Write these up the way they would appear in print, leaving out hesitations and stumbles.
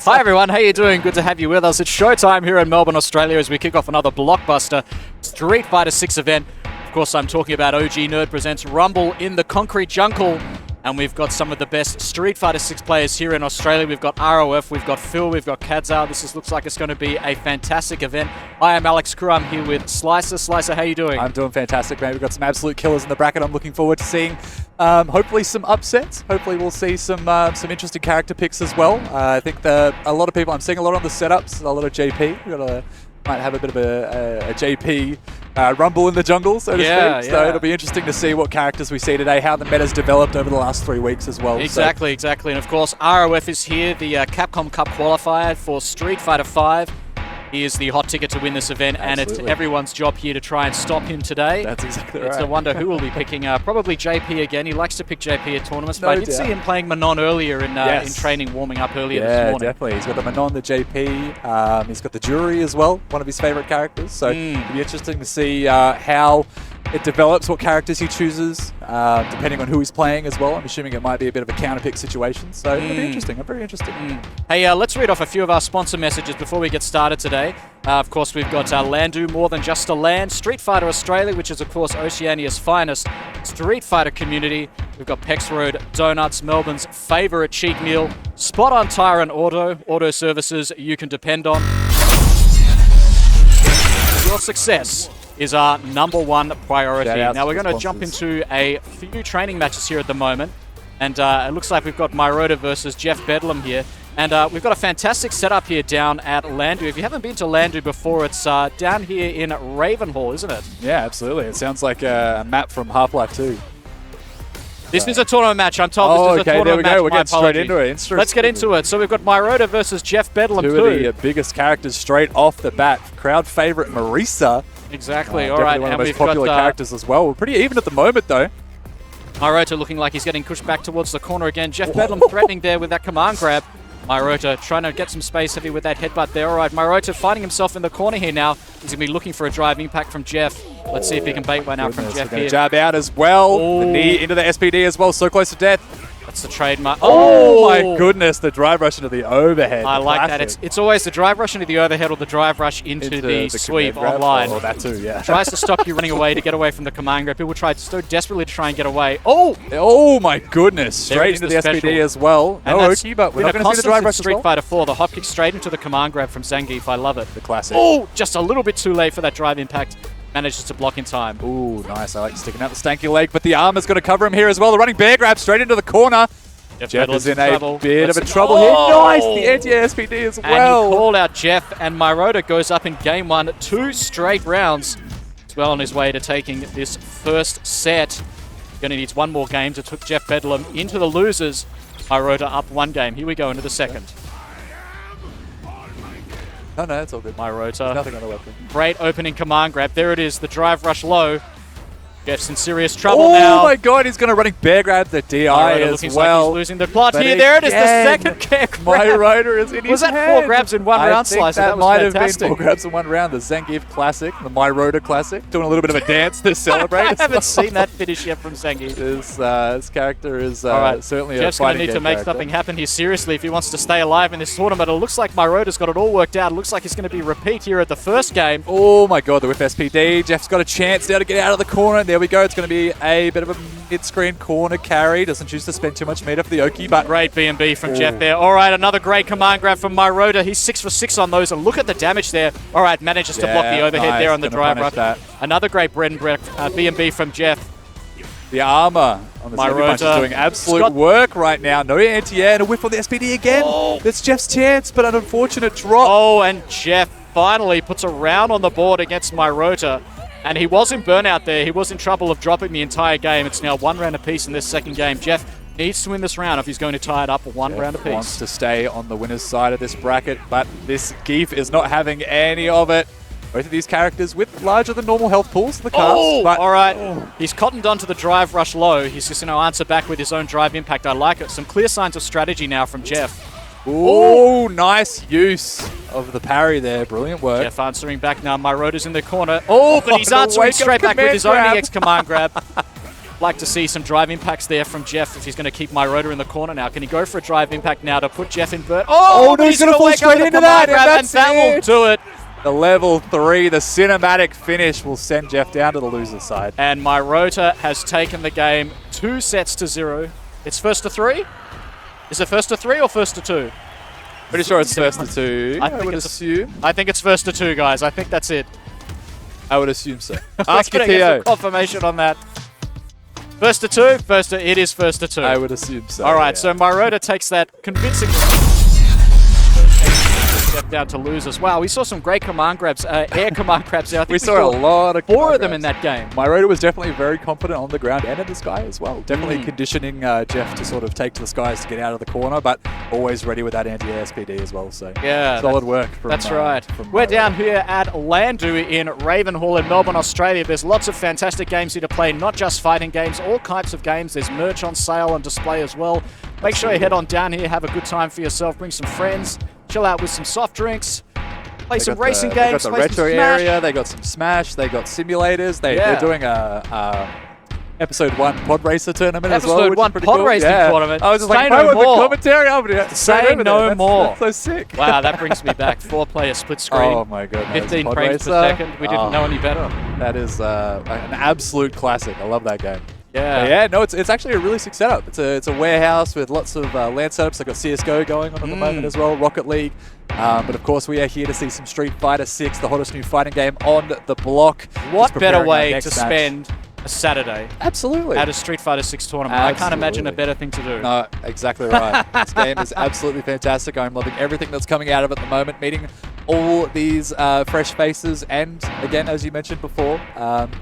Hi everyone, how you doing? Good to have you with us. It's showtime here in Melbourne, Australia as we kick off another blockbuster Street Fighter 6 event. Of course, I'm talking about O.G Nerd Presents Rumble in the Concrete Jungle. And we've got some of the best Street Fighter 6 players here in Australia. We've got ROF, we've got Phil, we've got Cadzow. Looks like it's going to be a fantastic event. I am Alex Crew. I'm here with Slicer. Slicer, how you doing? I'm doing fantastic, mate. We've got some absolute killers in the bracket. I'm looking forward to seeing hopefully some upsets. Hopefully we'll see some interesting character picks as well. I think a lot of people, I'm seeing a lot on the setups, a lot of JP. We've got might have a bit of a JP rumble in the jungle, so to speak. So it'll be interesting to see what characters we see today, how the meta's developed over the last 3 weeks as well. Exactly. And of course, ROF is here, the Capcom Cup qualifier for Street Fighter 5. He is the hot ticket to win this event, and it's everyone's job here to try and stop him today. That's exactly right. It's a wonder who will be picking. Probably JP again. He likes to pick JP at tournaments, but I did see him playing Manon earlier in training, warming up earlier this morning. Yeah, definitely. He's got the Manon, the JP. He's got the Jury as well, one of his favourite characters. So it'll be interesting to see how it develops, what characters he chooses, depending on who he's playing as well. I'm assuming it might be a bit of a counter-pick situation, so it'll be interesting. I'm very interested. Hey, let's read off a few of our sponsor messages before we get started today. Of course, we've got Landu, More Than Just a Land, Street Fighter Australia, which is, of course, Oceania's finest Street Fighter community. We've got Pex Road Donuts, Melbourne's favourite cheap meal, Spot On Tyre and Auto services you can depend on. Your success is our #1 priority. Now we're going to jump into a few training matches here at the moment, and it looks like we've got Myrota versus Jeff Bedlam here, and we've got a fantastic setup here down at Landu. If you haven't been to Landu before, it's down here in Ravenhall, isn't it? Yeah, absolutely. It sounds like a map from Half-Life 2. This is a tournament match. I'm told this is a tournament match. There we go. We'll get straight into it. Let's get into it. So we've got Myrota versus Jeff Bedlam, two of the biggest characters straight off the bat. Crowd favorite Marisa. Exactly. All right. One of the most popular characters as well. We're pretty even at the moment, though. Myrota looking like he's getting pushed back towards the corner again. Jeff Bedlam threatening there with that command grab. Myrota trying to get some space heavy with that headbutt there. All right, Myrota finding himself in the corner here now. He's going to be looking for a drive impact from Jeff. Let's see if he can bait one out from Jeff here. Jab out as well. The knee into the SPD as well. So close to death. That's the trademark. Oh my goodness, the drive rush into the overhead. I like that. It's always the drive rush into the overhead or the drive rush into the sweep online. Oh, that too, yeah. Tries to stop you running away to get away from the command grab. People try so desperately to try and get away. Oh my goodness. Straight into the SPD as well. No Oki, but we're not going to see the drive rush Street Fighter 4, the hop kick straight into the command grab from Zangief. I love it. The classic. Oh, just a little bit too late for that drive impact. Manages to block in time. Ooh, nice. I like sticking out the stanky leg, but the armor's going to cover him here as well. The running bear grab straight into the corner. Jeff is in a bit of a trouble here. Nice, the anti-SPD as well. And he called out Jeff, and Myrota goes up in game 1, 2 straight rounds. He's well on his way to taking this first set. Going to need one more game to took Jeff Bedlam into the losers. Myrota up 1 game. Here we go into the second. No, it's all good. Myrota. There's nothing on the weapon. Great opening command grab. There it is, the drive rush low. Jeff's in serious trouble now. Oh my god, he's going to running bear grab the DI as well. Like he's losing the plot here. There it is, the second kick grab. Myrota is in his Was that head. 4 grabs in 1 round, Slicer? That might have been 4 grabs in 1 round. The Zangief Classic, the Myrota Classic. Doing a little bit of a dance to celebrate. I haven't seen that finish yet from Zangief. His character is certainly Jeff's a fighting going to need to make something happen here seriously if he wants to stay alive in this tournament. It looks like Myrota's got it all worked out. It looks like it's going to be a repeat here at the first game. Oh my god, the whip SPD. Jeff's got a chance now to get out of the corner. There we go. It's going to be a bit of a mid-screen corner carry. Doesn't choose to spend too much meter for the Oki, but great B&B from Jeff there. All right, another great command grab from Myrota. He's 6 for 6 on those, and look at the damage there. All right, manages to block the overhead there on the drive rush. Another great B&B from Jeff. The armor on the Myrota punch is doing absolute work right now. No anti-air and a whiff on the SPD again. That's Jeff's chance, but an unfortunate drop. Oh, and Jeff finally puts a round on the board against Myrota. And he was in burnout there. He was in trouble of dropping the entire game. It's now 1 round apiece in this second game. Jeff needs to win this round if he's going to tie it up 1 round apiece. Wants to stay on the winner's side of this bracket, but this Geef is not having any of it. Both of these characters with larger than normal health pools in the cast. All right. He's cottoned onto the drive rush low. He's just going to answer back with his own drive impact. I like it. Some clear signs of strategy now from Jeff. Ooh, nice use of the parry there. Brilliant work. Jeff answering back now. Myrota's in the corner. Oh, but he's answering straight back with his own EX command grab. Like to see some drive impacts there from Jeff if he's going to keep my rotor in the corner now. Can he go for a drive impact now to put Jeff in vert? Oh, no, he's going to fall wake up straight with a into command that, grab, and and that's that will it. do it. The level 3, the cinematic finish will send Jeff down to the loser's side. And my rotor has taken the game 2 sets to 0. It's first to 3? Is it first to 3 or first to 2? Pretty sure it's first to 2. I I think would it's assume. I think it's first to 2, guys. I think that's it. I would assume so. We're Ask gonna get Cadzow. some confirmation on that. First to 2? It is first to 2. I would assume so. All right, yeah. so my rotor takes that convincing step down to losers. Wow, we saw some great command grabs, air command grabs there. I think we saw a lot of 4 of them grabs. in that game. My rotor was definitely very confident on the ground and in the sky as well. Definitely Mm. conditioning Jeff to sort of take to the skies to get out of the corner, but always ready with that anti-ASPD as well. So Yeah, solid work. From, That's right. from We're my down rotor. here at Landu in Ravenhall in Melbourne, Australia. There's lots of fantastic games here to play, not just fighting games, all types of games. There's merch on sale and display as well. Make sure you head on down here, have a good time for yourself, bring some friends, chill out with some soft drinks, play They some got racing the, games, They got play the some retro Smash. area. They got some Smash. They got simulators. Yeah. They're doing a episode 1 pod racer tournament as well. Episode which 1 is pretty pod cool. racing Yeah. tournament. I was just Say like, no I want the more. commentary. I'm gonna Say no more. That's so sick. Wow, that brings me back. 4-player split screen. Oh my goodness. 15 Pod frames per Racer. second. We didn't Oh, know any better. That is an absolute classic. I love that game. Yeah. But yeah, no, it's actually a really sick setup. It's a warehouse with lots of LAN setups. They've got CSGO going on at the moment as well, Rocket League. But of course, we are here to see some Street Fighter 6, the hottest new fighting game on the block. What Just better preparing our way next to match. spend a Saturday Absolutely. at a Street Fighter 6 tournament? I can't imagine a Absolutely. better thing to do. No, exactly right. This game is absolutely fantastic. I'm loving everything that's coming out of it at the moment, meeting all these fresh faces and, again, as you mentioned before,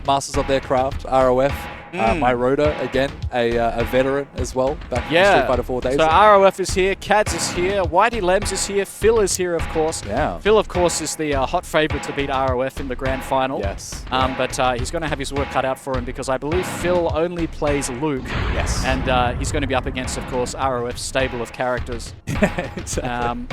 masters of their craft, ROF. My rotor, again, a veteran as well, back in Street Fighter 4 days. So ROF is here, Cadz is here, Whitey Lems is here, Phil is here, of course. Yeah. Phil, of course, is the hot favourite to beat ROF in the grand final. Yes. But he's going to have his work cut out for him because I believe Phil only plays Luke. Yes. And he's going to be up against, of course, ROF's stable of characters. Exactly.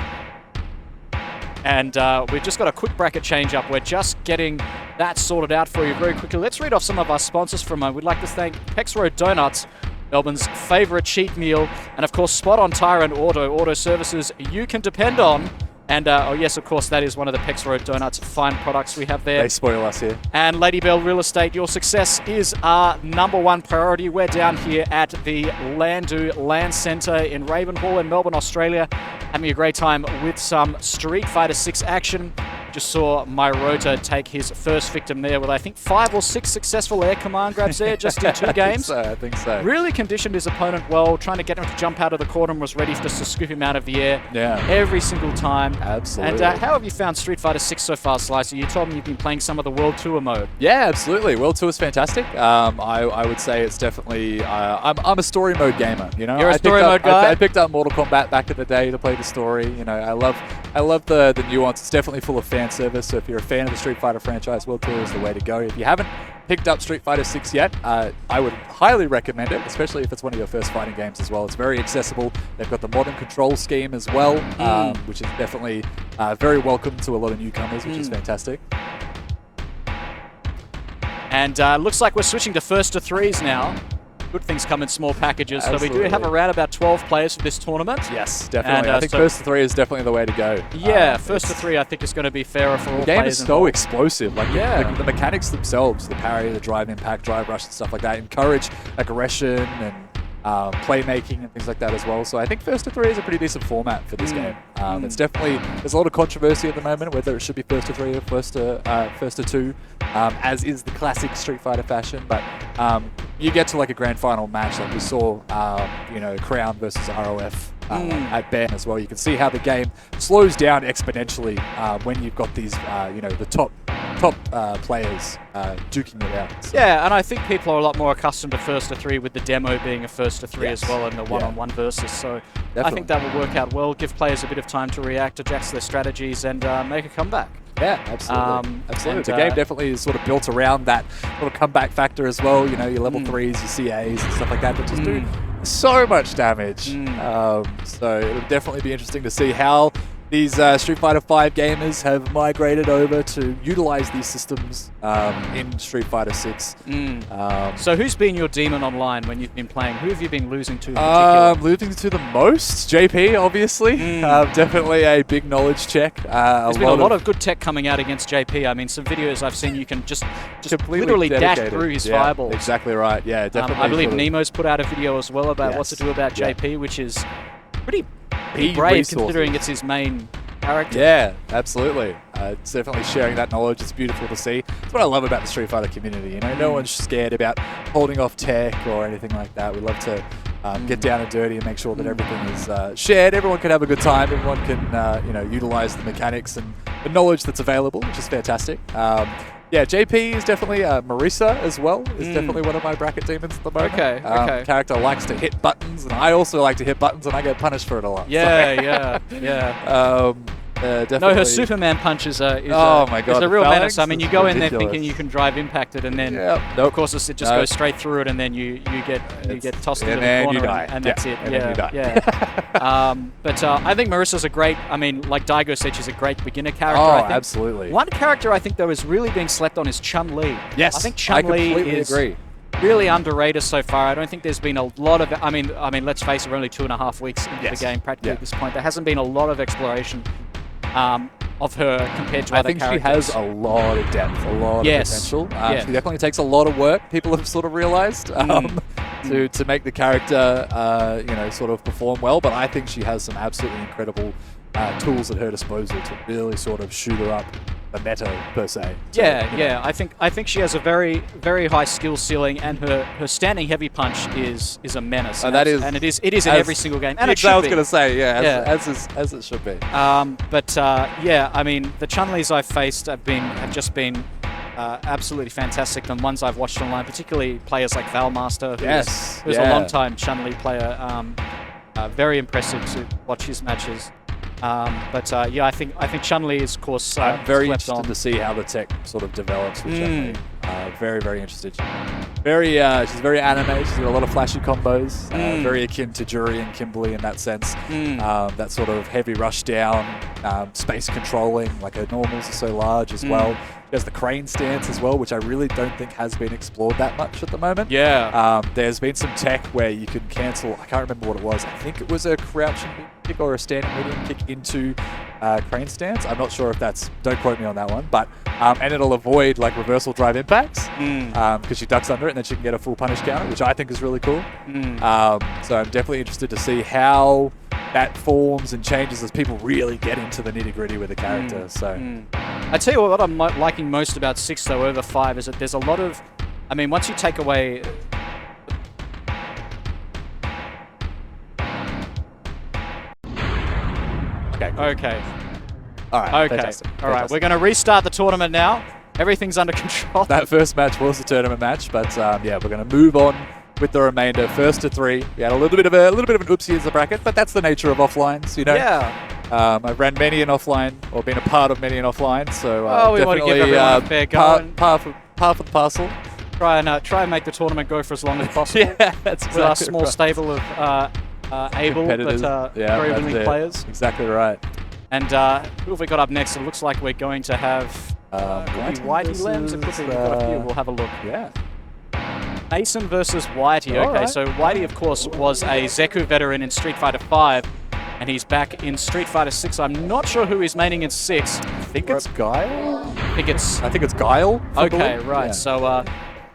And we've just got a quick bracket change up. We're just getting that sorted out for you very quickly. Let's read off some of our sponsors for a moment. We'd like to thank Pex Road Donuts, Melbourne's favourite cheat meal, and of course Spot On Tyre and Auto services you can depend on. And oh yes, of course, that is one of the Pex Road Donuts fine products we have there. They spoil us here. And Lady Bell Real Estate, your success is our #1 priority. We're down here at the Landu Land Centre in Ravenhall in Melbourne, Australia, having a great time with some Street Fighter 6 action. Just saw my rotor take his first victim there with, I think, 5 or 6 successful air command grabs there just in 2 games. I think so. Really conditioned his opponent well, trying to get him to jump out of the corner and was ready just to scoop him out of the air Yeah. every single time. Absolutely. And how have you found Street Fighter 6 so far, Slicer? You told me you've been playing some of the World Tour mode. Yeah, absolutely. World Tour is fantastic. I would say it's definitely. I'm a story mode gamer. You know, You're a story mode guy? I picked up Mortal Kombat back in the day to play the story. You know, I love the nuance. It's definitely full of fan service. So if you're a fan of the Street Fighter franchise, World Tour is the way to go. If you haven't picked up Street Fighter 6 yet, I would highly recommend it, especially if it's one of your first fighting games as well. It's very accessible. They've got the modern control scheme as well, which is definitely very welcome to a lot of newcomers, which is fantastic. And looks like we're switching to first to 3s now. Good things come in small packages. So we do have Absolutely. around about 12 players for this tournament. Yes, definitely. And, I think so- first to 3 is definitely the way to go. Yeah, first to it's- 3 I think is going to be fairer for all The game players is so involved. explosive. Like Yeah. the mechanics themselves, the parry, the drive impact, drive rush, and stuff like that, encourage aggression and playmaking and things like that as well. So I think first to 3 is a pretty decent format for this game. It's definitely, there's a lot of controversy at the moment whether it should be first to 3 or first to 2, as is the classic Street Fighter fashion. But you get to like a grand final match like we saw, Crown versus ROF. At Ben as well. You can see how the game slows down exponentially when you've got these, the top players duking it out. So. Yeah, and I think people are a lot more accustomed to first to 3 with the demo being a first to 3 Yes. as well and the one-on-one versus. So I Definitely. think that will work out well, give players a bit of time to react, adjust their strategies and make a comeback. Yeah, absolutely. Absolutely. and, The game definitely is sort of built around that little comeback factor as well. You know, your level 3s, your CAs and stuff like that just do so much damage. So it'll definitely be interesting to see how these Street Fighter V gamers have migrated over to utilize these systems in Street Fighter 6. So who's been your demon online when you've been playing? Who have you been losing to in particular? Losing to the most? JP, obviously. Definitely a big knowledge check. There's been a lot of good tech coming out against JP. I mean, some videos I've seen, you can just literally dash through his fireballs. Exactly right. Yeah, definitely. I believe Nemo's put out a video as well about what to do about JP, which is pretty brave considering it's his main character. Yeah, absolutely. It's definitely sharing that knowledge. It's beautiful to see. That's what I love about the Street Fighter community. You know, no one's scared about holding off tech or anything like that. We love to get down and dirty and make sure that everything is shared. Everyone can have a good time. Everyone can, utilize the mechanics and the knowledge that's available, which is fantastic. Yeah, JP is definitely Marisa as well. Is definitely one of my bracket demons at the moment. Okay. Character likes to hit buttons, and I also like to hit buttons, and I get punished for it a lot. Yeah. Definitely. No, her Superman punches is a real menace. I mean, you go in there thinking you can drive impacted, and then of course it just goes straight through it, and then you get tossed into the corner, and that's it. But I think Marissa's a great. I mean, like Daigo said, she's a great beginner character. Oh, I think. Absolutely. One character I think though is really being slept on is Chun-Li. Yes, I think Chun-Li is agree. Really underrated so far. I don't think there's been a lot of. I mean, let's face it, we're only 2.5 weeks into the game practically at this point. There hasn't been a lot of exploration of her compared to other characters. I think she has a lot of depth, a lot of potential. She definitely takes a lot of work, people have sort of realized, to make the character, sort of perform well. But I think she has some absolutely incredible tools at her disposal to really sort of shoot her up the meta per se. So, I think she has a very, very high skill ceiling, and her standing heavy punch is a menace. And it is in every single game. And it should I was be. going to say, as it should be. I mean, the Chun-Lis I've faced have just been absolutely fantastic. The ones I've watched online, particularly players like Valmaster, who's a long-time Chun-Li player. Very impressive to watch his matches. I think Chun-Li is, of course, I'm very interested to see how the tech sort of develops with Chun-Li. Very, very interested. She's very anime. She's got a lot of flashy combos. Very akin to Juri and Kimberly in that sense. That sort of heavy rush down, space controlling. Like her normals are so large as well. She has the crane stance as well, which I really don't think has been explored that much at the moment. There's been some tech where you can cancel. I can't remember what it was. I think it was a crouching kick or a standing medium kick into crane stance. I'm not sure if that's. Don't quote me on that one. But and it'll avoid like reversal drive impacts because she ducks under it and then she can get a full punish counter, which I think is really cool. So I'm definitely interested to see how that forms and changes as people really get into the nitty-gritty with the character. I tell you what I'm liking most about 6 though over 5 is that there's a lot of, I mean, once you take away Okay. All right. Fantastic. All right. We're going to restart the tournament now. Everything's under control. That first match was the tournament match, but we're going to move on with the remainder. First to 3. We had a little bit of an oopsie in the bracket, but that's the nature of offlines, you know. I've ran many an offline, or been a part of many an offline, so we want to give everyone a fair go. Par for the parcel. Try and make the tournament go for as long as possible. That's exactly with our small stable of able but very willing players. Exactly right. And who have we got up next? It looks like we're going to have Whitey Lens. It could be we've got a few. We'll have a look. Yeah. Mason versus Whitey. Okay, so Whitey, of course, was a Zeku veteran in Street Fighter V, and he's back in Street Fighter 6. I'm not sure who he's maining in 6. I think it's Guile. I think it's Guile. Okay, right. Yeah. So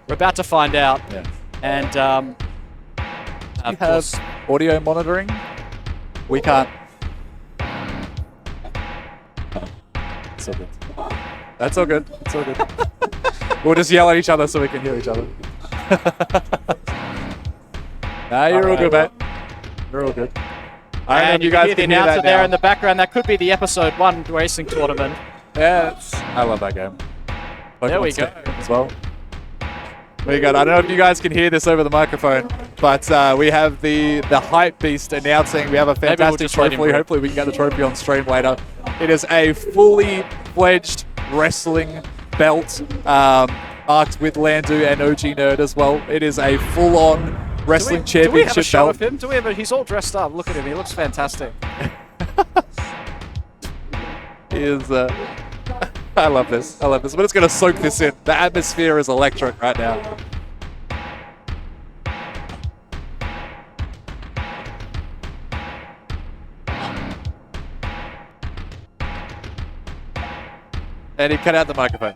we're about to find out. Yeah. And you have audio monitoring. We can't. It's all good. That's all good. It's all good. We'll just yell at each other so we can hear each other. Nah, you're all good, mate. You're all good. And you guys can hear the announcer there in the background. That could be the episode 1 racing tournament. Yeah, I love that game. There we go. As well. There you go. I don't know if you guys can hear this over the microphone, but we have the hype beast announcing we have a fantastic trophy. Hopefully we can get the trophy on stream later. It is a fully fledged wrestling belt marked with Landu and OG Nerd as well. It is a full-on wrestling championship belt. Do we have a shot of him? He's all dressed up. Look at him. He looks fantastic. He is, I love this. I love this. We're just going to soak this in. The atmosphere is electric right now. And he cut out the microphone.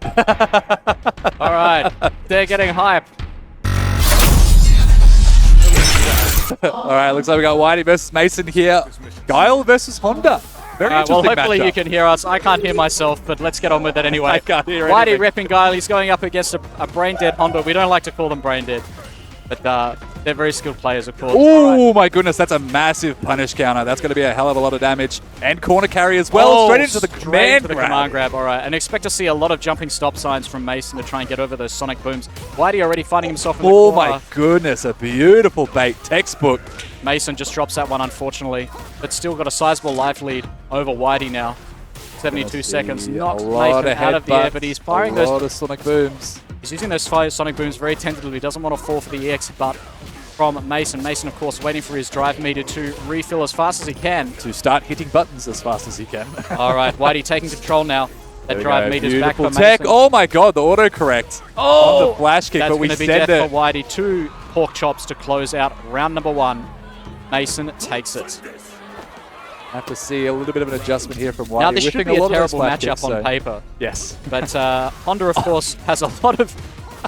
All right, they're getting hype. All right, looks like we got Whitey versus Mason here. Guile versus Honda. Very interesting Well, hopefully matchup. you can hear us. I can't hear myself, but let's get on with it anyway. I can't hear Whitey anything. repping Guile. He's going up against a brain-dead Honda. We don't like to call them brain-dead, but they're very skilled players, of course. Oh my goodness, that's a massive punish counter. That's going to be a hell of a lot of damage. And corner carry as well, straight into the command grab. All right, and expect to see a lot of jumping stop signs from Mason to try and get over those sonic booms. Whitey already finding himself in the Oh corner. my goodness, a beautiful bait, textbook. Mason just drops that one, unfortunately, but still got a sizable life lead over Whitey now. 72 seconds, knocks Mason out of the air, but he's firing a lot those. of sonic booms. He's using those fire sonic booms very tentatively. He doesn't want to fall for the EX butt from Mason. Mason, of course, waiting for his drive meter to refill as fast as he can. To start hitting buttons as fast as he can. All right, Whitey taking control now. That drive meter's back for Beautiful tech. Mason. Oh my god, the autocorrect on the flash kick, That's but we going to be send death it. for Whitey. 2 pork chops to close out round number 1. Mason takes it. Have to see a little bit of an adjustment here from Whitey. Now, this should Whipping be a lot of those terrible flash matchup kicks, on so- paper. Yes. But Honda, of course, has a lot of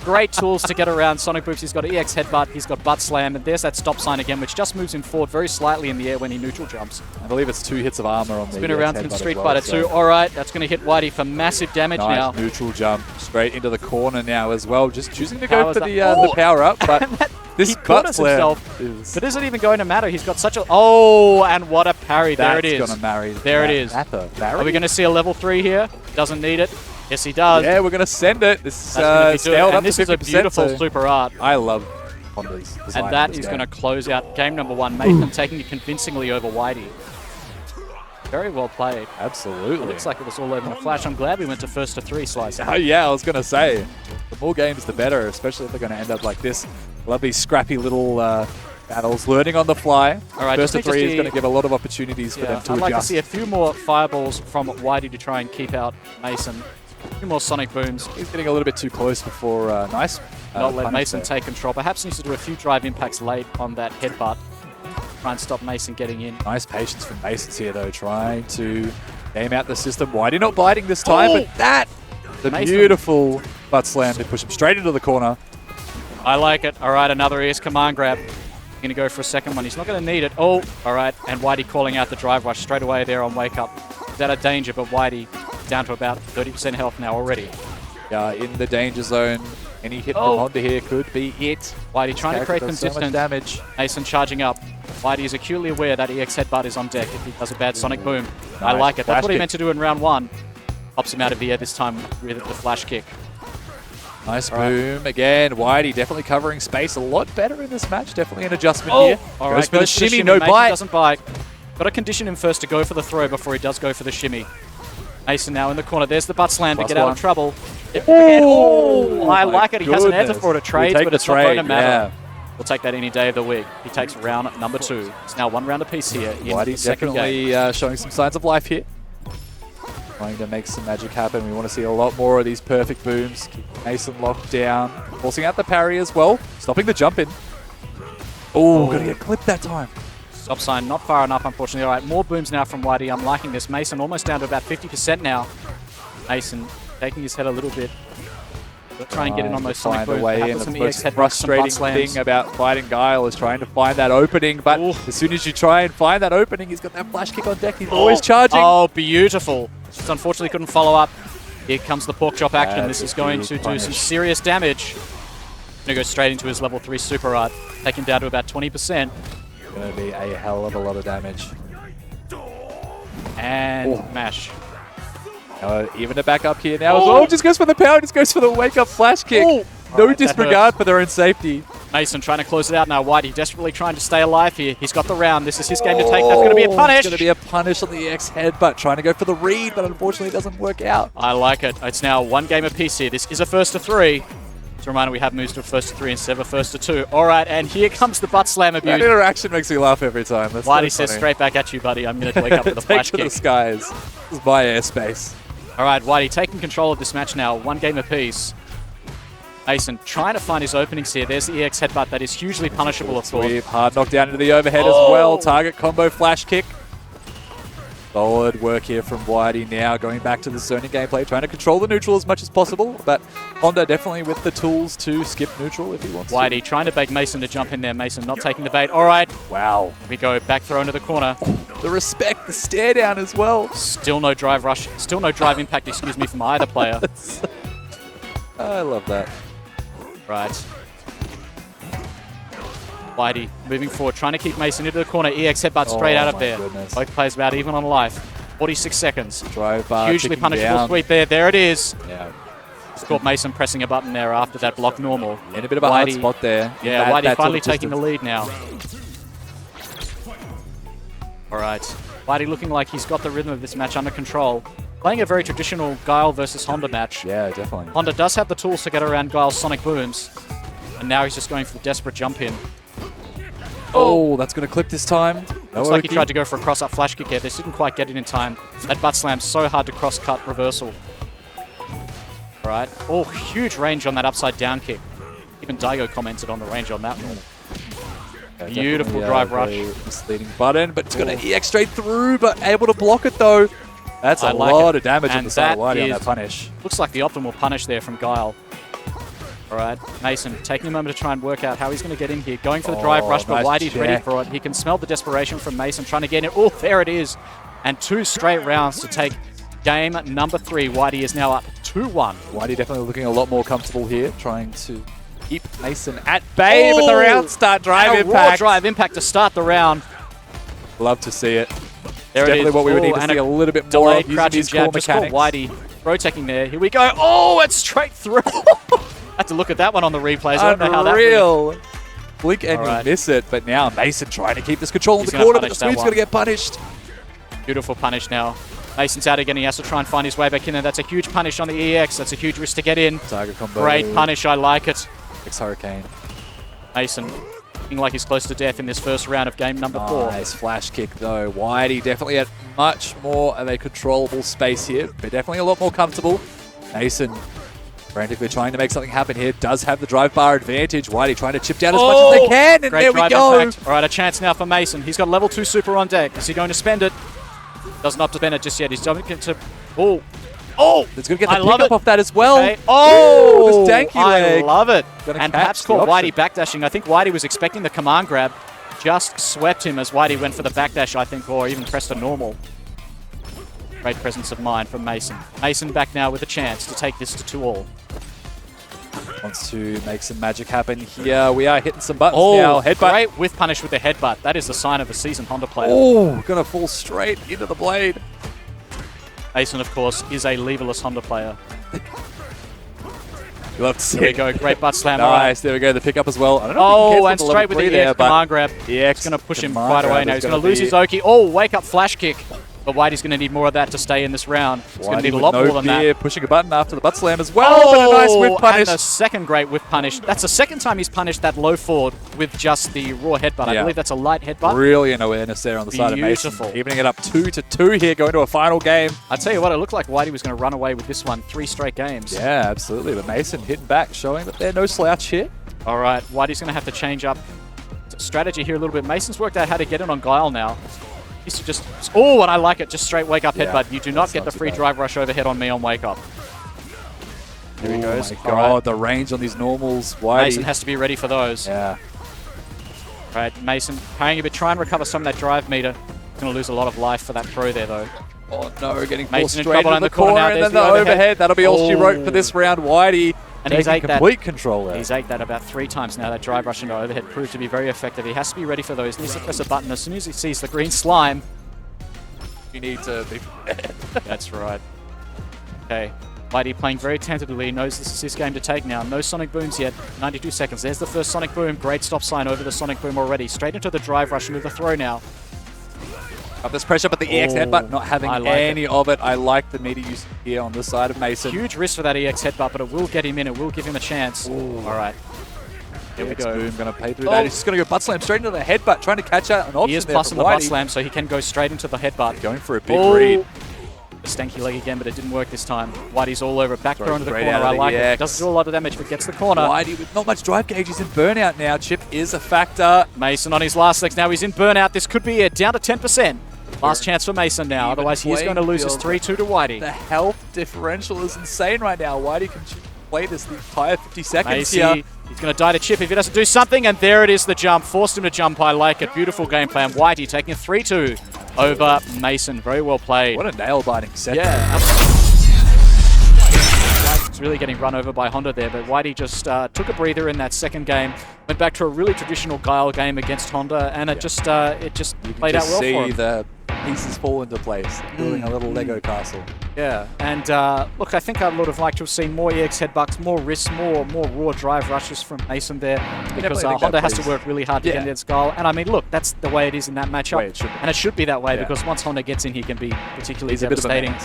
great tools to get around Sonic Booms. He's got EX Headbutt, he's got Butt Slam, and there's that stop sign again, which just moves him forward very slightly in the air when he neutral jumps. I believe it's 2 hits of armor on the Spin around headbutt from as Street well, Fighter so 2. All right, that's going to hit Whitey for massive damage now. Nice neutral jump straight into the corner now as well. Just choosing to go Powers for up. the power up, but this He butt corners slam himself, is but is it even going to matter? He's got such a... Oh, and what a parry. There it is. gonna marry. There it is. Are we going to see a level 3 here? Doesn't need it. Yes, he does. Yeah, we're gonna send it. This That's gonna be scaled good. up And this to is a 50%, beautiful so super art. I love Honda's design. And that in this is game. going to close out game number 1. Mason taking it convincingly over Whitey. Very well played. Absolutely. It looks like it was all over in a flash. I'm glad we went to first to 3 slice. Oh yeah, I was gonna say, the more games the better, especially if they're gonna end up like this. Love these scrappy little battles, learning on the fly. All right, First just to need to 3 is see- gonna give a lot of opportunities for them to I'd like to adjust. see a few more fireballs from Whitey to try and keep out Mason. A few more sonic booms. He's getting a little bit too close before nice. Not let punish Mason there. take control. Perhaps needs to do a few drive impacts late on that headbutt. Try and stop Mason getting in. Nice patience from Masons here though, trying to game out the system. Whitey not biting this time, but that, the Mason. beautiful butt slam to push him straight into the corner. I like it. All right, another ES command grab. Going to go for a second one. He's not going to need it. Oh, all right. And Whitey calling out the drive rush straight away there on wake up. He's out of danger, but Whitey down to about 30% health now already. In the danger zone. Any hit Oh. from Honda here could be it. Whitey trying to create Does so much consistent damage. Mason charging up. Whitey is acutely aware that EX headbutt is on deck if he does a bad sonic boom. I Nice. like it. Flash That's what he kick. meant to do in round 1. Pops him out of the air this time with the flash kick. Nice All right. boom again. Whitey definitely covering space a lot better in this match. Definitely an adjustment Oh, here. all Goes right. for the Goes for the shimmy, no Mason bite. doesn't bite. Got to condition him first to go for the throw before he does go for the shimmy. Mason now in the corner. There's the butt slam to Plus get out one. of trouble. Oh, I my like it. He has an answer goodness. for it, a We trade, take but the it's not going to trade, matter. yeah. We'll take that any day of the week. He takes round number 2. It's now 1 round apiece here in the Whitey's second game. definitely showing some signs of life here. Trying to make some magic happen. We want to see a lot more of these perfect booms. Keep Mason locked down. Forcing out the parry as well. Stopping the jump in. Oh, gonna get clipped that time. Stop sign not far enough, unfortunately. All right, more booms now from Whitey. I'm liking this. Mason almost down to about 50% now. Mason taking his head a little bit. Try and get in on those sonic find a booms. way Perhaps in. some The EX most headbutts, some butt frustrating slams. thing about fighting Guile is trying to find that opening, but Ooh. as soon as you try and find that opening, he's got that flash kick on deck. He's always charging. Oh, beautiful. Just unfortunately couldn't follow up. Here comes the pork chop action. This is going to do some serious damage. Gonna go straight into his level 3 super art. Take him down to about 20%. Gonna be a hell of a lot of damage. And mash. Even to back up here now as well. Just goes for the power, just goes for the wake up flash kick. Oh. No Alright, that disregard for their own safety. Mason trying to close it out now. Whitey desperately trying to stay alive here. He's got the round. This is his game to take. That's going to be a punish. It's going to be a punish on the EX headbutt. Trying to go for the read, but unfortunately it doesn't work out. I like it. It's now 1 game apiece here. This is a first to 3. As a reminder, we have moves to first to 3 instead of first to 2. All right, and here comes the butt slam abuse. That interaction makes me laugh every time. That's Whitey so says straight back at you, buddy. I'm going to wake up with a Take flash to kick. the skies. This is my airspace. All right, Whitey taking control of this match now. 1 game apiece. Mason trying to find his openings here. There's the EX headbutt. That is hugely punishable, of course. Sweep. Hard knockdown into the overhead as well. Target combo flash kick. Solid work here from Whitey now, going back to the zoning gameplay, trying to control the neutral as much as possible, but Honda definitely with the tools to skip neutral if he wants Whitey trying to beg Mason to jump in there. Mason not taking the bait. All right. Wow. We go back throw into the corner. The respect, the stare down as well. Still no drive rush. Still no drive impact, excuse me, from either player. I love that. Right. Whitey moving forward, trying to keep Mason into the corner. EX headbutt straight out of there. Goodness. Both players about even on life. 46 seconds. Drive bar Hugely ticking punishable down. sweep there. There it is. Yeah. Just caught Mason pressing a button there after that block normal. In a bit of a hard spot there. Yeah, Whitey finally taking the lead now. All right. Whitey looking like he's got the rhythm of this match under control. Playing a very traditional Guile versus Honda match. Yeah, definitely. Honda does have the tools to get around Guile's sonic booms. And now he's just going for the desperate jump in. Oh, that's going to clip this time. Looks like he tried to go for a cross-up flash kick here. This didn't quite get it in time. That butt slam's so hard to cross-cut reversal. All right. Oh, huge range on that upside-down kick. Even Daigo commented on the range on that one. Yeah, beautiful drive rush. Misleading button, but it's going to EX straight through, but able to block it though. That's a lot of damage on the side of Whitey on that punish. Looks like the optimal punish there from Guile. All right, Mason taking a moment to try and work out how he's going to get in here. Going for the drive rush, but Whitey's ready for it. He can smell the desperation from Mason trying to get in. Oh, there it is. And 2 straight rounds to take game number 3. Whitey is now up 2-1. Whitey definitely looking a lot more comfortable here, trying to keep Mason at bay, but the round start drive and a raw impact. Drive impact to start the round. Love to see it. There Definitely it is. what we would need to see a little bit more of delayed crouching using his core jab. Just caught mechanics. Whitey throw-teching there. Here we go. Oh, it's straight through. Had to look at that one on the replays. I don't know how that went. Blink and you miss it, but now Mason trying to keep this control in the gonna corner, but punish the that sweep's going to get punished. Beautiful punish now. Mason's out again. He has to try and find his way back in there. That's a huge punish on the EX. That's a huge risk to get in. Target combo. Great punish. I like it. X-Hurricane. Mason looking like he's close to death in this first round of game number 4. Nice flash kick though. Whitey definitely at much more of a controllable space here, but definitely a lot more comfortable. Mason frantically trying to make something happen here. Does have the drive bar advantage. Whitey trying to chip down as much as they can, and Great there we drive go. impact. All right, a chance now for Mason. He's got level 2 super on deck. Is he going to spend it? Doesn't have to spend it just yet. He's going to... Oh! Oh! He's going to get the pickup off that as well. Okay. Oh! This danky leg. I love it. Gonna And catch perhaps the caught option. Whitey backdashing. I think Whitey was expecting the command grab. Just swept him as Whitey went for the backdash, I think, or even pressed a normal. Great presence of mind from Mason. Mason back now with a chance to take this to 2-all. Wants to make some magic happen here. We are hitting some buttons now. Headbutt. Great whiff punish with the headbutt. That is the sign of a seasoned Honda player. Oh, gonna fall straight into the blade. Mason, of course, is a leverless Honda player. You love to see There we it. go. Great butt slam. Nice. There we go. The pickup as well. I don't know if Oh, he and gets straight with the there, EX but command grab. EX It's going to push him command quite away grab now. is He's going to gonna lose be- his Oki. Oh, wake up flash kick. But Whitey's going to need more of that to stay in this round. He's going to need a lot more than that. Pushing a button after the butt slam as well, but a nice whip punish. And the second great whip punish. That's the second time he's punished that low forward with just the raw headbutt. I believe that's a light headbutt. Brilliant awareness there on the side of Mason. Beautiful. Evening it up 2-2 here, going to a final game. I tell you what, it looked like Whitey was going to run away with this one 3 straight games. Yeah, absolutely. But Mason hitting back, showing that they're no slouch here. All right, Whitey's going to have to change up strategy here a little bit. Mason's worked out how to get in on Guile now. He's to just... Oh, and I like it. Just straight wake up headbutt. You do not get the free drive rush overhead on me on wake up. There he goes. Oh my god, the range on these normals. Whitey. Mason has to be ready for those. Yeah. Right, Mason paying a bit, try and recover some of that drive meter. Going to lose a lot of life for that throw there, though. Oh no, getting Mason forced in straight trouble into in the the corner corner, now. and There's then the the overhead. overhead. That'll be all she wrote for this round. Whitey And he's taking ate that. complete control there. He's ate that about 3 times now. That drive rush into overhead proved to be very effective. He has to be ready for those. He needs to press a button as soon as he sees the green slime. You need to be... That's right. Okay. Whitey playing very tentatively. Knows this is his game to take now. No sonic booms yet. 92 seconds. There's the first sonic boom. Great stop sign over the sonic boom already. Straight into the drive rush into the throw now. Up this pressure, but the EX headbutt not having any it. of it. I like the meter use here on the side of Mason. Huge risk for that EX headbutt, but it will get him in. It will give him a chance. Ooh. All right. Here we go. Boom, going to pay through that. He's just going to go butt slam straight into the headbutt, trying to catch out an option. He is there plus in for the butt Whitey. slam, so he can go straight into the headbutt. Going for a big read. A stanky leg again, but it didn't work this time. Whitey's all over. Back throw into the corner. out I of like the it. EX. Doesn't do a lot of damage, but gets the corner. Whitey with not much drive gauge. He's in burnout now. Chip is a factor. Mason on his last legs now. He's in burnout. This could be it. Down to 10%. Last chance for Mason now. Otherwise, he's going to lose his 3-2 to Whitey. The health differential is insane right now. Whitey can play this the entire 50 seconds Macy, here. he's going to die to Chip if he doesn't do something, and there it is, the jump. Forced him to jump. I like it. Beautiful game plan. Whitey taking a 3-2 over Mason. Very well played. What a nail-biting set. Yeah. It's really getting run over by Honda there, but Whitey just took a breather in that second game. Went back to a really traditional Guile game against Honda, and it just played out well for him. You can see the pieces fall into place, building a little Lego castle. Yeah, and look, I think I would have liked to have seen more EX headbutts, more risks, more raw drive rushes from Mason there, because Honda has to work really hard to get against Guile. And I mean, look, that's the way it is in that matchup, and it should be that way because once Honda gets in, he can be particularly devastating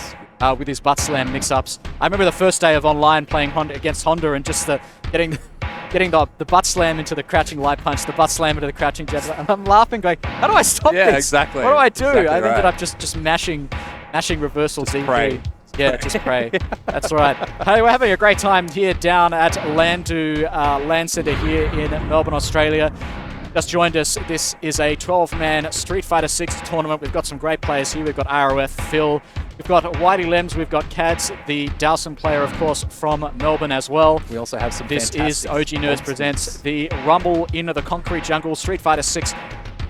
with his butt slam mix-ups. I remember the first day of online playing against Honda and just getting the butt slam into the crouching light punch, the butt slam into the crouching jet, and I'm laughing, going, how do I stop this? Yeah, exactly. What do I do? Exactly I ended up just mashing reversal DP. Pray. Yeah, just pray. That's right. Hey, we're having a great time here down at Landu Land Centre here in Melbourne, Australia. Just joined us. This is a 12-man Street Fighter 6 tournament. We've got some great players here. We've got ROF, Phil. We've got Whitey Lems. We've got Cadzow, the Dowson player, of course, from Melbourne as well. We also have some This is OG Nerd Presents the Rumble in the Concrete Jungle Street Fighter 6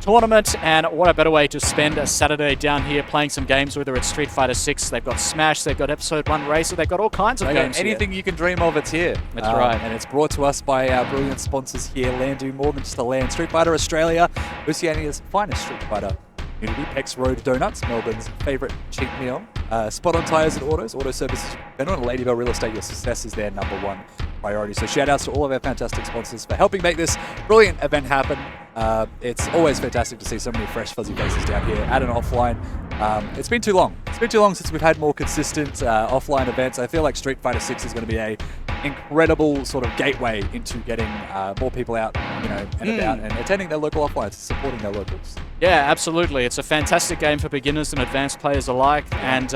tournament, and what a better way to spend a Saturday down here playing some games, whether it's Street Fighter 6, they've got Smash, they've got Episode 1 Racer, they've got all kinds of games Anything you can dream of, it's here. That's right. And it's brought to us by our brilliant sponsors here, Landu, more than just a land. Street Fighter Australia, Oceania's finest Street Fighter community. Pex Road Donuts, Melbourne's favourite cheap meal. Spot on tyres and auto services. And on Ladybell Real Estate, your success is their #1 priority. So shout outs to all of our fantastic sponsors for helping make this brilliant event happen. It's always fantastic to see so many fresh, fuzzy faces down here at an offline. It's been too long. It's been too long since we've had more consistent offline events. I feel like Street Fighter 6 is going to be a incredible sort of gateway into getting more people out, and about and attending their local offlines, supporting their locals. Yeah, absolutely. It's a fantastic game for beginners and advanced players alike. And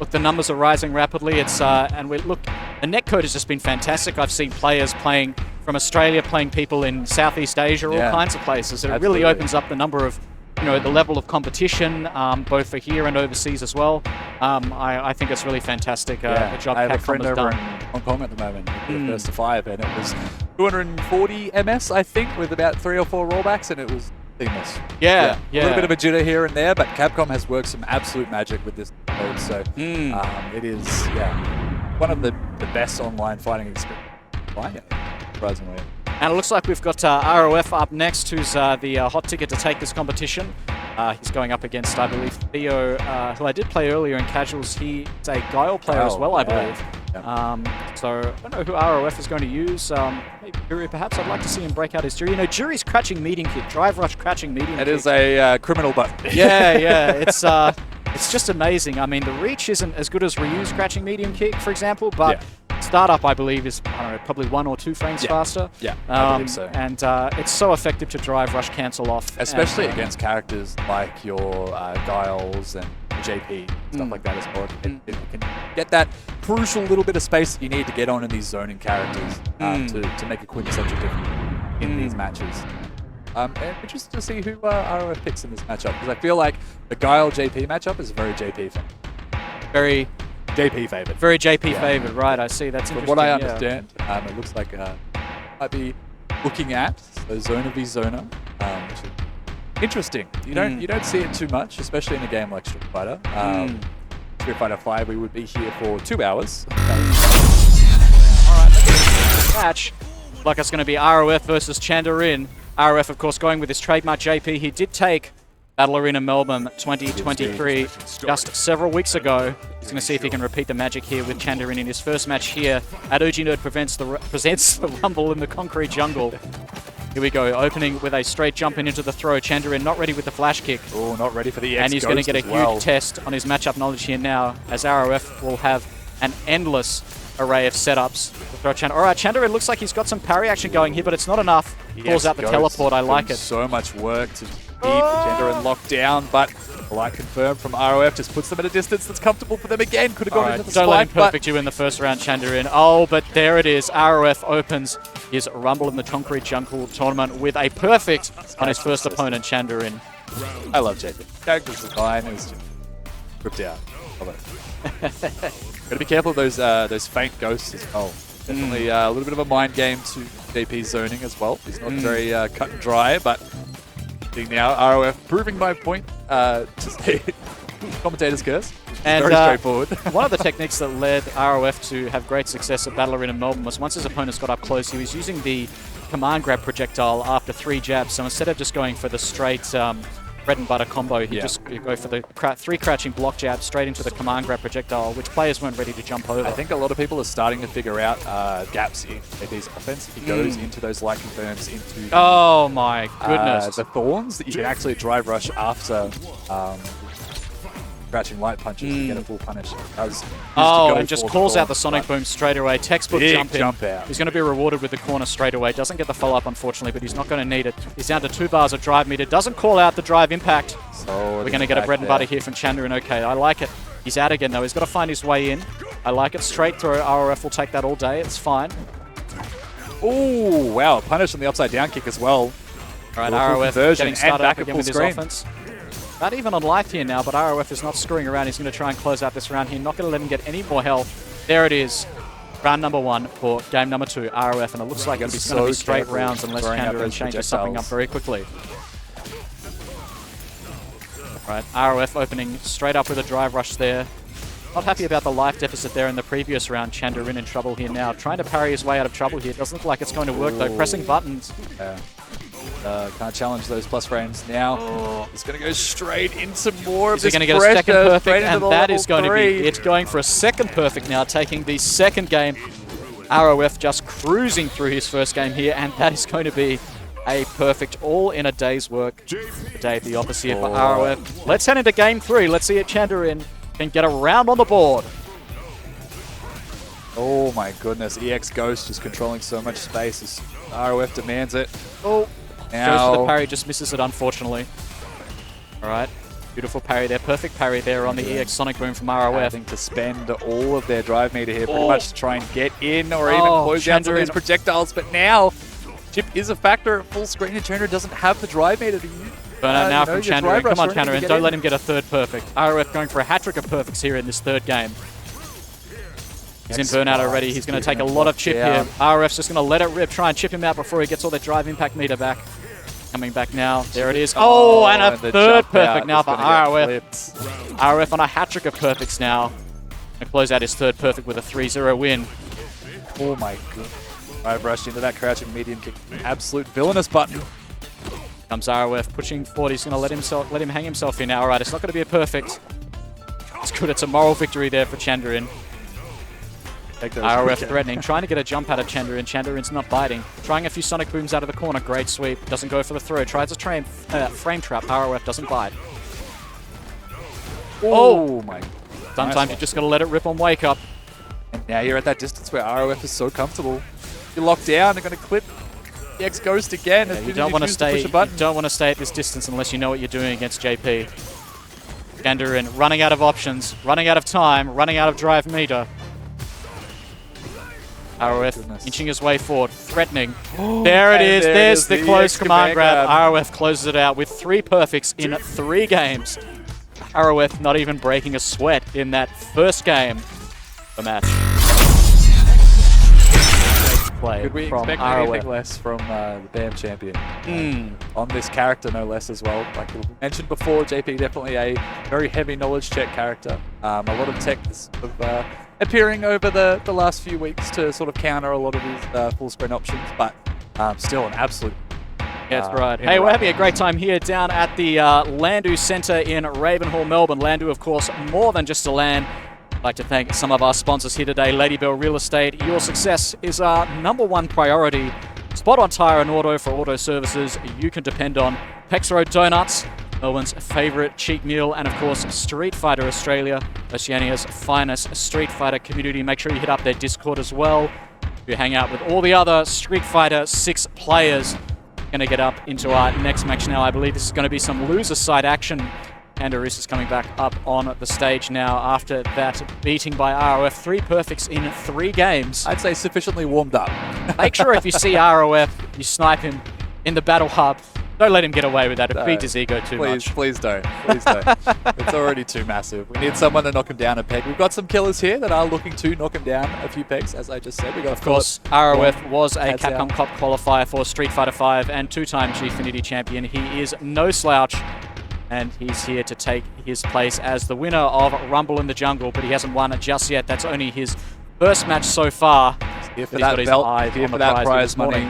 look, the numbers are rising rapidly. It's the netcode has just been fantastic. I've seen players playing from Australia, playing people in Southeast Asia, all kinds of places. It really opens up the number of, the level of competition, both for here and overseas as well. I think it's really fantastic. The job I have a Capcom friend has over done. in Hong Kong at the moment, the first to 5, and it was 240 MS, I think, with about 3 or 4 rollbacks, and it was seamless. Yeah. A little bit of a jitter here and there, but Capcom has worked some absolute magic with this code, so it is, one of the best online fighting experiences. Surprisingly. And it looks like we've got ROF up next, who's the hot ticket to take this competition. He's going up against, I believe, Theo, who I did play earlier in casuals. He's a Guile player as well, I believe. So I don't know who ROF is going to use. Maybe Jury, perhaps. I'd like to see him break out his Jury. Jury's crouching medium kick, drive rush crouching medium kick. It is a criminal button. It's just amazing. I mean, the reach isn't as good as Ryu's crouching medium kick, for example, but startup, I believe, is probably 1 or 2 frames faster. Yeah, I believe so. And it's so effective to drive rush cancel off. Especially against characters like your Guiles and JP, stuff like that as well. It can get that crucial little bit of space that you need to get on in these zoning characters to make a quintessential difference in these matches. And interested to see who ROF picks in this matchup, because I feel like the Guile JP matchup is very JP favored. Very JP favored. Very JP favored, right? I see. That's From interesting. what I understand, it looks like might be looking at Zona v Zona, which is interesting. You don't see it too much, especially in a game like Street Fighter. Street Fighter 5, we would be here for 2 hours. All right, match. Like it's going to be ROF versus Chandarin. ROF, of course, going with his trademark JP. He did take Battle Arena Melbourne 2023 just several weeks ago. He's going to see if he can repeat the magic here with Chandarin in his first match here at OG Nerd Presents the Rumble in the Concrete Jungle. Here we go, opening with a straight jump into the throw. Chandarin not ready with the flash kick. Oh, not ready for the EX. And he's going to get a huge test on his matchup knowledge here now, as ROF will have an endless array of setups. Alright, Chandarin looks like he's got some parry action going here, but it's not enough. Pulls out the teleport, I like it. So much work to keep Chandarin locked down, but like confirmed from ROF, just puts them at a distance that's comfortable for them again. Could have gone into the Don't let him spike, perfect you in the first round, Chandarin. Oh, but there it is. ROF opens his Rumble in the Concrete Jungle tournament with a perfect on his first opponent, Chandarin. I love JP. Character design is just ripped out. Love it. Gotta be careful of those faint ghosts as well. Definitely a little bit of a mind game to JP's zoning as well. He's not very cut and dry, but now ROF proving my point to say commentator's curse. And very straightforward. One of the techniques that led ROF to have great success at Battle Arena Melbourne was once his opponents got up close, he was using the command grab projectile after 3 jabs. So instead of just going for the straight bread and butter combo, he just go for the 3 crouching block jabs straight into the command grab projectile, which players weren't ready to jump over. I think a lot of people are starting to figure out gaps in JP's offense. He goes into those light confirms, into oh my goodness, the thorns that you can actually drive rush after crouching light punches to get a full punish. And just calls out the Sonic Boom straight away. Textbook jump out. He's going to be rewarded with the corner straight away. Doesn't get the follow-up, unfortunately, but he's not going to need it. He's down to 2 bars of drive meter. Doesn't call out the drive impact. So we're going to get a bread and butter here from Chandarin. Okay, I like it. He's out again, though. He's got to find his way in. I like it. Straight throw. ROF will take that all day. It's fine. Oh, wow. Punish on the upside down kick as well. All right, ROF getting started up again with his offense. Not even on life here now, but ROF is not screwing around. He's going to try and close out this round here. Not going to let him get any more health. There it is. Round number 1 for game number 2, ROF. And it looks like it's going to be straight rounds unless Chandarin changes something up very quickly. Right, ROF opening straight up with a drive rush there. Not happy about the life deficit there in the previous round. Chandarin in trouble here now. Trying to parry his way out of trouble here. Doesn't look like it's going to work though. Pressing buttons. Can't challenge those plus frames now. He's going to go straight into more of this pressure. He's going to get a second perfect, and that is going to be it. Going for a second perfect now, taking the second game. ROF just cruising through his first game here, and that is going to be a perfect all in a day's work. A day of the office here for ROF. Let's head into game 3. Let's see if Chandarin can get a round on the board. Oh my goodness, EX Ghost just controlling so much space as ROF demands it. Oh, goes for the parry, just misses it unfortunately. Alright, beautiful parry there, perfect parry there on the EX Sonic Boom from ROF. Having to spend all of their drive meter here pretty much to try and get in or even close down some of these projectiles, but now chip is a factor at full screen and Chandarin doesn't have the drive meter to use. Burnout now from Chandarin. Come on, Chandarin. Don't let him get a third perfect. ROF going for a hat-trick of perfects here in this third game. He's in burnout already. He's going to take a lot of chip here. ROF's just going to let it rip, try and chip him out before he gets all that drive impact meter back. Coming back now. There it is. Oh, and a third perfect now for ROF. ROF on a hat-trick of perfects now. And close out his third perfect with a 3-0 win. Oh my god. I rushed into that crouching medium kick. Absolute villainous button. Comes ROF pushing forward. He's going to let him hang himself in now. All right, it's not going to be a perfect. It's good. It's a moral victory there for Chandarin. ROF threatening, trying to get a jump out of Chandarin. Chandarin's not biting. Trying a few Sonic Booms out of the corner. Great sweep. Doesn't go for the throw. Tries a frame trap. ROF doesn't bite. Oh my. Sometimes you just got to let it rip on wake up. And now you're at that distance where ROF is so comfortable. You're locked down. They're going to clip the X Ghost again. Yeah, you don't want to stay. You don't want to stay at this distance unless you know what you're doing against JP. Chandarin running out of options, running out of time, running out of drive meter. ROF inching his way forward, threatening. There it is. There's the close command grab. ROF closes it out with 3 perfects in 3 games. ROF not even breaking a sweat in that first game of the match. Could we expect anything less from the BAM champion? On this character, no less as well. Like we mentioned before, JP definitely a very heavy knowledge check character. A lot of tech is sort of, appearing over the last few weeks to sort of counter a lot of his full screen options, but still an absolute. Yeah, that's right. Hey, we're having a great time here down at the Landu Centre in Ravenhall, Melbourne. Landu, of course, more than just a land. I'd like to thank some of our sponsors here today. Ladybell Real Estate. Your success is our #1 priority. Spot on Tire and Auto for auto services you can depend on. Pex Road Donuts, Melbourne's favourite cheap meal, and of course Street Fighter Australia, Oceania's finest Street Fighter community. Make sure you hit up their Discord as well. You hang out with all the other Street Fighter 6 players. Going to get up into our next match now. I believe this is going to be some loser side action. Kandaroos is coming back up on the stage now after that beating by ROF. 3 perfects in 3 games. I'd say sufficiently warmed up. Make sure if you see ROF, you snipe him in the battle hub. Don't let him get away with that. It beats his ego too much. Please don't. Please don't. It's already too massive. We need someone to knock him down a peg. We've got some killers here that are looking to knock him down a few pegs, as I just said. We got, of course, ROF was a Cadzow. Capcom Cup qualifier for Street Fighter V and 2-time Gfinity champion. He is no slouch, and he's here to take his place as the winner of Rumble in the Jungle, but he hasn't won it just yet. That's only his first match so far. Here for that belt, here for that prize money.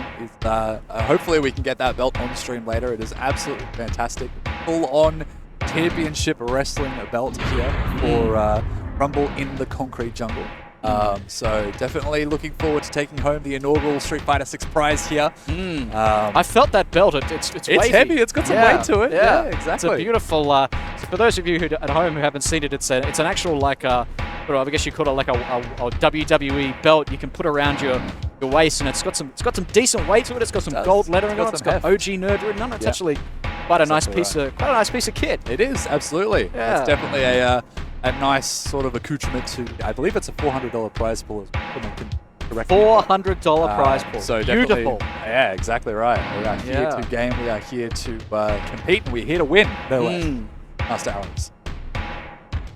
Hopefully we can get that belt on stream later. It is absolutely fantastic. Full-on championship wrestling belt here for Rumble in the Concrete Jungle. So definitely looking forward to taking home the inaugural Street Fighter 6 prize here. I felt that belt. It's wavy. Heavy. It's got some weight to it. Yeah, exactly. It's a beautiful. So for those of you who at home who haven't seen it, it's an actual like I guess you call it like a WWE belt you can put around your waist, and it's got some decent weight to it. It's got some gold lettering on it. It's got OG Nerd written on it. It's actually quite a nice piece of kit. It is, absolutely. Yeah. It's definitely a nice sort of accoutrement to, I believe it's a $400 prize pool. $400 prize pool. So beautiful. Yeah, exactly right. We are here to game. We are here to compete, and we're here to win. No less. Master Arrows.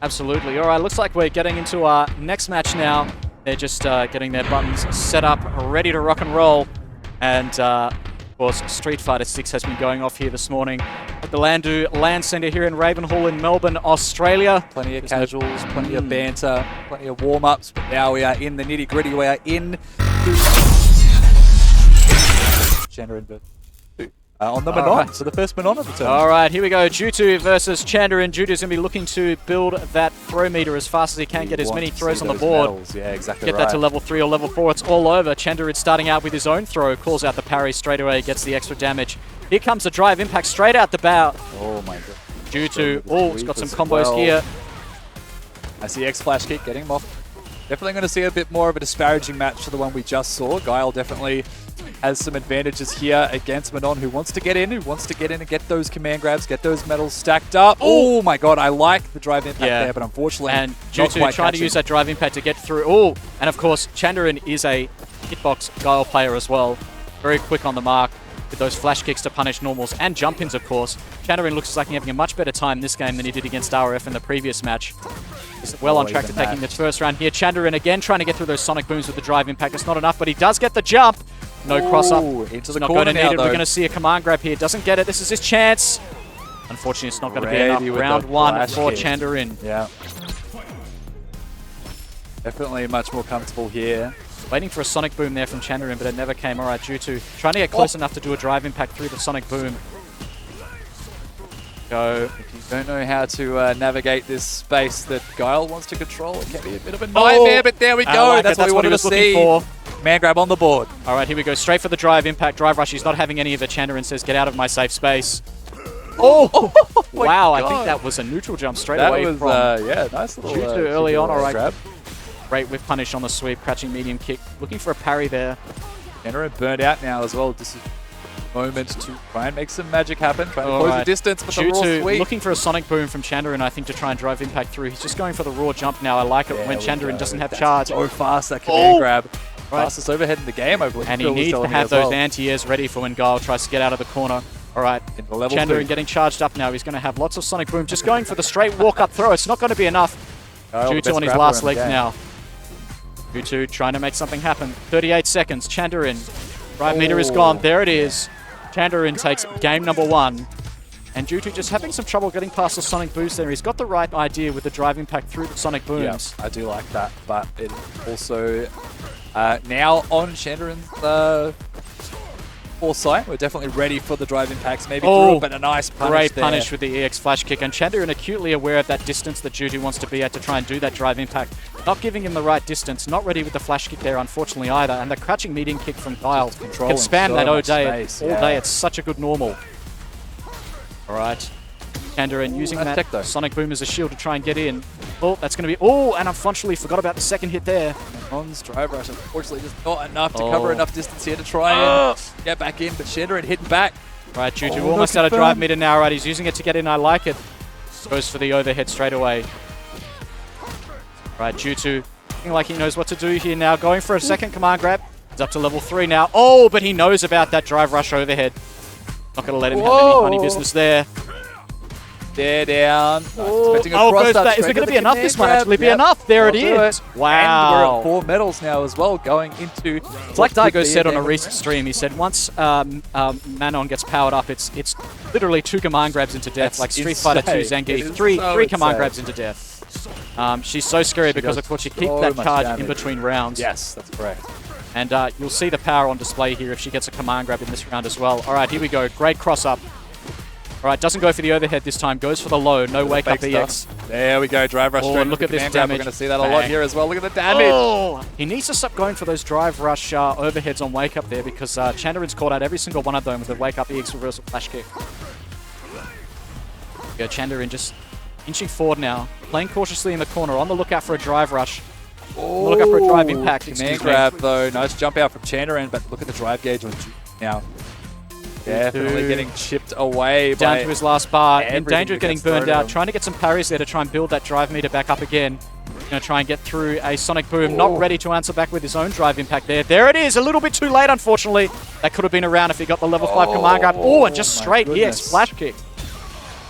Absolutely. All right, looks like we're getting into our next match now. They're just getting their buttons set up, ready to rock and roll. And of course, Street Fighter 6 has been going off here this morning at the Landu Land Centre here in Ravenhall in Melbourne, Australia. Plenty of casuals, plenty of banter, plenty of warm-ups, but now we are in the nitty-gritty. We are in Chandra and on the Manon. Right. So the first Manon of the turn. All right, here we go. Jutu versus Chandra. Jutu's going to be looking to build that throw meter as fast as he can, get as many throws on the board. Medals. Yeah, exactly. Get that to level 3 or level 4. It's all over. Chandra is starting out with his own throw, calls out the parry straight away, gets the extra damage. Here comes the drive impact straight out the bow. Oh my god. Jutu, he's got some combos here. I see X Flash Kick getting him off. Definitely going to see a bit more of a disparaging match to the one we just saw. Guile definitely has some advantages here against Manon, who wants to get in and get those command grabs, get those medals stacked up. Oh my god, I like the drive impact there, but unfortunately, and Jutu trying to use that drive impact to get through. Oh, and of course, Chandarin is a hitbox Guile player as well. Very quick on the mark with those flash kicks to punish normals and jump ins, of course. Chandarin looks like he's having a much better time this game than he did against RF in the previous match. He's well on track to taking this first round here. Chandarin again trying to get through those sonic booms with the drive impact. It's not enough, but he does get the jump. No cross up. Into the corner now, We're going to see a command grab here. Doesn't get it. This is his chance. Unfortunately, it's not going to be enough. Round 1 for Chandarin. Yeah. Definitely much more comfortable here. Waiting for a sonic boom there from Chandarin, but it never came. All right, Jutu trying to get close enough to do a drive impact through the sonic boom. Go. If you don't know how to navigate this space that Guile wants to control, it can be a bit of a nightmare, but there we go. That's what we wanted to see. Man grab on the board. All right, here we go. Straight for the drive impact. Drive rush. He's not having any of it. Chandarin says, get out of my safe space. Oh! Wow, I think that was a neutral jump straight away from nice little Jutu early on. All right. Grab. Great whiff punish on the sweep. Crouching medium kick. Looking for a parry there. Chandarin burned out now as well. This is moment to try and make some magic happen. Try to close the distance, but the raw sweep. Looking for a sonic boom from Chandarin, I think, to try and drive impact through. He's just going for the raw jump now. I like it when Chandarin doesn't have charge. So fast, that command grab. Fastest overhead in the game, I believe. And he needs to have those anti-airs ready for when Guile tries to get out of the corner. All right, Chandarin getting charged up now. He's going to have lots of sonic boom. Just going for the straight walk-up throw. It's not going to be enough. Jutu on his last legs now. Jutu trying to make something happen. 38 seconds. Chandarin. Drive meter is gone. There it is. Chandarin takes game number 1. And Jutu just having some trouble getting past the sonic boost there. He's got the right idea with the drive impact through the sonic booms. Yeah, I do like that, but it also now on Chandarin's foresight. We're definitely ready for the drive impacts. Maybe Oh, through it, but a nice punish Great there. punish with the EX flash kick, and Chandarin acutely aware of that distance that Jutu wants to be at to try and do that drive impact. Not giving him the right distance, not ready with the flash kick there, unfortunately, either. And the crouching medium kick from Guile can spam so that all much day. space, All day, it's such a good normal. All right. Chandarin using that tech, though. Sonic Boom as a shield to try and get in. Oh, that's going to be... Oh, and unfortunately forgot about the second hit there. On's drive rush, unfortunately, just not enough to cover enough distance here to try and get back in, but Chandarin hitting back. Right, Jutu almost out of drive meter now. Right, he's using it to get in. I like it. Goes for the overhead straight away. Right, Jutu looking like he knows what to do here now. Going for a second command grab. He's up to level 3 now. Oh, but he knows about that drive rush overhead. Not going to let him have any funny business there. They're down. Goes that. Is it going to be enough? This might actually be enough. There it is. Wow. And we're at 4 medals now as well, going into... It's like Daigo said on a recent stream. He said once Manon gets powered up, it's literally 2 command grabs into death, That's like Street Fighter 2 Zangief. Three command grabs into death. She's so scary because, of course, you keep that charge in between rounds. Yes, that's correct. And you'll see the power on display here if she gets a command grab in this round as well. All right, here we go. Great cross-up. All right, doesn't go for the overhead this time. Goes for the low. No wake-up EX. There we go. Drive rush straight. Look at this damage. We're going to see that a lot here as well. Look at the damage. Oh, he needs to stop going for those drive rush overheads on wake-up there because Chandarin's called out every single one of them with a wake-up EX reversal flash kick. Yeah, Chandarin just inching forward now. Playing cautiously in the corner. On the lookout for a drive rush. On the lookout for a drive impact. Command grab, though. Nice jump out from Chandarin, but look at the drive gauge on Jutu now. Definitely getting chipped away. Down to his last bar. In danger of getting burned out. Trying to get some parries there to try and build that drive meter back up again. Going to try and get through a Sonic Boom. Not ready to answer back with his own drive impact there. There it is. A little bit too late, unfortunately. That could have been around if he got the level 5 command grab. Oh, and just straight EX flash kick.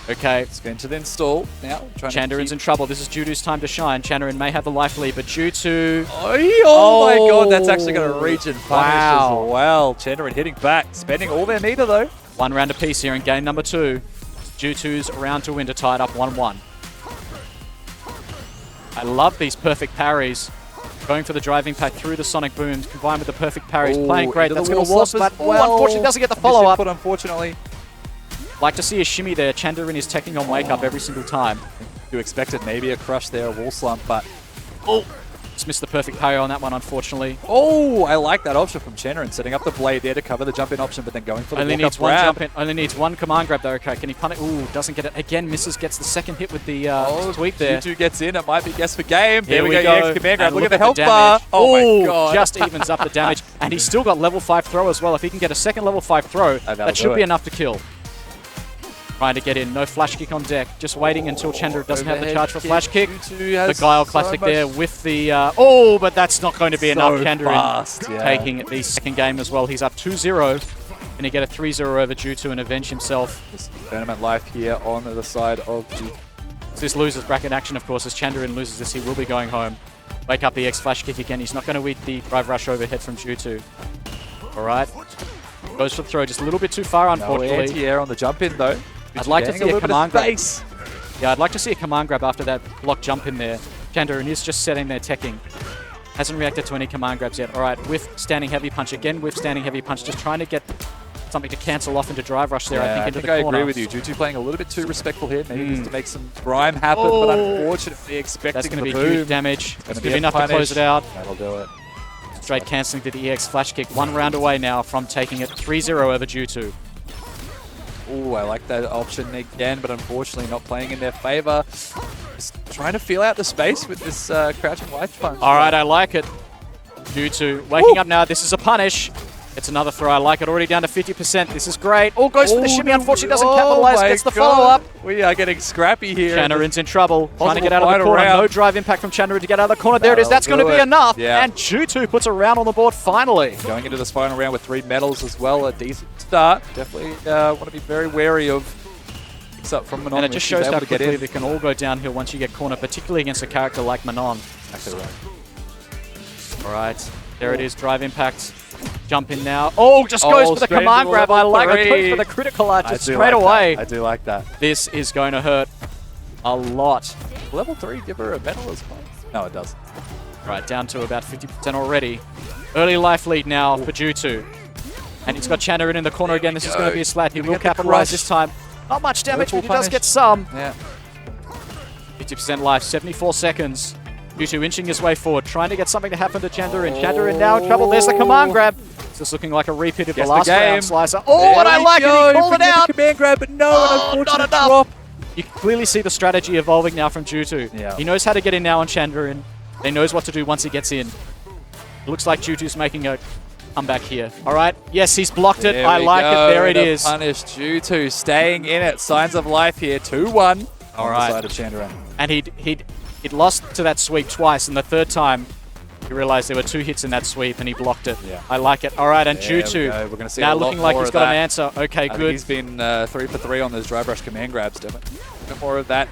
Okay. It's going to the install now. Chandarin's in trouble. This is Jutu's time to shine. Chandarin may have the life lead, but Jutu... Oh my god, that's actually going to reach and punish as well. Chandarin hitting back, spending all their meter though. 1 round apiece here in game number 2. Jutu's round to win to tie it up 1-1. I love these perfect parries. Going for the driving pack through the Sonic Booms, combined with the perfect parries. Playing great. That's going to warp, but unfortunately doesn't get the follow-up. Unfortunately. Like to see a shimmy there. Chandarin is teching on wake up every single time. You expected maybe a crush there, a wall slump, but... Just missed the perfect parry on that one, unfortunately. Oh, I like that option from Chandarin, setting up the blade there to cover the jump-in option, but then going for the only needs one jump in. Only needs 1 command grab though. Okay, can he punish? Ooh, doesn't get it. Again, misses, gets the second hit with the sweep there. Jutu gets in. It might be guess for game. Here we go. EX command grab. Look at the health bar. Oh my god. Just evens up the damage. And he's still got level 5 throw as well. If he can get a second level 5 throw, that should be enough to kill. Trying to get in. No flash kick on deck. Just waiting until Chandra doesn't have the charge for flash kick. The Guile classic there with the... oh, but that's not going to be enough. Chandra taking the second game as well. He's up 2-0. Can he get a 3-0 over Jutu and avenge himself? Tournament life here on the side of Jutu. This loses bracket action, of course. As Chandarin loses this, he will be going home. Wake up the X flash kick again. He's not going to eat the drive rush overhead from Jutu. All right. Goes for the throw. Just a little bit too far, unfortunately. No anti-air on the jump in, though. I'd like to see a command grab. Yeah, I'd like to see a command grab after that block jump in there. Chandarin is just setting there teching. Hasn't reacted to any command grabs yet. All right, with standing heavy punch. Again, with standing heavy punch. Just trying to get something to cancel off into drive rush there, I think, into the corner. I agree with you. Jutu playing a little bit too respectful here. Maybe just to make some grime happen, but unfortunately expecting that's going to be huge damage. It's going to be enough to close it out. That'll do it. Straight cancelling to the EX flash kick. 1 round away now from taking it 3-0 over Jutu. Oh, I like that option again, but unfortunately not playing in their favor. Just trying to feel out the space with this crouching life punch. All right, I like it. Jutu waking up now. This is a punish. It's another throw. I like it. Already down to 50%. This is great. Oh, goes for the shimmy. Unfortunately, doesn't capitalize. Gets the follow-up. We are getting scrappy here. Chandarin's in trouble. Trying to get out of the corner. No drive impact from Chandarin to get out of the corner. There it is. That's going to be enough. Yeah. And Jutu puts a round on the board finally. Going into this final round with 3 medals as well. A decent start. Definitely want to be very wary of picks up from Manon. And it just shows how quickly they can all go downhill once you get cornered, particularly against a character like Manon. Exactly right. All right. There it is. Drive impact. Jump in now. Oh, just goes for the command grab. I like it. Goes for the critical art just straight away. I do like that. This is going to hurt a lot. Level 3 give her a medal as well. No, it doesn't. Right, down to about 50% already. Early life lead now for Jutu. And he's got Channerin in the corner again. This is going to be a slat. He Gonna will get the capitalize crush. this time. Not much damage, full but he does punish. get some. Yeah. 50% life, 74 seconds. Yutu inching his way forward, trying to get something to happen to Channerin. Channerin now in trouble. There's the command grab. This is looking like a repeat of the Gets last the game. round slicer. Oh, and I like it. He called it out. Command grab, but no, Oh, an not unfortunate enough. drop. You can clearly see the strategy evolving now from Jutu. Yeah. He knows how to get in now on Channerin. He knows what to do once he gets in. Looks like Jutu's making a comeback here. All right. Yes, he's blocked it. There I we like go. it. There it The is. Punish Jutu staying in it. Signs of life here. 2-1. All right. On the side of Channerin. And he'd lost to that sweep twice, and the third time he realized there were 2 hits in that sweep, and he blocked it. Yeah. I like it. All right, and There we Jutu go. We're gonna see now a lot looking like more he's of got an that. answer. Okay, I think good. he's been 3 for 3 on those dry brush command grabs. Definitely. A bit more of that.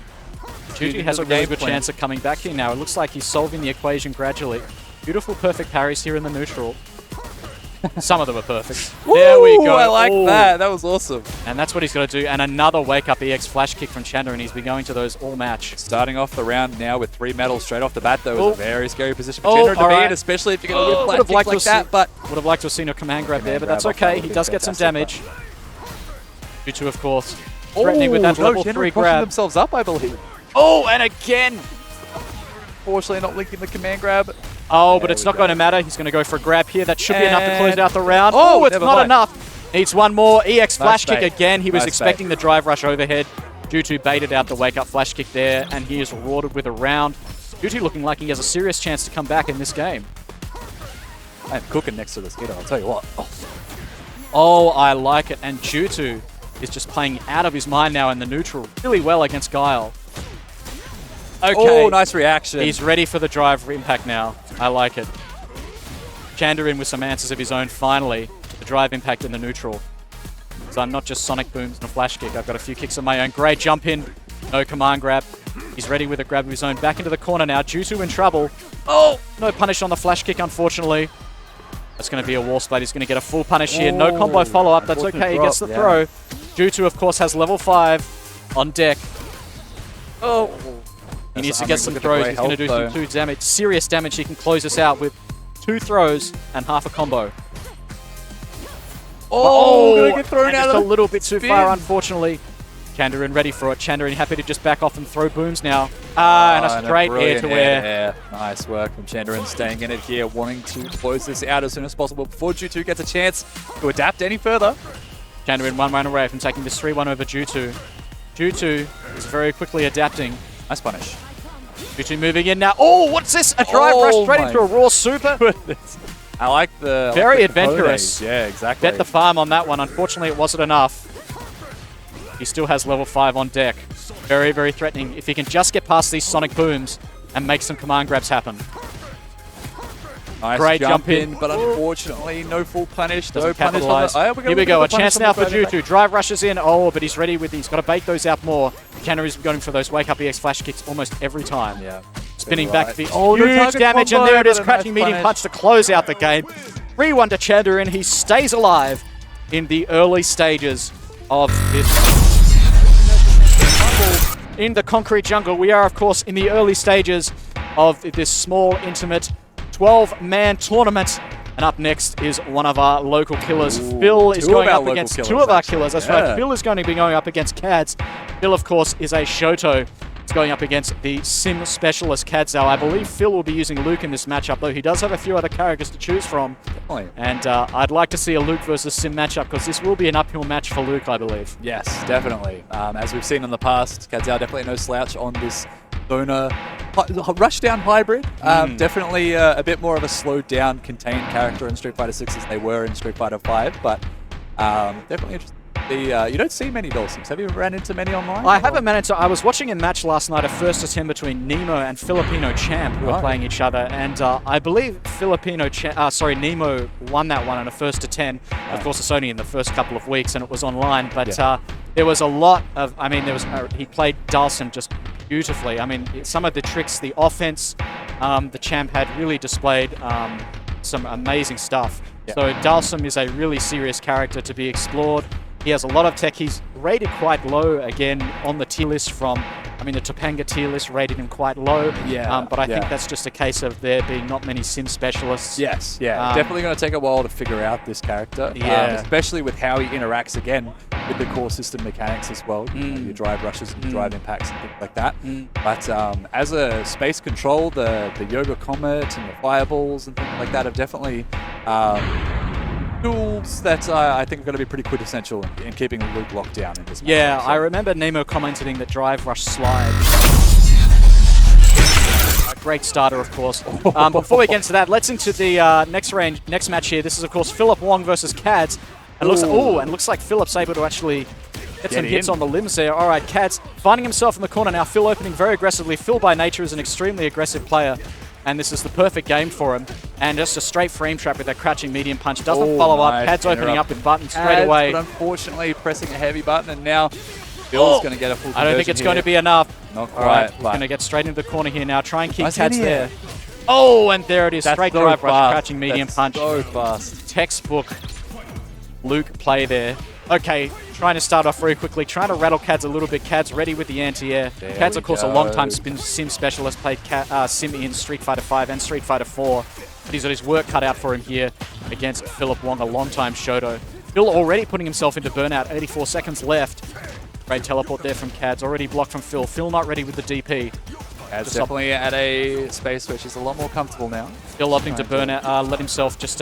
Jutu has a really good chance of coming back here now. It looks like he's solving the equation gradually. Beautiful perfect parries here in the neutral. Some of them are perfect. There we go. I like Ooh. that. That was awesome. And that's what he's got to do. And another wake-up EX flash kick from Chandra, and he's been going to those all match. Starting off the round now with 3 medals straight off the bat, though, Oh. is a very scary position for Oh, Chandra to all be right. in, especially if you're going to Would win have flat liked kicks to like have that. But would have liked to have seen a command grab there, but Command that's grab off that okay. would He have does been get some fantastic, damage. Jutu, of course, threatening with that no, level Chandra 3 pushing grab. themselves up, I believe. Oh, and again. Unfortunately, not linking the command grab. Oh, but There it's we not go. going to matter. He's going to go for a grab here. That should be enough to close And- out the round. Oh, Oh, it's never not mind. enough. Needs one more. EX flash kick bait. again. He was Nice expecting the drive rush overhead. Jutu baited out the wake-up flash kick there, and he is rewarded with a round. Jutu looking like he has a serious chance to come back in this game. I'm cooking next to the skidder, I'll tell you what. Oh, I like it. And Jutu is just playing out of his mind now in the neutral. Really well against Guile. Okay. Oh, nice reaction. He's ready for the drive impact now. I like it. Chanderin with some answers of his own finally. The drive impact in the neutral. So I'm not just sonic booms and a flash kick. I've got a few kicks of my own. Great jump in. No command grab. He's ready with a grab of his own. Back into the corner now. Jutu in trouble. Oh! No punish on the flash kick, unfortunately. That's going to be a wall splat. He's going to get a full punish here. No combo follow-up. That's okay. He gets the throw. Jutu, of course, has level 5 on deck. Oh! He needs to get some throws. He's going to do some 2 damage. Serious damage. He can close this out with 2 throws and half a combo. Oh, gonna get thrown and out just of a little bit too spin. far, unfortunately. Chanderin ready for it. Chanderin happy to just back off and throw booms now. And a straight air to air. Nice work from Chanderin staying in it here, wanting to close this out as soon as possible before Jutu gets a chance to adapt any further. Chanderin 1 round away from taking this 3-1 over Jutu. Jutu is very quickly adapting. Nice punish. Jutu moving in now. Oh, what's this? A drive rush straight into a raw super. I like the Very the adventurous. ponies. Yeah, exactly. Bet the farm on that one. Unfortunately, it wasn't enough. He still has level 5 on deck. Very, very threatening. If he can just get past these sonic booms and make some command grabs happen. Nice Great jump in. but unfortunately, no full punish. Doesn't No punish on capitalize. the, Here we go. A the chance punish now on for the Jutu. Drive rushes in. Oh, but he's ready with. He's got to bait those out more. Channerin is going for those wake up EX flash kicks almost every time. Yeah. Spinning Right. back the Oh, no huge target damage, and combo, there it is. but a Crashing nice medium punish. punch to close out the game. 3-1 to Chanderin. He stays alive in the early stages of this. In the concrete jungle, we are, of course, in the early stages of this small, intimate 12-man tournament. And up next is one of our local killers. Ooh, Phil is two going of our up local against killers, 2 of our actually. killers. That's Yeah. right. Phil is going to be going up against Cads. Phil, of course, is a Shoto. He's going up against the Sim specialist Cadzow. I believe Phil will be using Luke in this matchup, though he does have a few other characters to choose from. Definitely. And I'd like to see a Luke versus Sim matchup because this will be an uphill match for Luke, I believe. Yes, definitely. As we've seen in the past, Cadzow definitely no slouch on this Zona rushdown hybrid. Definitely a bit more of a slowed down, contained character in Street Fighter 6 as they were in Street Fighter 5, but definitely interesting. You don't see many Dulcims. Have you ran into many online? I haven't managed to. I was watching a match last night, a first to 10 between Nemo and Filipino Champ, who were playing each other, and I believe Nemo won that one in a first to 10. Of course, it's only in the first couple of weeks, and it was online, but there was a lot of. I mean, he played Dulcim just beautifully. I mean, some of the tricks, the offense, the Champ had really displayed some amazing stuff. So Dulcim is a really serious character to be explored. He has a lot of tech. He's rated quite low again on the tier list from, I mean, the Topanga tier list rated him quite low. Yeah. But I think that's just a case of there being not many sim specialists. Yes, yeah. Definitely going to take a while to figure out this character. Yeah. Especially with how he interacts again with the core system mechanics as well. You know, your drive rushes and your drive impacts and things like that. But as a space control, the Yoga Comet and the Fireballs and things like that have definitely tools that I think are going to be pretty quintessential in keeping Luke locked down in this match. Yeah, I remember Nemo commenting that Drive Rush Slide. A great starter, of course. Before we get into that, let's into the next match here. This is, of course, Phillip Wong versus Cadz. And looks like Phillip's able to actually get some hits on the limbs there. All right, Cadz finding himself in the corner now. Phil opening very aggressively. Phil, by nature, is an extremely aggressive player. And this is the perfect game for him. And just a straight frame trap with that crouching medium punch. Doesn't follow up. Cadz opening up with buttons straight away. But unfortunately, pressing a heavy button, and now Phil's going to get a full conversion. I don't think it's going to be enough. Not quite. All right, he's going to get straight into the corner here now. Try and keep Cadz there. Oh, and there it is. Straight drive rush, crouching medium punch. So fast. Textbook Luke play there. Okay, trying to start off very quickly, trying to rattle Cadz a little bit. Cadz ready with the anti-air. Cadz, of course, a long-time sim specialist, played sim in Street Fighter V and Street Fighter 4. But he's got his work cut out for him here against Phillip Wong, a long-time Shoto. Phil already putting himself into burnout, 84 seconds left. Great teleport there from Cadz, already blocked from Phil. Phil not ready with the DP. Cadz definitely at a space where she's a lot more comfortable now. Still opting to burn out, let himself just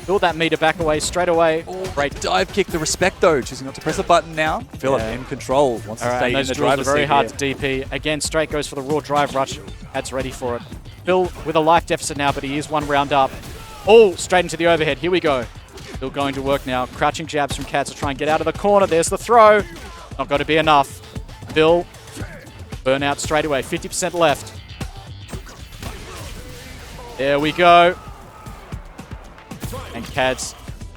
build that meter back away straight away. Great dive kick, the respect though, choosing not to press a button now. Phillip in control, wants to stay in the driver's seat. Very hard to DP. Again, straight goes for the raw drive rush. Cadz ready for it. Phil with a life deficit now, but he is one round up. Oh, straight into the overhead. Here we go. Still going to work now. Crouching jabs from Cadz to try and get out of the corner. There's the throw. Not going to be enough. Phil, burnout straight away. 50% left. There we go. And Cadz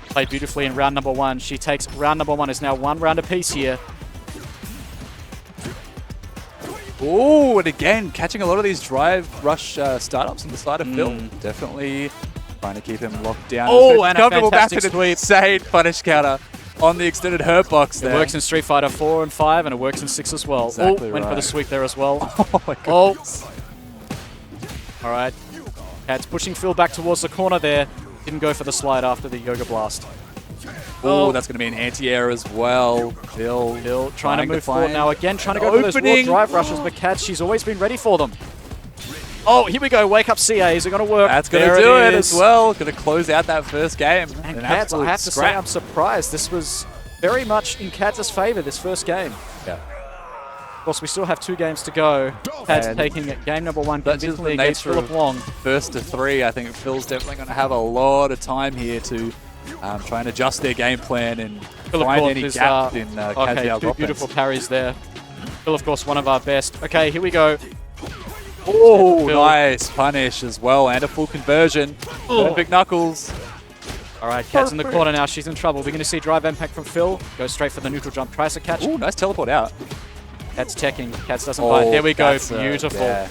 played beautifully in round number 1. She takes round number 1. Is now 1 round apiece here. Oh, and again, catching a lot of these drive rush startups on the side of Phil. Definitely trying to keep him locked down. Oh, and a fantastic sweep. Insane punish counter on the extended hurt box there. It works in Street Fighter 4 and 5, and it works in 6 as well. Exactly went for the sweep there as well. Oh my goodness. All right. Cadz pushing Phil back towards the corner there. Didn't go for the slide after the Yoga Blast. Oh, that's going to be an anti-air as well. Phil trying to move forward now again, trying to go for those raw drive rushes, but Cadz, she's always been ready for them. Oh, here we go. Wake up CA. Is it going to work? That's going to do it as well. Going to close out that first game. And Cadz, I have to say, I'm surprised. This was very much in Cadz's favor, this first game. Yeah. Of course, we still have 2 games to go. Cadz taking game number 1 convincingly against Phillip Wong. First to 3, I think Phil's definitely going to have a lot of time here to try and adjust their game plan and find any gaps in Cadzow's 2 offense. beautiful parries there. Phil, of course, one of our best. Okay, here we go. Oh, nice punish as well, and a full conversion. Big knuckles. All right, Cadz in the corner now. She's in trouble. We're going to see drive impact from Phil. Goes straight for the neutral jump. Tries to catch. Oh, nice teleport out. Cadz teching. Cadz doesn't bite. There we go. Beautiful.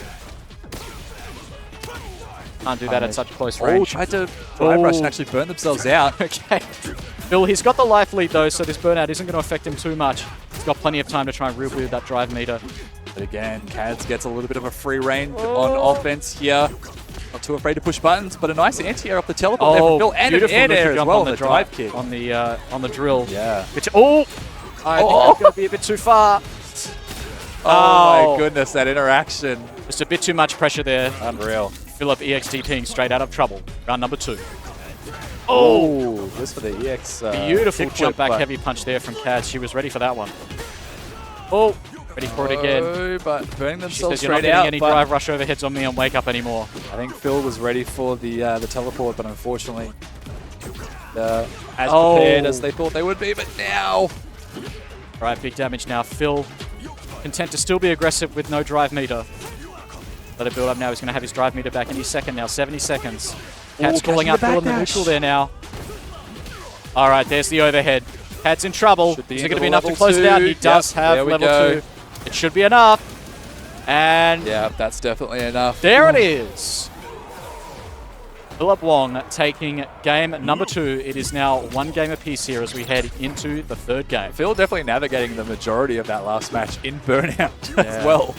Can't do that at such close range. Oh, tried to drive rush and actually burn themselves out. Okay. Phil, he's got the life lead though, so this burnout isn't going to affect him too much. He's got plenty of time to try and rebuild that drive meter. But again, Cadz gets a little bit of a free range on offense here. Not too afraid to push buttons, but a nice anti-air off the teleport there for Phil, and an air as well on the drive kick. On the drill. Yeah. Which, I think that's going to be a bit too far. Oh my goodness, that interaction. Just a bit too much pressure there. Unreal. Phillip EXDPing straight out of trouble. Round number 2. Oh, this for the EX. Beautiful jump back heavy punch there from Cadz. She was ready for that one. Oh, ready for it again. But burning themselves straight out. You're not getting any drive rush overheads on me on Wake Up anymore. I think Phil was ready for the teleport, but unfortunately, as prepared as they thought they would be. But now, right, big damage now. Phil, content to still be aggressive with no drive meter. Let it build up now. He's going to have his drive meter back any second now. 70 seconds. Cadz calling out Phil in the neutral there now. All right, there's the overhead. Cadz in trouble. Is it going to be enough to close it out? He does have level 2. It should be enough. And yeah, that's definitely enough. There it is. Phillip Wong taking game number 2. It is now 1 game apiece here as we head into the 3rd game. Phil definitely navigating the majority of that last match in burnout as well.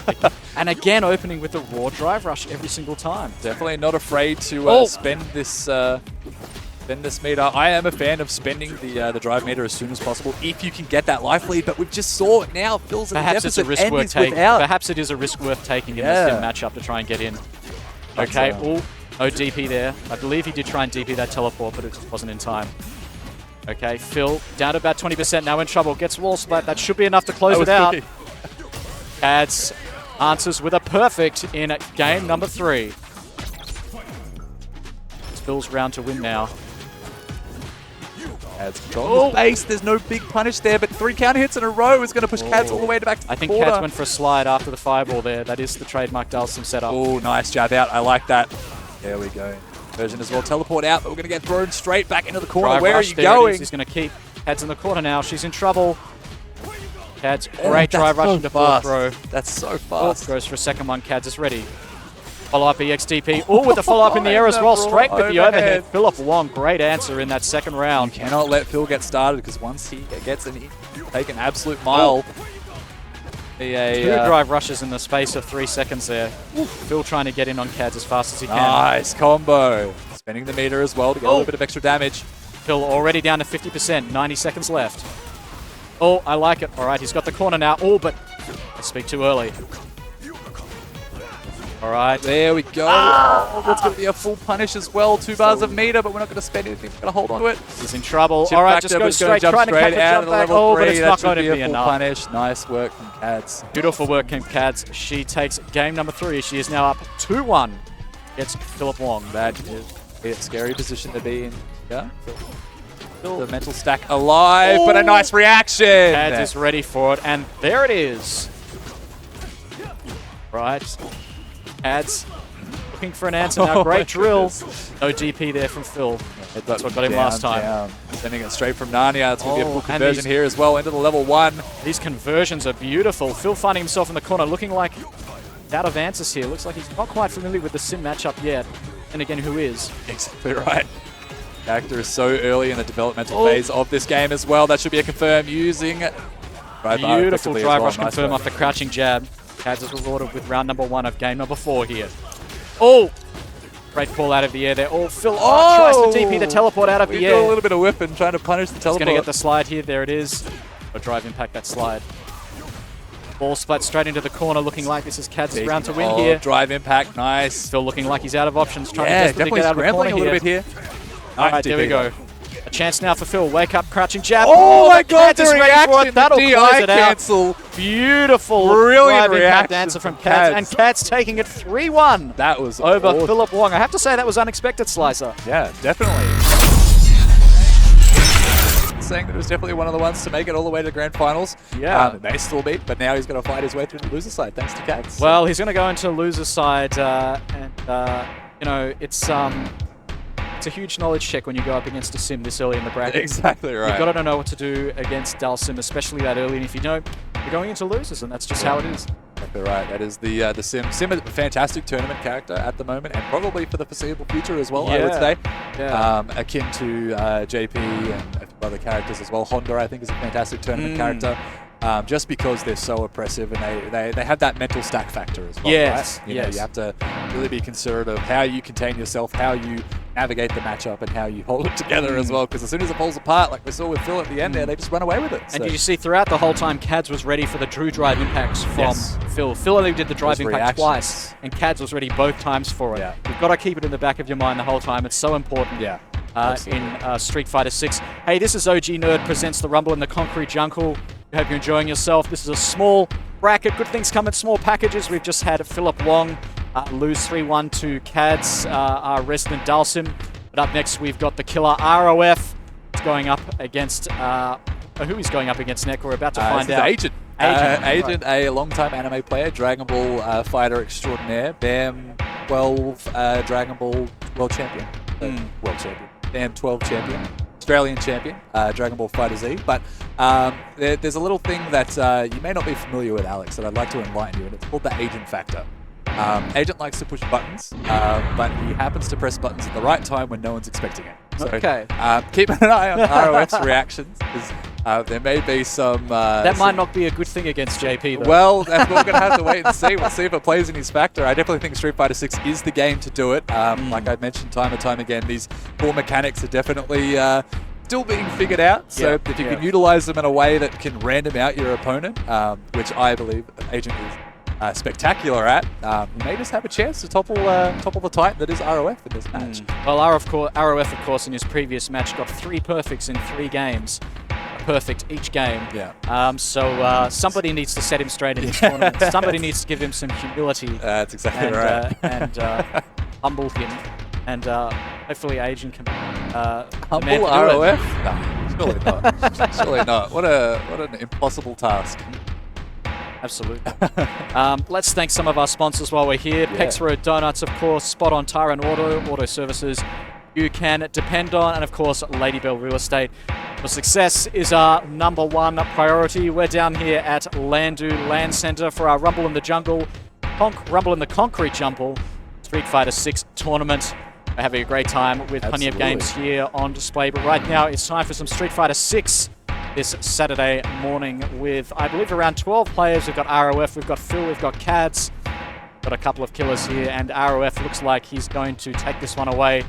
And again, opening with the raw drive rush every single time. Definitely not afraid to spend this meter. I am a fan of spending the drive meter as soon as possible if you can get that life lead, but we've just saw it now. Phil's at Perhaps a it's a deficit risk worth taking. Perhaps it is a risk worth taking in this matchup to try and get in. Okay, no DP there. I believe he did try and DP that teleport, but it just wasn't in time. Okay, Phil down to about 20%, now in trouble. Gets wall splat. That should be enough to close it out. Cadz answers with a perfect in game number 3. It's Phil's round to win now. Cadz controlling his base. There's no big punish there, but 3 counter hits in a row is going to push Cadz all the way back to the I think corner. Cadz went for a slide after the fireball there. That is the trademark Dalsim setup. Oh, nice jab out. I like that. There we go. Version as well. Teleport out, but we're going to get thrown straight back into the corner. Drive Where rush, are you there going? He's going to keep Cadz in the corner now. She's in trouble. Cadz, great drive rush into full throw. That's so fast. Goes for a second one. Cadz is ready. Follow-up EXDP. Oh, with the follow-up in the air as well. Straight with the overhead. Phillip Wong, great answer in that second round. You cannot let Phil get started because once he gets in, he can take an absolute mile. Two drive rushes in the space of 3 seconds there. Phil trying to get in on Cadz as fast as he can. Nice combo. Spending the meter as well to get a little bit of extra damage. Phil already down to 50%. 90 seconds left. Oh, I like it. All right, he's got the corner now. Oh, but I speak too early. All right. There we go. Oh, that's going to be a full punish as well. 2 bars of meter, but we're not going to spend anything. We're going to hold on to it. He's in trouble. Chip All right, just go straight. Trying to catch out jump of the back. level Oh, 3. but it's That not should going to be a be full enough. punish. Nice work from Cadz. Beautiful work from Cadz. She takes game number 3. She is now up 2-1 against Phillip Wong. That is a scary position to be in. Yeah. The mental stack alive, but a nice reaction. Cadz is ready for it, and there it is. Right. Cadz looking for an answer now. Great drill. No DP there from Phil. That's what got him last time. Sending it straight from Narnia. It's going to be a full conversion here as well into the level 1. These conversions are beautiful. Phil finding himself in the corner, looking like out of answers here. Looks like he's not quite familiar with the sim matchup yet. And again, who is? Exactly right. Character is so early in the developmental phase of this game as well. That should be a confirm using beautiful drive rush nice confirm work. off the crouching jab. Cadz is rewarded with round number 1 of game number 4 here. Oh! Great call out of the air there. Oh, Phil tries to DP the teleport out of the air. A little bit of whip and trying to punish the teleport. He's going to get the slide here. There it is. A drive impact that slide. Ball splat straight into the corner, looking like this is Cadz's round to win here. Drive impact, nice. Phil looking like he's out of options, trying to desperately get out of the corner a little bit here. All right, there we go. A chance now for Phil. Wake up, crouching jab. Oh my God, Cadz is ready for it. That'll close it cancel. out. Beautiful Brilliant drive impact answer from Cadz. And Cadz taking it 3-1. That was over awesome. Phillip Wong. I have to say that was unexpected, Slicer. Yeah, definitely. Saying that it was definitely one of the ones to make it all the way to the grand finals. Yeah. It may still be, but now he's going to fight his way through the loser side thanks to Cadz. Well, he's going to go into loser side, you know, it's a huge knowledge check when you go up against a sim this early in the bracket. Exactly right. You've got to know what to do against Dalsim, especially that early, and if you don't, you're going into losers, and that's just how it is. Exactly right. That is the Sim. Sim is a fantastic tournament character at the moment, and probably for the foreseeable future as well, I would say. Yeah. Akin to JP and a few other characters as well. Honda, I think, is a fantastic tournament character. Just because they're so oppressive and they have that mental stack factor as well, yes, right? You know, you have to really be considerate of how you contain yourself, how you navigate the matchup, and how you hold it together as well. Because as soon as it falls apart, like we saw with Phil at the end there, they just run away with it. And you see throughout the whole time, Cadz was ready for the true drive impacts from Phil. Phil only did the drive impact twice, and Cadz was ready both times for it. Yeah. You've got to keep it in the back of your mind the whole time. It's so important. Yeah. In Street Fighter 6. Hey, this is OG Nerd Presents the Rumble in the Concrete Jungle. I hope you're enjoying yourself. This is a small bracket. Good things come in small packages. We've just had Phillip Wong lose 3-1 to Cadz, our resident Dalsim. But up next, we've got the killer ROF. It's going up against... who is going up against next? We're about to find out. Agent. Agent, a long-time anime player, Dragon Ball fighter extraordinaire, BAM 12 Dragon Ball world champion. World champion. BAM 12 champion. Australian champion, Dragon Ball Fighter Z. But there's a little thing that you may not be familiar with, Alex, that I'd like to enlighten you, and it's called the agent factor. Agent likes to push buttons, but he happens to press buttons at the right time when no one's expecting it. So, Okay. keep an eye on ROF's reactions, because there may be some... that might not be a good thing against JP, though. Well, that's what we're going to have to wait and see. We'll see if it plays in his factor. I definitely think Street Fighter 6 is the game to do it. Like I mentioned time and time again, these core mechanics are definitely still being figured out. So if you can utilize them in a way that can random out your opponent, which I believe Agent is spectacular at, he may just have a chance to topple the Titan that is ROF in this match. Well, ROF, of course, in his previous match got 3 perfects in 3 games. A perfect each game. Yeah. So somebody needs to set him straight in this tournament. Somebody needs to give him some humility. That's exactly right. And humble him. And hopefully Agent can humble ROF? No, surely not. Surely not. What an impossible task. Absolutely. Let's thank some of our sponsors while we're here. Pex Road Donuts, of course, Spot On Tire and Auto Services you can depend on, and of course, Lady Bell Real Estate. For success is our #1 priority. We're down here at Landu Land Center for our Rumble in the Jungle, Rumble in the Concrete Jungle, Street Fighter 6 tournament. We're having a great time with plenty of games here on display, but right now it's time for some Street Fighter 6 this Saturday morning with, I believe, around 12 players. We've got ROF, we've got Phil, we've got Cads, got a couple of killers here, and ROF looks like he's going to take this one away.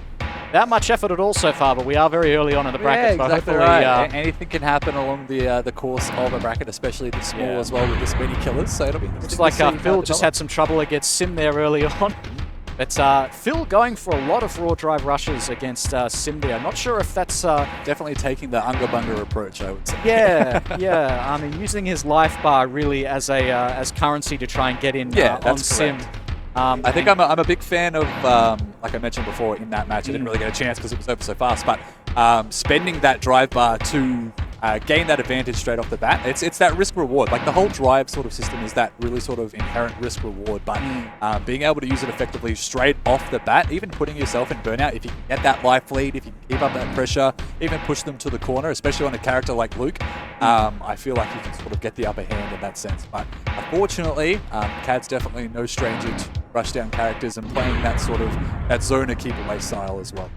That much effort at all so far, but we are very early on in the bracket. Yeah, so exactly right. Anything can happen along the course of a bracket, especially this small as well with this many killers. So it'll be looks like Phil just had some trouble against Sim there early on. But Phil going for a lot of raw drive rushes against Sim there. Not sure if that's... definitely taking the Unga Bunga approach, I would say. Yeah. I mean, using his life bar really as as currency to try and get in on Sim. I think I'm a big fan of, like I mentioned before in that match, I didn't really get a chance because it was over so fast, but spending that drive bar to gain that advantage straight off the bat. It's that risk reward. Like the whole drive sort of system is that really sort of inherent risk reward, but being able to use it effectively straight off the bat, even putting yourself in burnout, if you can get that life lead, if you can keep up that pressure, even push them to the corner, especially on a character like Luke, I feel like you can sort of get the upper hand in that sense. But unfortunately, Cad's definitely no stranger to rush down characters and playing that sort of zoner keep away style as well.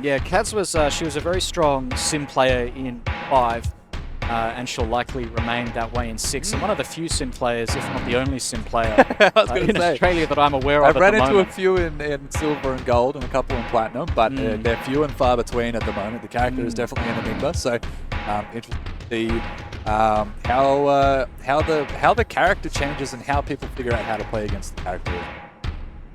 Yeah, Cadz was she was a very strong Sim player in 5, and she'll likely remain that way in 6. And one of the few Sim players, if not the only Sim player in Australia that I'm aware of. I've run into a few in silver and gold and a couple in platinum, but they're few and far between at the moment. The character is definitely an enigma, so interesting to see how the character changes and how people figure out how to play against the character.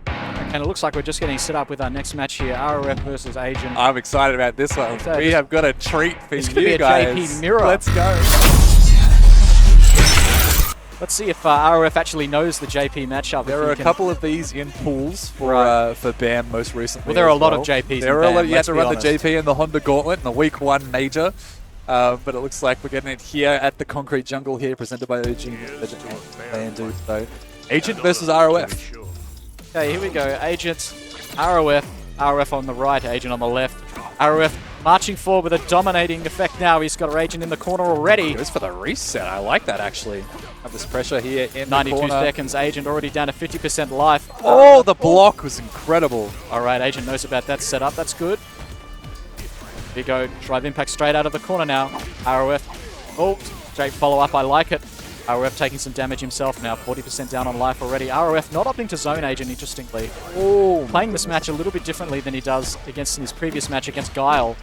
And it looks like we're just getting set up with our next match here, ROF versus Agent. I'm excited about this one. We have got a treat for you guys. It's JP mirror. Let's go. Let's see if ROF actually knows the JP matchup. There are a couple of these in pools for BAM most recently. Well, there are a lot of JPs There are in a lot. BAM, You have to run honest. the JP and the Honda Gauntlet in the week 1 major. But it looks like we're getting it here at the Concrete Jungle here, presented by O.G Nerd Presents. So, Agent versus ROF. Okay, here we go. Agent, ROF on the right, Agent on the left. ROF marching forward with a dominating effect now. He's got Agent in the corner already. Goes for the reset. I like that, actually. Have this pressure here in 92 the corner. seconds. Agent already down to 50% life. Oh, the block was incredible. All right, Agent knows about that setup. That's good. Here you go. Drive impact straight out of the corner now. ROF. Oh, straight follow-up. I like it. ROF taking some damage himself now, 40% down on life already. ROF not opting to zone Agent, interestingly. Oh, playing this match a little bit differently than he does against his previous match against Guile.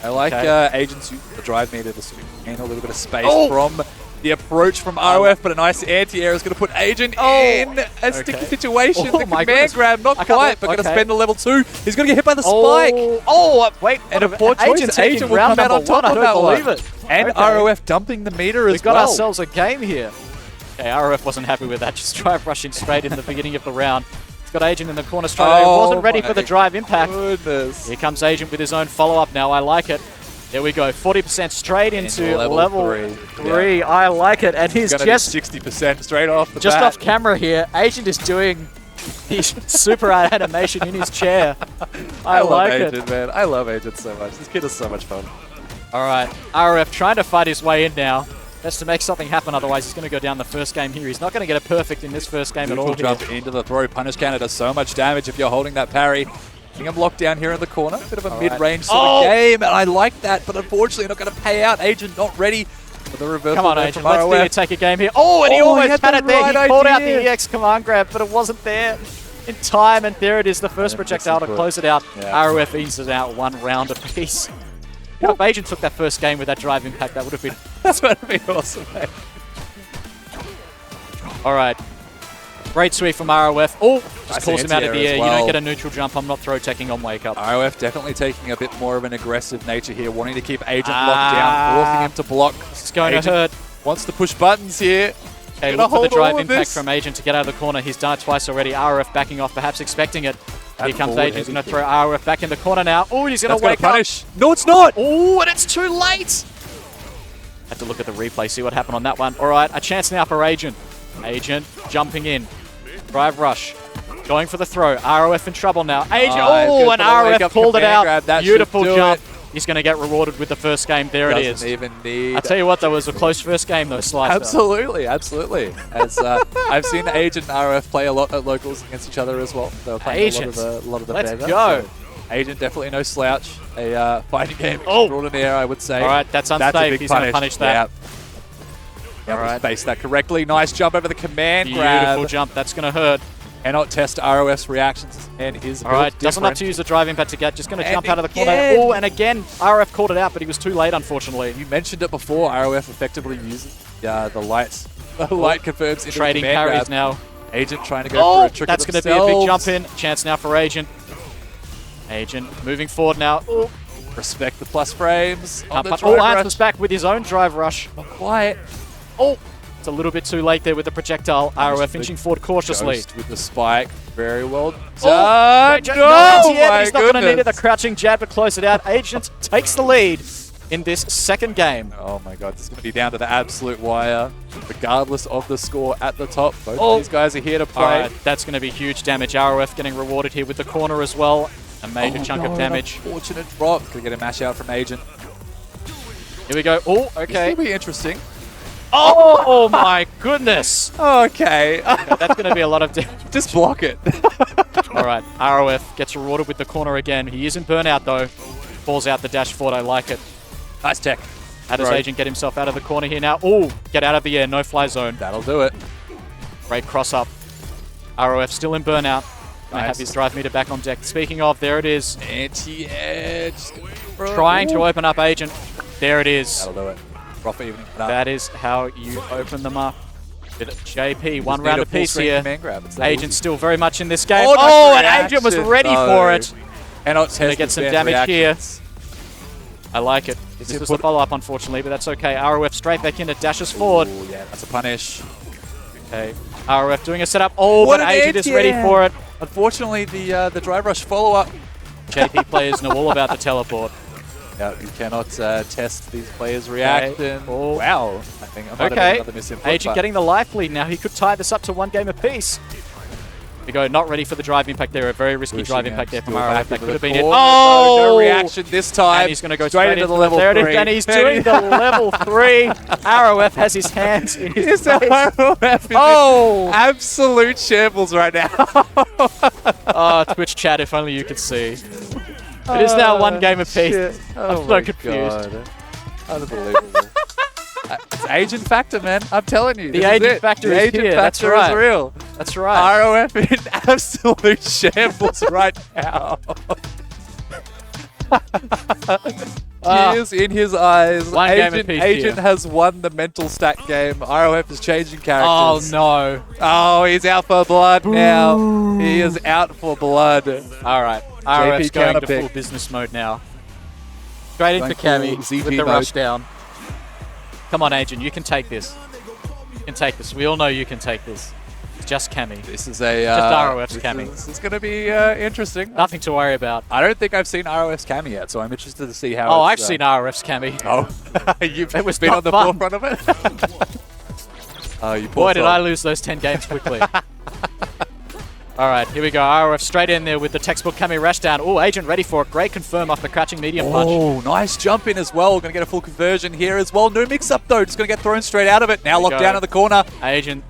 I like Agent's the drive meter to sort of gain a little bit of space from the approach from ROF, but a nice anti-air is going to put Agent in a sticky situation. Oh, the my command grab, not quite, but going to spend the level 2. He's going to get hit by the spike. Wait, and a poor choice. Agent will come out on top of that one. I don't believe it. And ROF dumping the meter as well. We've got ourselves a game here. Okay, ROF wasn't happy with that. Just drive rushing straight in the beginning of the round. He's got Agent in the corner straight away. Wasn't ready for the drive impact. Goodness. Here comes Agent with his own follow-up now. I like it. There we go. 40% straight into level 3. Yeah. I like it. And he's just 60% straight off the bat. Just off camera here. Agent is doing his super art animation in his chair. I like love Agent, man. I love Agent so much. This kid is so much fun. All right. RF trying to fight his way in now. Best to make something happen, otherwise he's going to go down the first game here. He's not going to get a perfect in this first game Beautiful at all. jump into the throw. Punish counter does so much damage if you're holding that parry. I think I'm locked down here in the corner. Bit of a mid-range sort of game, and I like that, but unfortunately not going to pay out. Agent not ready for the reversal. Come on, Agent. Let's see you take a game here. Oh, and he almost had it there. He called out the EX command grab, but it wasn't there in time, and there it is, the first projectile to close it out. ROF eats it out 1 round apiece. If Agent took that first game with that drive impact, that would have been awesome, mate. All right. Great sweep from ROF. Oh, just Nice calls him out of the air. well. You don't get a neutral jump. I'm not throw teching on wake up. ROF definitely taking a bit more of an aggressive nature here, wanting to keep Agent locked down, forcing him to block. It's going Agent to hurt. Wants to push buttons here. Okay, look for the drive impact from Agent to get out of the corner. He's done it twice already. ROF backing off, perhaps expecting it. Here comes Agent. He's going to throw ROF back in the corner now. Oh, he's going to wake up. No, it's not. Oh, and it's too late. Have to look at the replay, see what happened on that one. All right, a chance now for Agent. Agent jumping in. Drive rush. Going for the throw. ROF in trouble now. Agent. Oh, and ROF pulled it out. Beautiful jump. He's going to get rewarded with the first game. There it is. Doesn't even need. I'll tell you what, that was a close first game, though, Slice. Absolutely, absolutely. As I've seen Agent and ROF play a lot at locals against each other as well. They were playing Agent. a lot of the Let's favor, go. So Agent definitely no slouch. A fighting game Oh. extraordinaire, I would say. All right, that's unsafe. He's going to punish that. Yeah. All right. Spaced that correctly. Nice jump over the command Beautiful grab. jump. That's going to hurt. Cannot test ROF's reactions and is All right, doesn't have to use the drive impact to get. Just going to jump out of the corner. Oh, and again, RF called it out, but he was too late, unfortunately. You mentioned it before. ROF effectively uses the lights. The light confirms into Trading the command parries grab. now. Agent trying to go for a trick. That's going to be a big jump in. Chance now for Agent. Agent moving forward now. Oh, Respect the plus frames. Answers back with his own drive rush. Not quite. Oh, it's a little bit too late there with the projectile. ROF inching forward cautiously. Ghost with the spike. Very well Oh, done. Agent, No, he's my not going to need it. The goodness. crouching jab to close it out. Agent takes the lead in this second game. Oh my god, this is going to be down to the absolute wire, regardless of the score at the top. Both of these guys are here to play. All right, that's going to be huge damage. ROF getting rewarded here with the corner as well. A major chunk of damage. Unfortunate drop. Could get a mash out from Agent. Here we go. Oh, This okay. will be interesting. Oh my goodness. Okay. That's going to be a lot of damage. Just block it. All right, ROF gets rewarded with the corner again. He is in burnout though. Falls out the dash forward. I like it. Nice tech. How does Agent get himself out of the corner here now? Oh, get out of the air. No fly zone. That'll do it. Great cross up. ROF still in burnout. I have his drive meter back on deck. Speaking of, there it is. Anti-edge. Trying to open up Agent. There it is. That'll do it. Proper evening. That is how you open them up. With JP, Just one need round a apiece full-strength here. command grab. It's that Agent's easy. still very much in this game. Oh, Oh, nice and Agent was reaction, ready though. for it. Cannot test Gonna get some advanced damage here. reactions. I like it. This was the follow-up, unfortunately, but that's okay. ROF straight back in, it dashes forward. Ooh, yeah, that's a punish. Okay, ROF doing a setup. Oh, What but an Agent edge, is ready yeah. for it. Unfortunately, the drive rush follow-up. JP players know all about the teleport. Yeah, you cannot test these players' reaction. Oh. Wow. I think I might have Okay, another misinput, Agent but getting the life lead now. He could tie this up to 1 game apiece. We go, not ready for the drive impact there. A very risky pushing drive him impact there from still ROF. back That into could have the been it. corner. Oh! No reaction this time. And he's going to go straight into the level there it is, 3. and he's doing the level 3. ROF has his hands in his face. Oh! Absolute shambles right now. Oh, Twitch chat, if only you could see. It is now 1 game apiece. Shit. I'm so confused. God. Unbelievable. It's Agent factor, man. I'm telling you. The Agent factor is here. That's right. is real. That's right. ROF in absolute shambles right now. Tears in his eyes. 1 game apiece Agent here. has won the mental stat game. ROF is changing Oh, characters. no. Oh, he's out for blood now. He is out for blood. All right. ROF's going to counterpick. full business mode now. Straight into Going Cammy full with ZP the mode. rush down. Come on, Agent. You can take this. You can take this. We all know you can take this. It's just Cammy. This is a Just ROF's Cammy. This is going to be interesting. Nothing to worry about. I don't think I've seen ROF's Cammy yet, so I'm interested to see how. Oh, I've it's, seen RF's Cammy. Oh, you've It was been not on the fun. forefront of it. Oh, you poor Boy, did soul. I lose those 10 games quickly. All All right, here we go. RF straight in there with the textbook Kami Rash down. Oh, Agent ready for it. Great confirm off the crouching medium punch. Oh, nice jump in as well. Going to get a full conversion here as well. No mix-up, though. Just going to get thrown straight out of it. Now locked down in the corner. Agent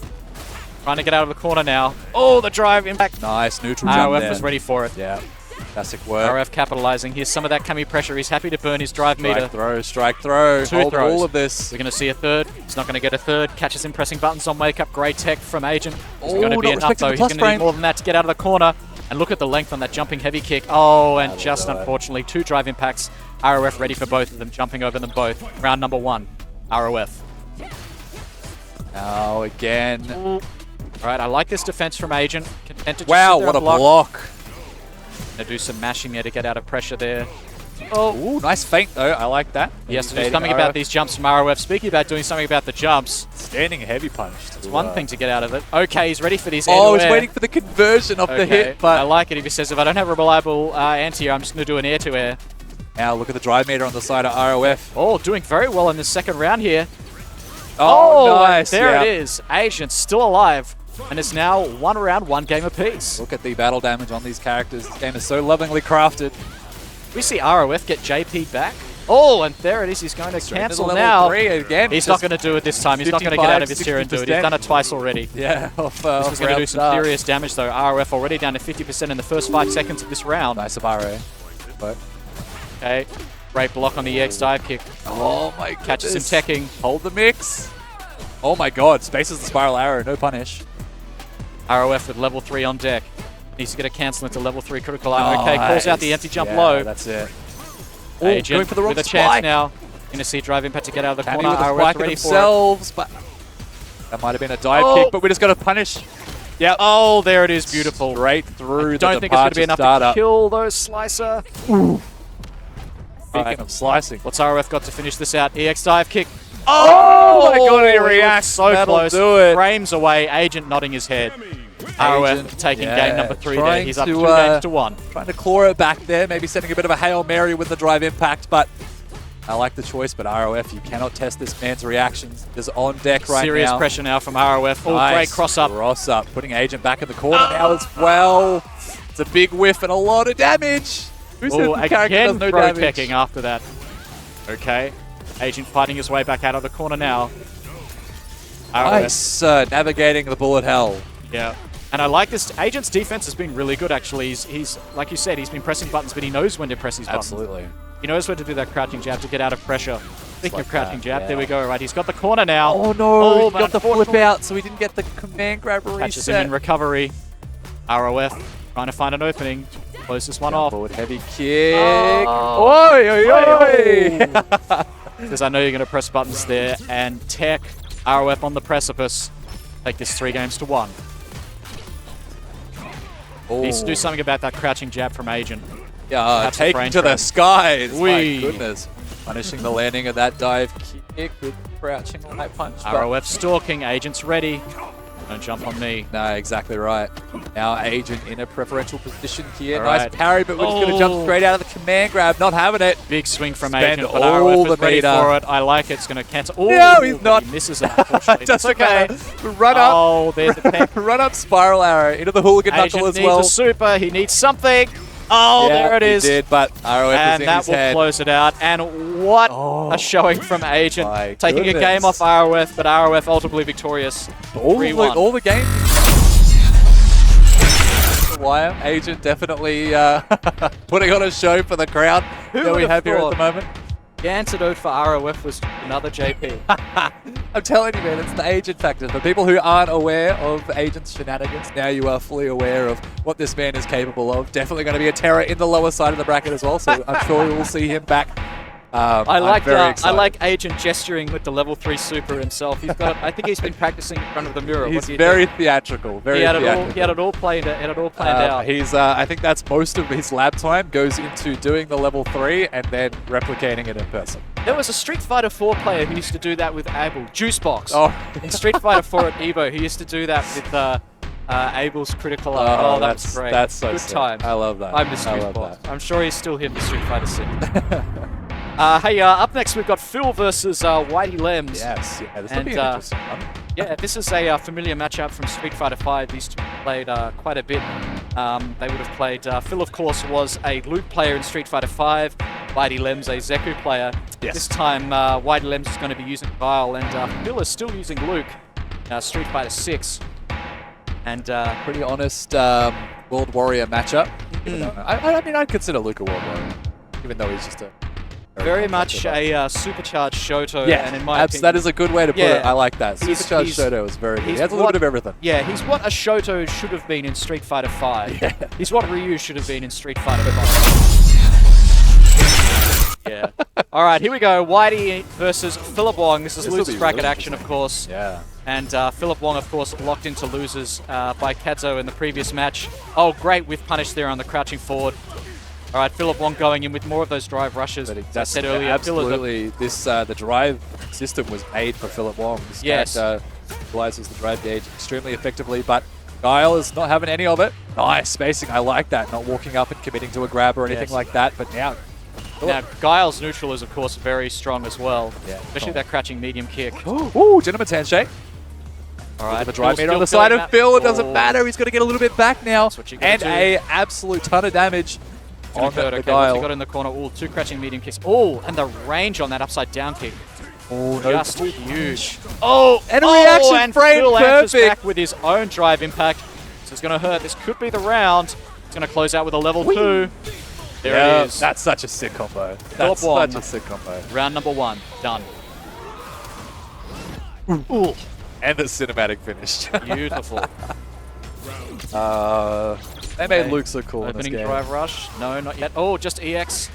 trying to get out of the corner now. Oh, the drive impact. Nice, neutral jump RF there. was ready for it. Yeah, classic work. RF capitalizing. Here's some of that Kami pressure. He's happy to burn his drive meter. Strike throw. Two Hold throws. all of this. We're going to see a third. He's not going to get a third. Catches him pressing buttons on wake up. Great tech from Agent. It's going to be enough, though. He's going to need more than that to get out of the corner. And look at the length on that jumping heavy kick. Oh, and just unfortunately, 2 drive impacts. ROF ready for both of them, jumping over them both. Round number 1, ROF. Now again. All right, I like this defense from Agent. Content to just Wow, sit there what a and block. block. Gonna do some mashing there to get out of pressure there. Oh, Ooh, nice feint though. I like that. he has to do something about these jumps from ROF. Speaking about doing something about the jumps, Standing heavy punch. it's one thing to get out of it. Okay, he's ready for these Oh, he's air-to-air. waiting for the conversion of the hit, I but like it if he says, if I don't have a reliable anti-air, I'm just going to do an air-to-air. now look at the drive meter on the side of ROF. Oh, doing very well in the second round here. Oh, nice. There yeah. it is. Agent still alive. And it's now 1 round, 1 game apiece. Look at the battle damage on these characters. This game is so lovingly crafted. We see ROF get JP back. Oh, and there it is. He's going to cancel level now. 3 again. He's not going to do it this time. He's not going to get out of his tier and do it. He's 55, done it twice already. Yeah, off, This was going to do round some start. serious damage, though. ROF already down to 50% in the first 5 seconds of this round. Nice Abare. But Okay. Great block on the EX dive kick. oh my god. Catches him teching. Hold the mix. Oh my god. Spaces the spiral arrow. No punish. ROF with level 3 on deck. Needs to get a cancel into level 3 critical armor. Okay, calls out the empty jump Yeah, low. That's it. Agent going for the wrong with a spike. chance now. Going to see drive impact to get out of the Kami corner. with a ROF spike ready for it. themselves, but that might have been a dive Oh. kick, but we're just going to punish. Yep. Oh, there it is. Beautiful. Straight through I don't the think it's going to be departure enough startup. to kill those Slicer. Speaking Alright. of slicing. What's ROF got to finish this out? EX dive kick. Oh my god, he was reacts. so That'll close. do it. Frames away. Agent nodding his head. ROF Agent, taking yeah, game number 3 there. trying He's up to, 2 games to 1. Trying to claw it back there, maybe sending a bit of a Hail Mary with the drive impact, but I like the choice, but ROF, you cannot test this man's reactions. He's on deck right Serious now. pressure now from ROF. Oh, Nice. great cross up. Cross up, putting Agent back in the corner now as well. It's a big whiff and a lot of damage. Who said Oh, the character again does no throw damage? teching after that. Okay. Agent fighting his way back out of the corner now. ROF. Nice, navigating the bullet hell. Yeah. And I like this. Agent's defense has been really good, actually. He's like you said, he's been pressing buttons, but he knows when to press his buttons. Absolutely. He knows when to do that crouching jab to get out of pressure. Speaking like of crouching that, jab, yeah. there we go. Right, he's got the corner now. Oh no, he but got the flip unfortunately- out, so he didn't get the command grab Catches him reset. in recovery. ROF trying to find an opening. Close this one off. Forward heavy kick. Oh. Oi, oi, oi. Because I know you're going to press buttons there. And tech ROF on the precipice. Take this 3 games to 1. Needs to do something about that crouching jab from Agent. Yeah, That's a taking frame to the trap. skies. My Whee. goodness. Punishing the landing of that dive kick with crouching light punch. but- ROF stalking. Agent's ready. Don't jump on me. No, exactly right. Now Agent in a preferential position here. All Nice right. parry, but we're just going to jump straight out of the command grab. Not having it. Big swing from Spend Agent, but all ROF the is ready meter. for it. I like it. It's going to cancel. Ooh, No, he's not. He misses it, unfortunately. That's Doesn't okay. matter. Run up. Oh, there's the tech. Run up spiral arrow into the hooligan Agent knuckle as needs well. a super. He needs something. Oh, Yeah, there it is. He did, but ROF is And in that his will head. close it out. And what Oh, a showing from Agent. my Taking a goodness. game off ROF, but ROF ultimately victorious. All 3-1. the games. Wire Agent definitely putting on a show for the crowd Who that we would have have here at thought? the moment. The antidote for ROF was another JP. I'm telling you, man, it's the Agent factor. For people who aren't aware of Agent's shenanigans, now you are fully aware of what this man is capable of. Definitely going to be a terror in the lower side of the bracket as well, so I'm sure we will see him back. I I'm like very excited. I like Agent gesturing with the level 3 super himself. He's got. I think he's been practicing in front of the mirror. What He's do you very think? theatrical. Very He had it all. theatrical. He had it all planned. Had it all planned out. He's. I think that's most of his lab time goes into doing the level 3 and then replicating it in person. There was a Street Fighter 4 player who used to do that with Abel. Juicebox. Oh, In Street Fighter 4 at Evo, he used to do that with Abel's critical art. Oh, that was great. That's so Good sick. times. I love that. I miss love Juicebox. that. I'm sure he's still here for Street Fighter 6. Hey, up next we've got Phil versus Whitey Lems. Yes, yeah, this will And, be an interesting one. Yeah, this is a familiar matchup from Street Fighter V. These two played quite a bit. They would have played... Phil, of course, was a Luke player in Street Fighter V. Whitey Lem's a Zeku player. Yes. This time, Whitey Lems is going to be using Guile, and Phil is still using Luke. Street Fighter 6. And pretty honest World Warrior matchup. I mean, I'd consider Luke a World Warrior, even though he's just a... very much a supercharged Shoto, Yeah, and in my opinion, that is a good way to put it. I like that. He's- Supercharged he's- Shoto is very good. He he's has a little what- bit of everything. Yeah, he's what a Shoto should have been in Street Fighter V. Yeah. He's what Ryu should have been in Street Fighter V. Yeah. All right, here we go. Whitey versus Phillip Wong. This is This will losers be bracket really action, of course. Yeah. And Phillip Wong, of course, locked into losers by Cadzow in the previous match. Oh, great whiff punish there on the crouching forward. All right, Phillip Wong going in with more of those drive rushes. As I said earlier, absolutely. The drive system was made for Phillip Wong. This Yes. character utilizes the drive gauge extremely effectively, but Guile is not having any of it. Nice spacing. I like that. Not walking up and committing to a grab or anything Yes. like that. But now, Guile's neutral is, of course, very strong as well. Yeah. Especially that crouching medium kick. ooh, gentleman's handshake. All right, The drive Phil meter on the still side feeling of that. Phil. It doesn't Oh. matter. He's going to get a little bit back now, That's what you gotta and do. a absolute ton of damage on Gonna hurt, the okay, once he Guile. got in the corner. Ooh, two crouching medium kicks. Oh, and the range on that upside down kick. Oh, no. Just huge. Oh, And a reaction and frame, Phil answers perfect. back with his own drive impact. This is going to hurt. This could be the round. It's going to close out with a level 2. There Yeah, it is. that's such a sick combo. That's Wong. such a sick combo. Round number 1. Done. Ooh. And the cinematic finish. Beautiful. They made Okay. Luke so cool in this Opening game. drive rush. No, not yet. Oh, just EX.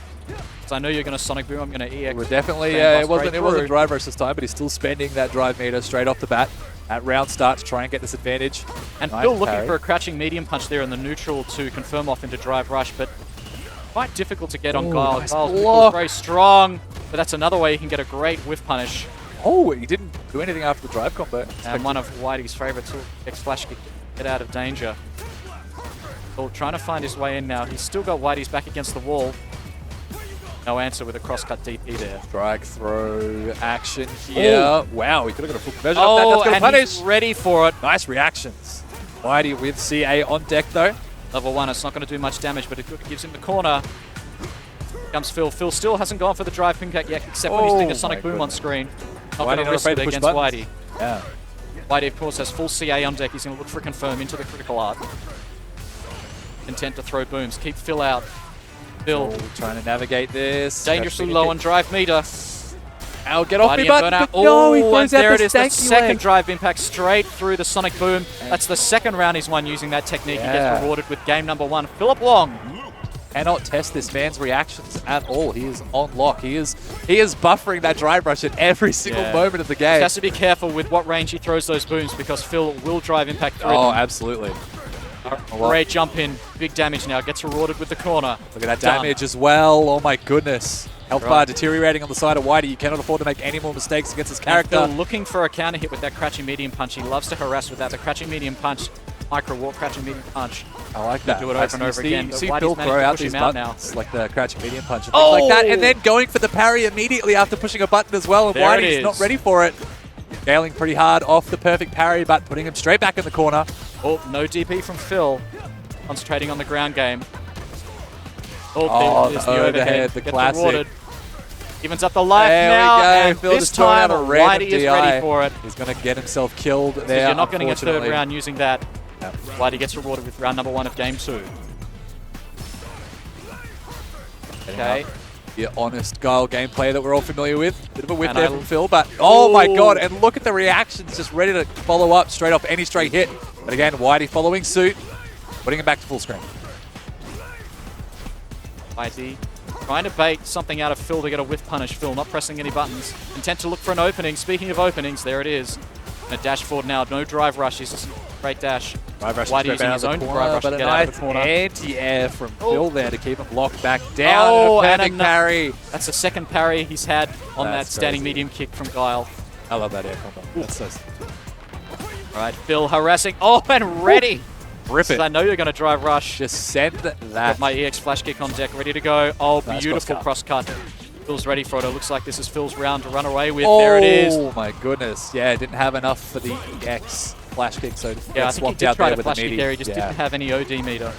So I know you're going to Sonic Boom. I'm going to EX. We're definitely, Fan it blast wasn't through. drive rush this time, but he's still spending that drive meter straight off the bat at round start to try and get this advantage. And Nice Phil looking parry. for a crouching medium punch there in the neutral to confirm off into drive rush, but quite difficult to get on Ooh, Guile. nice Guile's block. very strong, but that's another way you can get a great whiff punish. Oh, he didn't do anything after the drive combo. And one of Whitey's favourites, X-Flash kick, get out of danger. Phil trying to find his way in now. He's still got Whitey's back against the wall. No answer with a cross-cut DP there. Strike throw action here. Wow, he could have got a full conversion of that. Oh, That's going to and punish. he's ready for it. Nice reactions. Whitey with CA on deck though. Level 1, it's not going to do much damage, but it gives him the corner. Here comes Phil. Phil still hasn't gone for the drive impact yet, except when he's doing a Oh Sonic my Boom on goodness. screen. Not Whitey going not to risk afraid it to push against buttons. Whitey. Yeah. Whitey, of course, has full CA on deck. He's going to look for a confirm into the critical art. Intent to throw booms. Keep Phil out. Phil, Trying to navigate this. dangerously low on drive meter. I'll get off Whitey me, and but burnout. no, he Oh, throws and out there it the is. The stanky second leg. drive impact straight through the Sonic Boom. That's the second round he's won using that technique. He Yeah. gets rewarded with game number 1. Phillip Wong. Cannot test this man's reactions at all. He is on lock. He is buffering that drive rush at every single Yeah. moment of the He game. has to be careful with what range he throws those booms because Phil will drive impact through Oh, them. absolutely. Great jump in. Big damage now. Gets rewarded with the corner. Look at that Done. damage as well. Oh my goodness. Health bar Right. deteriorating on the side of Whitey. You cannot afford to make any more mistakes against his And character. Phil looking for a counter hit with that crouching medium punch. He loves to harass with that. The crouching medium punch, micro walk, crouching medium punch. I like that. do it over and over again, but See Whitey's Phil managed throw to out push these him out buttons, like the crouching medium punch and things like that, and then going for the parry immediately after pushing a button as well, and There it Whitey's is. not ready for it. Scaling pretty hard off the perfect parry, but putting him straight back in the corner. Oh, no DP from Phil. Concentrating on the ground game. Oh, there is the overhead, the Gets classic. rewarded. Evens up the life There now. we go. And Phil this just throwing time, out a random Whitey is DI. ready for it. He's going to get himself killed Because there, you're not getting a third unfortunately. round using that. Yep. Whitey gets rewarded with round number 1 of game 2. Okay. The honest Guile gameplay that we're all familiar with. Bit of a whip And there I- from Phil, but oh my Ooh. god, and look at the reactions, just ready to follow up straight off any straight hit. But again, Whitey following suit, putting him back to full screen. Whitey trying to bait something out of Phil to get a whiff punish. Phil not pressing any buttons. Intent to look for an opening. Speaking of openings, there it is. And a dash forward now. No drive rush. He's just great dash. Drive rush Whitey using his own drive rush but to a get out of nice the corner. anti-air from Oh. Phil there to keep him locked back down. Oh, and a and perfect ano- parry. That's the second parry he's had on That's that standing crazy. medium kick from Guile. I love that air combo. That's so All right, Phil harassing. Oh, and ready. rip it. I know you're going to drive rush. Just send that. Got my EX flash kick on deck, ready to go. Oh, Nice beautiful cross cut. Phil's ready for it. It looks like this is Phil's round to run away with. There it is. Oh my goodness. Yeah, didn't have enough for the EX flash kick, so Yeah, I think he did try to flash kick there. He just yeah. didn't have any OD meter.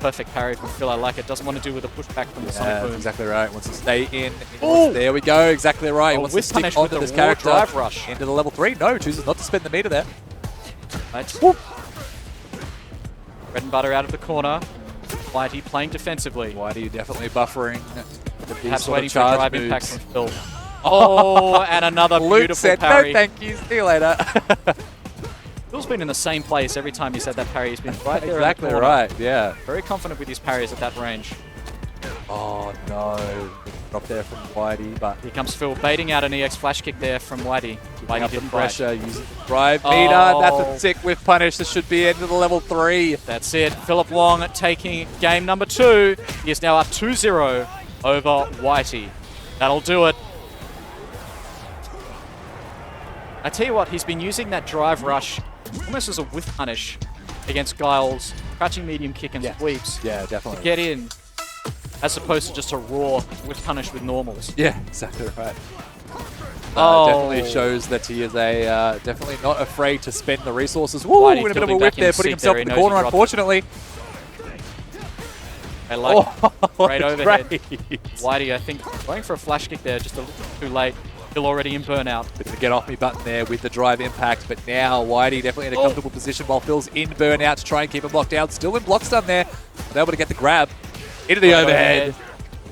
Perfect parry from Phil. I like it. Doesn't want to do with a pushback from the Sonic Boom. Exactly right. Wants to stay in. There we go. Exactly right. He wants to stick onto this character. Drive rush into the level 3. No, chooses not to spend the meter there. Right. Bread and butter out of the corner. Whitey playing defensively. Whitey definitely buffering. Perhaps waiting for a drive impact from Phil. Oh, and another beautiful said, parry. No, thank you. See you later. Phil's been in the same place every time he said that parry. He's been right there. Exactly in the corner. right. Yeah. Very confident with his parries at that range. Oh no. Drop there from Whitey, but here comes Phil baiting out an EX flash kick there from Whitey. Whitey didn't pressure, using the drive meter. That's a sick whiff punish. This should be into the level 3. That's it. Phillip Wong taking game number 2. He is now up 2-0 over Whitey. That'll do it. I tell you what, he's been using that drive rush almost as a whiff punish against Guile's crouching medium kick and sweeps. Yeah, definitely. To get in, as opposed to just a raw whiff punish with normals. Yeah, exactly right. Definitely shows that he is definitely not afraid to spend the resources. Woo, in a bit of a whip there, putting himself in the corner, unfortunately. I like great overhead. Whitey, I think, going for a flash kick there, just a little too late. Phil already in burnout. Bit of a get off me button there with the drive impact, but now Whitey definitely in a comfortable position while Phil's in burnout to try and keep him locked down. Still in block stun there, but able to get the grab into the overhead.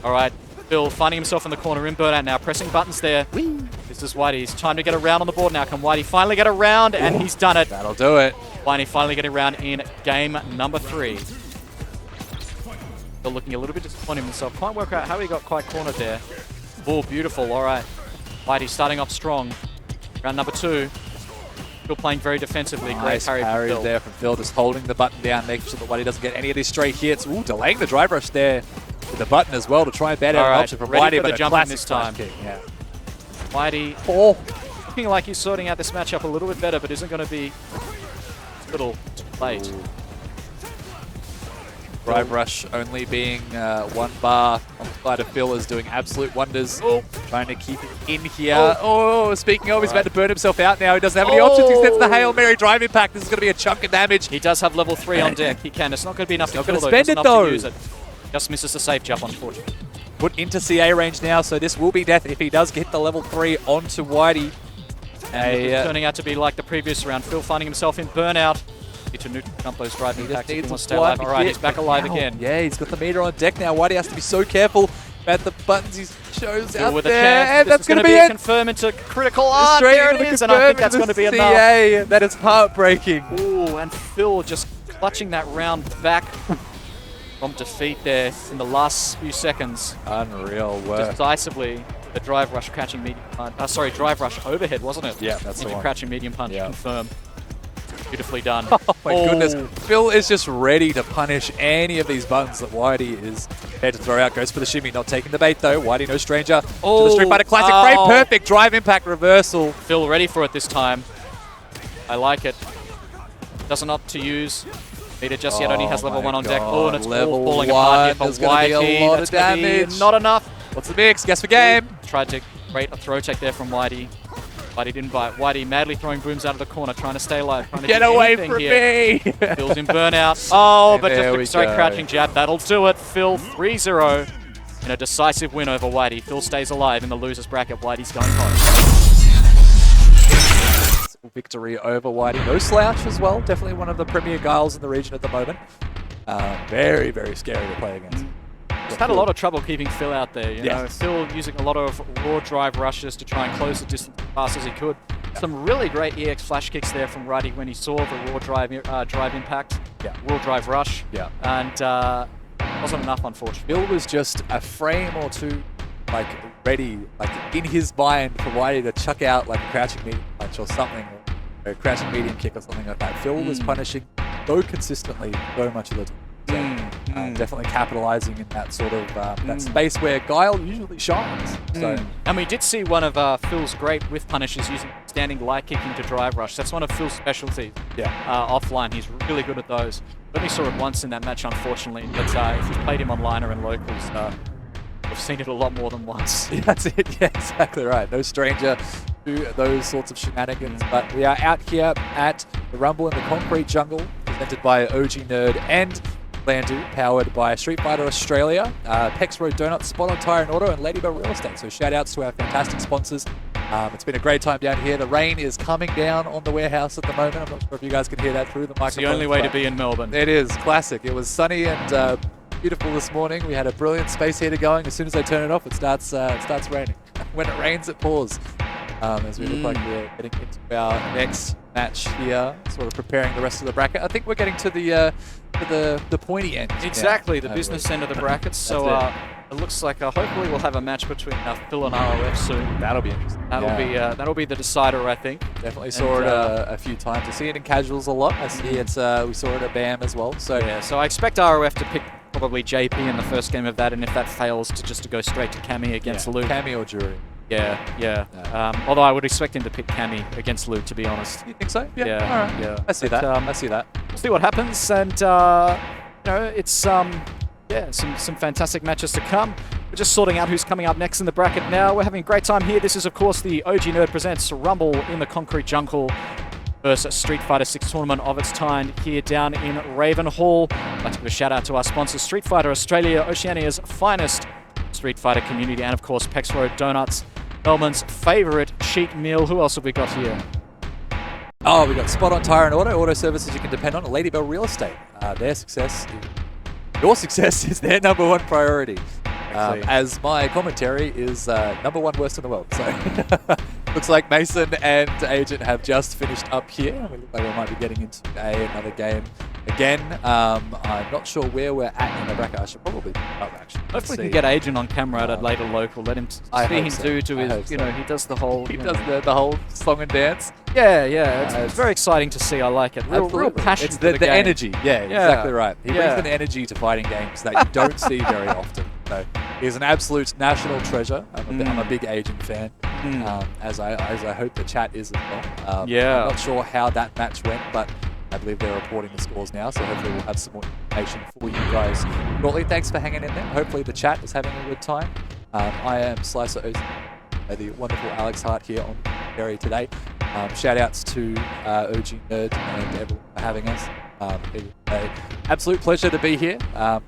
All right, Phil finding himself in the corner in burnout now, pressing buttons there. Whee. This is Whitey. It's time to get around on the board now. Can Whitey finally get around? And he's done it. That'll do it. Whitey finally getting around in game number 3. Still looking a little bit disappointed himself. Can't work out how he got quite cornered there. Oh, beautiful. All right. Whitey starting off strong. Round number 2. Still playing very defensively. Great parry from Phil. There from Phil, just holding the button down, making sure that Whitey doesn't get any of these straight hits. Ooh, delaying the drive rush there with the button as well to try and bat out an option from Whitey, but a classic this time. Kick. Yeah. Whitey looking like he's sorting out this matchup a little bit better, but isn't going to be a little too late. Ooh. Drive rush only being 1 bar on the side of Phil is doing absolute wonders. Trying to keep it in here. Speaking of, he's about to burn himself out now. He doesn't have any options. He sets the Hail Mary drive impact. This is going to be a chunk of damage. He does have level 3 on deck. He can. It's not going to be enough to kill, though. Spend it, though. Use it. Just misses the safe jump, unfortunately. Put into CA range now, so this will be death if he does get the level 3 onto Whitey. Turning out to be like the previous round. Phil finding himself in burnout. Need to jump those drive impacts if he wants to stay alive. Alright, he's back alive again. Yeah, he's got the meter on deck now. Whitey has to be so careful about the buttons he shows out with there. And that's going to be it. Confirm into critical. There it is, and I think that's going to be enough. CA. That is heartbreaking. Ooh, and Phil just clutching that round back from defeat there in the last few seconds. Unreal work. Decisively, the drive rush catching medium punch. Drive rush overhead, wasn't it? Yeah, that's the one. Crouching medium punch, confirm. Beautifully done. Oh my goodness. Phil is just ready to punish any of these buttons that Whitey is prepared to throw out. Goes for the shimmy, not taking the bait though. Whitey no stranger to the Street Fighter Classic. Great, perfect drive impact reversal. Phil ready for it this time. I like it. Doesn't opt to use meter just yet, only has level 1 on deck. Oh, and it's all falling apart here for Whitey. That's going to be not enough. What's the mix? Guess for game. Tried to create a throw tech there from Whitey. Whitey didn't bite. Whitey madly throwing booms out of the corner, trying to stay alive. Trying to get away from me! Phil's in burnout. But just a straight crouching jab. That'll do it. Phil 3-0 in a decisive win over Whitey. Phil stays alive in the loser's bracket. Whitey's going home. Victory over Whitey. No slouch as well. Definitely one of the premier Guiles in the region at the moment. Very, very scary to play against. Just had a lot of trouble keeping Phil out there. You know, Phil using a lot of raw drive rushes to try and close the distance as fast as he could. Some really great EX flash kicks there from Whitey when he saw the raw drive impact, raw drive rush. And wasn't enough, unfortunately. Phil was just a frame or two ready, in his mind for Whitey to chuck out a crouching medium punch or something, or a crouching medium kick or something like that. Phil was punishing so consistently so much of the time. Definitely capitalizing in that sort of that space where Guile usually shines. So. And we did see one of Phil's great whiff punishes using standing light kicking to drive rush. That's one of Phil's specialties. Offline, he's really good at those. We only saw it once in that match, unfortunately. But if you played him online or in locals, we've seen it a lot more than once. Yeah, that's it. Yeah, exactly right. No stranger to those sorts of shenanigans. But we are out here at the Rumble in the Concrete Jungle, presented by OG Nerd and Landu, powered by Street Fighter Australia, Pex Road Donuts, Spot on Tire and Auto, and Ladybell Real Estate. So shout outs to our fantastic sponsors. It's been a great time down here. The rain is coming down on the warehouse at the moment. I'm not sure if you guys can hear that through the microphone. It's the only way to be in Melbourne. It is classic. It was sunny and beautiful this morning. We had a brilliant space heater going. As soon as I turn it off, it starts raining. When it rains, it pours. As we look like we're getting into our next match here, sort of preparing the rest of the bracket. I think we're getting to the pointy end. Exactly, the business end of the brackets. So it looks like hopefully we'll have a match between Phil and ROF soon. That'll be interesting. That'll be the decider, I think. Definitely saw it a few times. I see it in casuals a lot. I see it. We saw it at BAM as well. So yeah, so I expect ROF to pick probably JP in the first game of that, and if that fails, to go straight to Cammy against Luke. Cammy or Jury. Yeah. Although I would expect him to pick Cammy against Luke, to be honest. You think so? Yeah. All right. Yeah. I see that. I see that. We'll see what happens, and it's some fantastic matches to come. We're just sorting out who's coming up next in the bracket now. We're having a great time here. This is, of course, the OG Nerd Presents Rumble in the Concrete Jungle versus Street Fighter 6 tournament of its time here down in Ravenhall. I'd like to give a shout out to our sponsors, Street Fighter Australia, Oceania's finest Street Fighter community, and of course Pex Road Donuts, Melbourne's favourite cheat meal. Who else have we got here? Oh, we got Spot on Tire and Auto services you can depend on. Ladybell Real Estate. Your success is their number one priority. As my commentary is number one worst in the world. So looks like Mason and Agent have just finished up here. We look like we might be getting into another game again. I'm not sure where we're at in the bracket. I should probably pick up actually. Hopefully we can get Agent on camera at a later local. Let him see him do his, he does the whole... He does the whole song and dance. Yeah. It's very exciting to see. I like it. Real passion It's for the game. energy. Yeah, exactly right. He brings an energy to fighting games that you don't see very often. So he's an absolute national treasure. I'm a big Agent fan, as I hope the chat is as well. I'm not sure how that match went, but I believe they're reporting the scores now, so hopefully we'll have some more information for you guys shortly. Thanks for hanging in there. Hopefully the chat is having a good time. I am Slicer Oz, the wonderful Alex Hart here on Berry today. Shout outs to OG Nerd and everyone for having us. It is an absolute pleasure to be here.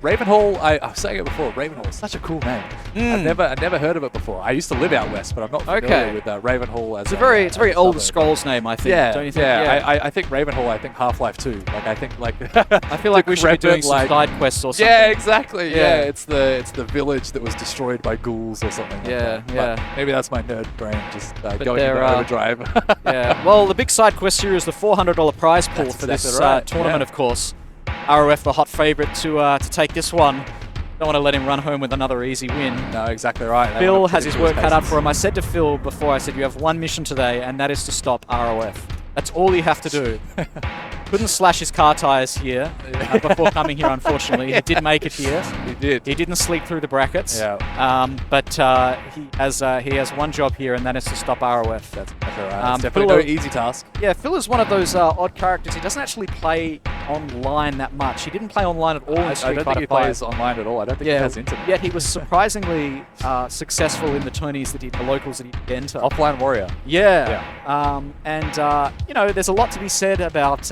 Ravenhall, I was saying it before, Ravenhall is such a cool name. I've never heard of it before. I used to live out west, but I'm not familiar with Ravenhall as it's a very Elder Scrolls name, I think. Yeah, don't you think? I think Ravenhall, Half-Life 2. I feel like we should be doing some side quests or something. Yeah, exactly. Yeah, it's the village that was destroyed by ghouls or something. Yeah. But maybe that's my nerd brain just going into overdrive. Yeah. Well, the big side quest here is the $400 prize pool for this tournament, of course. ROF, the hot favourite to take this one. Don't want to let him run home with another easy win. No, exactly right. Phil has his work cut out for him. I said to Phil before, I said, you have one mission today, and that is to stop ROF. That's all you have to do. Couldn't slash his car tyres here before coming here, unfortunately. He did make it here. He did. He didn't sleep through the brackets. Yeah. But he has one job here, and that is to stop ROF. That's right. It's definitely no easy task. Yeah, Phil is one of those odd characters. He doesn't actually play online that much. He didn't play online at all in Street Fighter 5. I don't think he plays online at all. I don't think he has internet. Yet he was surprisingly successful in the tourneys the locals that he did enter. Offline warrior. Yeah. There's a lot to be said about...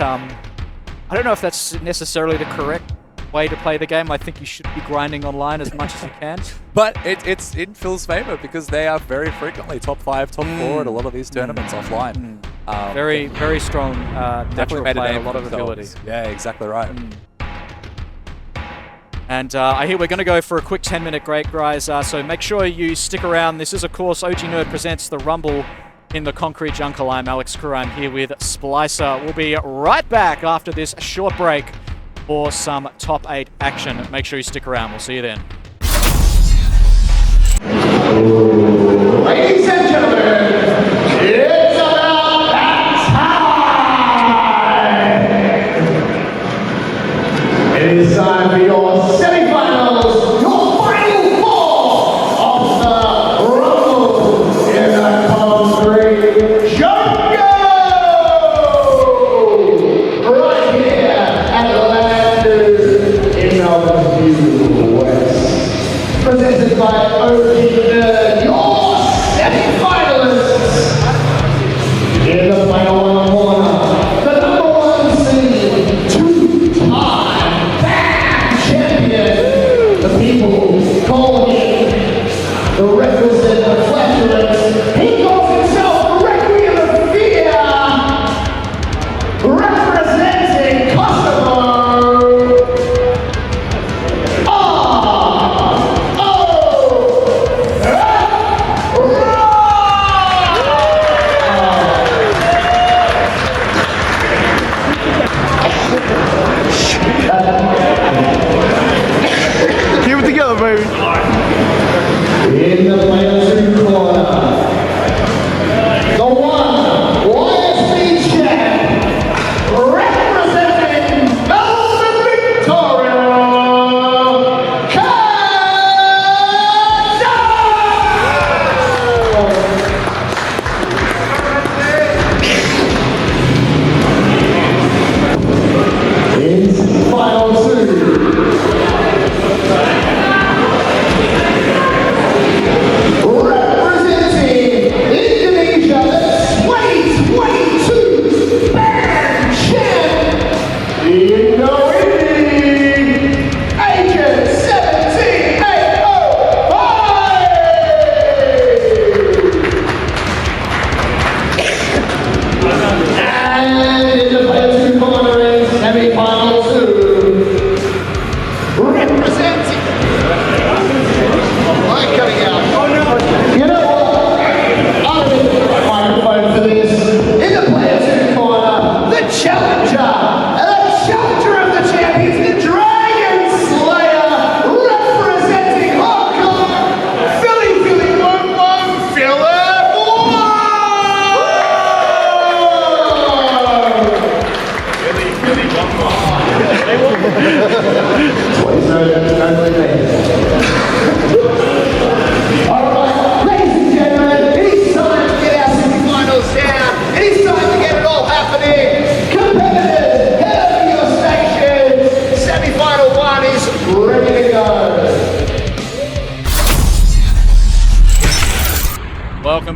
I don't know if that's necessarily the correct way to play the game. I think you should be grinding online as much as you can. But it's in Phil's favour because they are very frequently top 5, top 4 at a lot of these tournaments offline. Very strong definitely made player, a lot of ability. Yeah, exactly right. And I hear we're going to go for a quick 10-minute break, guys. So make sure you stick around. This is, of course, OG Nerd Presents the Rumble in the Concrete Jungle. I'm Alex Crew. I'm here with Splicer. We'll be right back after this short break for some top 8 action. Make sure you stick around. We'll see you then. Ladies and gentlemen, it's about that time! It is time for your semifinals, your final four of the Rumble in the Concrete Jungle! Right here at Landers in Melbourne, West. Presented by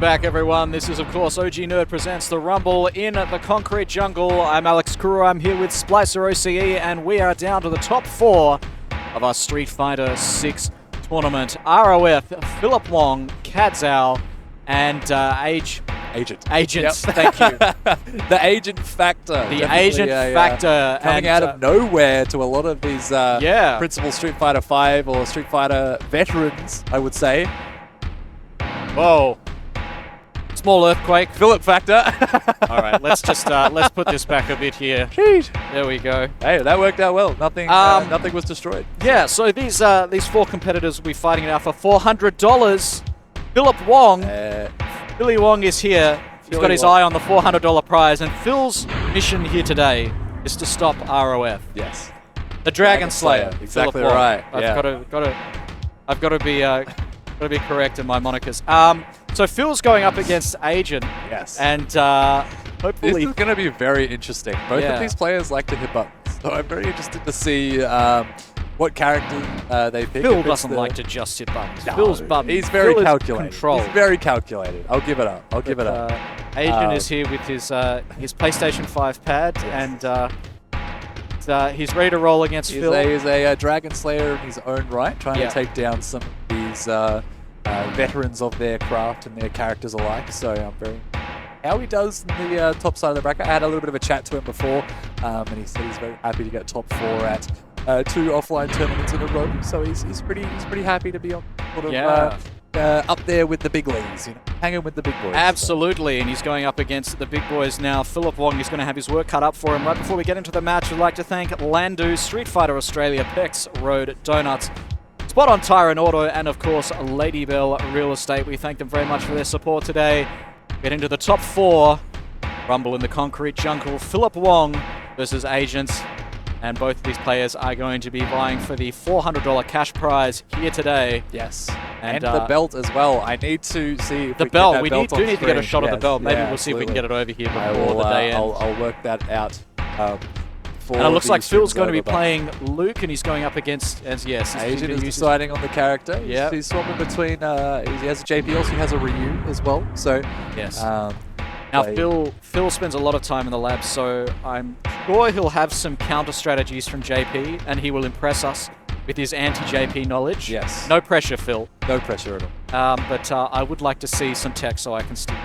back, everyone. This is, of course, OG Nerd Presents the Rumble in the Concrete Jungle. I'm Alex Kuru. I'm here with Splicer OCE, and we are down to the top 4 of our Street Fighter 6 tournament. ROF, Phillip, Wong, Cadzow, and Agent. Agents. Yep. Thank you. The agent factor. The agent factor. Coming out of nowhere to a lot of these principal Street Fighter 5 or Street Fighter veterans, I would say. Whoa. Small earthquake. Phillip factor. All right, let's just let's put this back a bit here. Jeez. There we go. Hey, that worked out well. Nothing was destroyed. Yeah, so these 4 competitors will be fighting it out for $400. Phillip Wong. Billy Wong is here. He's got his eye on the $400 prize, and Phil's mission here today is to stop ROF. Yes. The Dragon Slayer. Exactly Phillip Wong. right. I've got to be correct in my monikers. So Phil's going up against Agent. Yes. And hopefully this is going to be very interesting. Both of these players like to hit buttons, so I'm very interested to see what character they pick. Phil doesn't like to just hit buttons. No, Phil's buttons. He's very Phil calculated. Controlled. He's very calculated. I'll give it up. I'll give it up. Agent is here with his PlayStation 5 pad, and he's ready to roll against Phil. He's a Dragon Slayer in his own right, trying to take down some of these veterans of their craft and their characters alike. So I'm very... How he does in the top side of the bracket. I had a little bit of a chat to him before, and he said he's very happy to get top 4 at 2 offline tournaments in a row. So he's pretty happy to be on sort of up there with the big leagues, hanging with the big boys. Absolutely, and he's going up against the big boys now. Phillip Wong is going to have his work cut up for him. Right before we get into the match, we'd like to thank Landu, Street Fighter Australia, Pex Road Donuts, Spot on Tire and Auto, and of course Lady Bell Real Estate. We thank them very much for their support today. Get into the top 4. Rumble in the Concrete Jungle. Phillip Wong versus Agents. And both of these players are going to be vying for the $400 cash prize here today. Yes. And the belt as well. I need to see if the belt. We do need to get a shot of the belt. Maybe we'll see if we can get it over here before the day ends. I'll work that out. And it looks like Phil's going to be playing Luke, and he's going up against, Agent is deciding on the character. Yeah, he's swapping between. He has a JP, also he has a Ryu as well. So yes. Now Phil spends a lot of time in the lab, so I'm sure he'll have some counter strategies from JP, and he will impress us with his anti-JP knowledge. Yes. No pressure, Phil. No pressure at all. But I would like to see some tech so I can stick.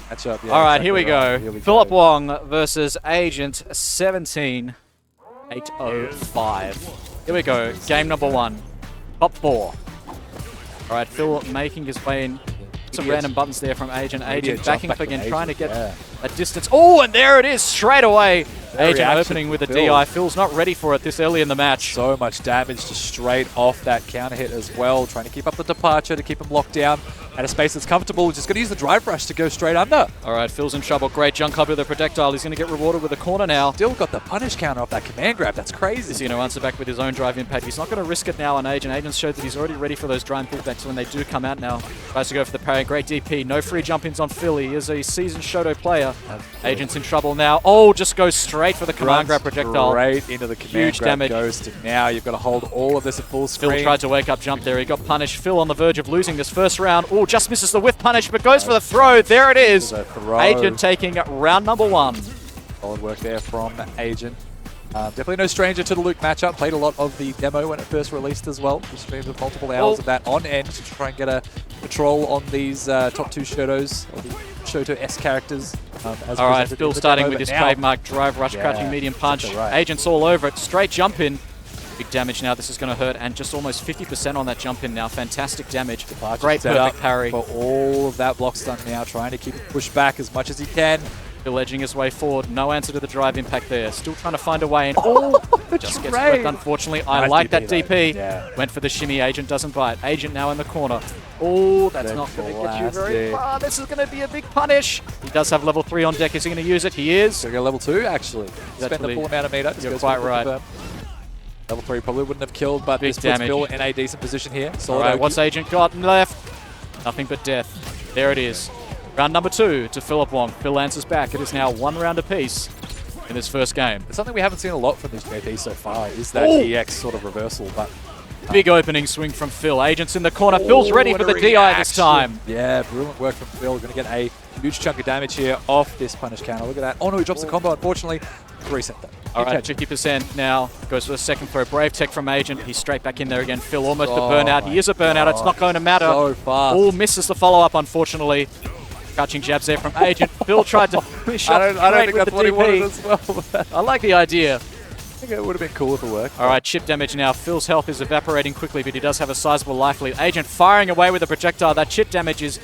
Matchup, all right, here we go. Phillip Wong versus Agent 17805. Here we go. Game number 1. Top 4. All right, Phil making his way in. Some random buttons there from Agent. Agent backing up again, trying to get a distance. Oh, and there it is straight away. Agent opening with a DI. Phil's not ready for it this early in the match. So much damage just straight off that counter hit as well. Trying to keep up the departure to keep him locked down at a space that's comfortable. Just going to use the drive rush to go straight under. All right, Phil's in trouble. Great jump up with the projectile. He's going to get rewarded with a corner now. Still got the punish counter off that command grab. That's crazy. He's going to answer back with his own drive impact. He's not going to risk it now on Agent. Agent showed that he's already ready for those drive pullbacks when they do come out now. Tries to go for the parry. Great DP. No free jump-ins on Phil. He is a seasoned Shoto player. Agent's in trouble now. Oh, just goes straight for the command grab projectile. Straight into the command Huge grab damage. Goes to now. You've got to hold all of this at full screen. Phil tried to wake up jump there. He got punished. Phil on the verge of losing this first round. Oh, just misses the whiff punish, but goes for the throw. There it is. Agent taking round number 1. Solid work there from Agent. Definitely no stranger to the Luke matchup. Played a lot of the demo when it first released as well. We streamed with multiple hours of that on end to try and get a control on these top 2 Shotos, or the Shoto-S characters. All right, Phil starting with his trademark drive rush, crouching medium punch. Agent's all over it. Straight jump in. Big damage now. This is going to hurt, and just almost 50% on that jump in now. Fantastic damage. Great perfect parry. For all of that block stun now, trying to keep it pushed back as much as he can. Phil edging his way forward. No answer to the drive impact there. Still trying to find a way in. Oh, just gets wrecked, unfortunately. I like that DP. Went for the shimmy. Agent doesn't bite. Agent now in the corner. Oh, that's not going to get you very far. This is going to be a big punish. He does have level 3 on deck. Is he going to use it? He is. Going to go level 2, actually. Spent the full amount of meter. You're quite right. Level 3 probably wouldn't have killed, but this puts Phil in a decent position here. All right, what's Agent got left? Nothing but death. There it is. Round number 2 to Phillip Wong. Phil answers back. It is now 1 round apiece in this first game. It's something we haven't seen a lot from this JP so far is that EX sort of reversal, but Big opening swing from Phil. Agent's in the corner. Phil's ready for the DI this time. Yeah, brilliant work from Phil. Going to get a huge chunk of damage here off this punish counter. Look at that. Oh no, he drops the combo, unfortunately. Reset that. All right, 50% now. Goes for the second throw. Brave tech from Agent. He's straight back in there again. Phil almost a burnout. He is a burnout. It's not going to matter. So fast. All misses the follow-up, unfortunately. Crouching jabs there from Agent. Phil tried to finish up I don't think with that's the what he wanted DP. as well. I like the idea. I think it would have been cool if it worked. All right, chip damage now. Phil's health is evaporating quickly, but he does have a sizable life lead. Agent firing away with a projectile. That chip damage is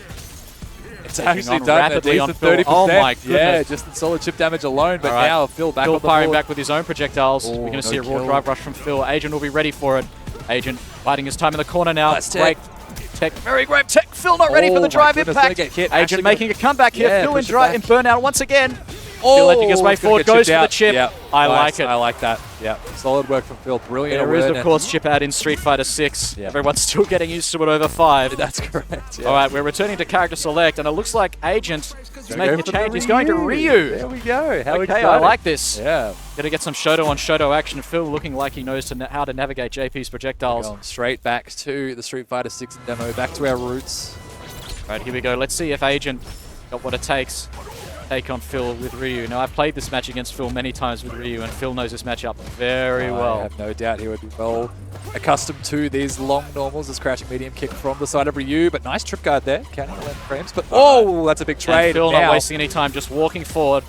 It's actually on done rapidly a on decent Phil. 30%. Oh my goodness. Yeah, just the solid chip damage alone, but All right. now Phil back Phil on the firing board. back with his own projectiles. We're going to see a raw kill. drive rush from Phil. Agent will be ready for it. Agent biding his time in the corner now. Nice tech. Tech, very great tech. Phil not ready for the my drive goodness, impact. gonna get hit. Agent Actually making a comeback here. Yeah, Phil in, push it back. in burnout once again. Oh, Phil edging his way it's gonna forward, get goes chipped for the out. chip. Yep. I Nice. like it. I like that. Yeah, solid work from Phil. Brilliant. There is, of awareness. course, chip out in Street Fighter 6. Yeah. Everyone's still getting used to it over 5. That's correct. Yeah. All right, we're returning to character select, and it looks like Agent is Gonna making go a for the change. He's going to Ryu. There we go. How Okay, exciting. I like this. Yeah. Gonna get some Shoto on Shoto action. Phil looking like he knows how to navigate JP's projectiles. Going straight back to the Street Fighter 6 demo, back to our roots. Right, here we go. Let's see if Agent got what it takes. Take on Phil with Ryu. Now, I've played this match against Phil many times with Ryu, and Phil knows this matchup very well. I have no doubt he would be well accustomed to these long normals, this crouching medium kick from the side of Ryu, but nice trip guard there, counting 11 frames. But oh, that's a big trade. And Phil now. not wasting any time, just walking forward.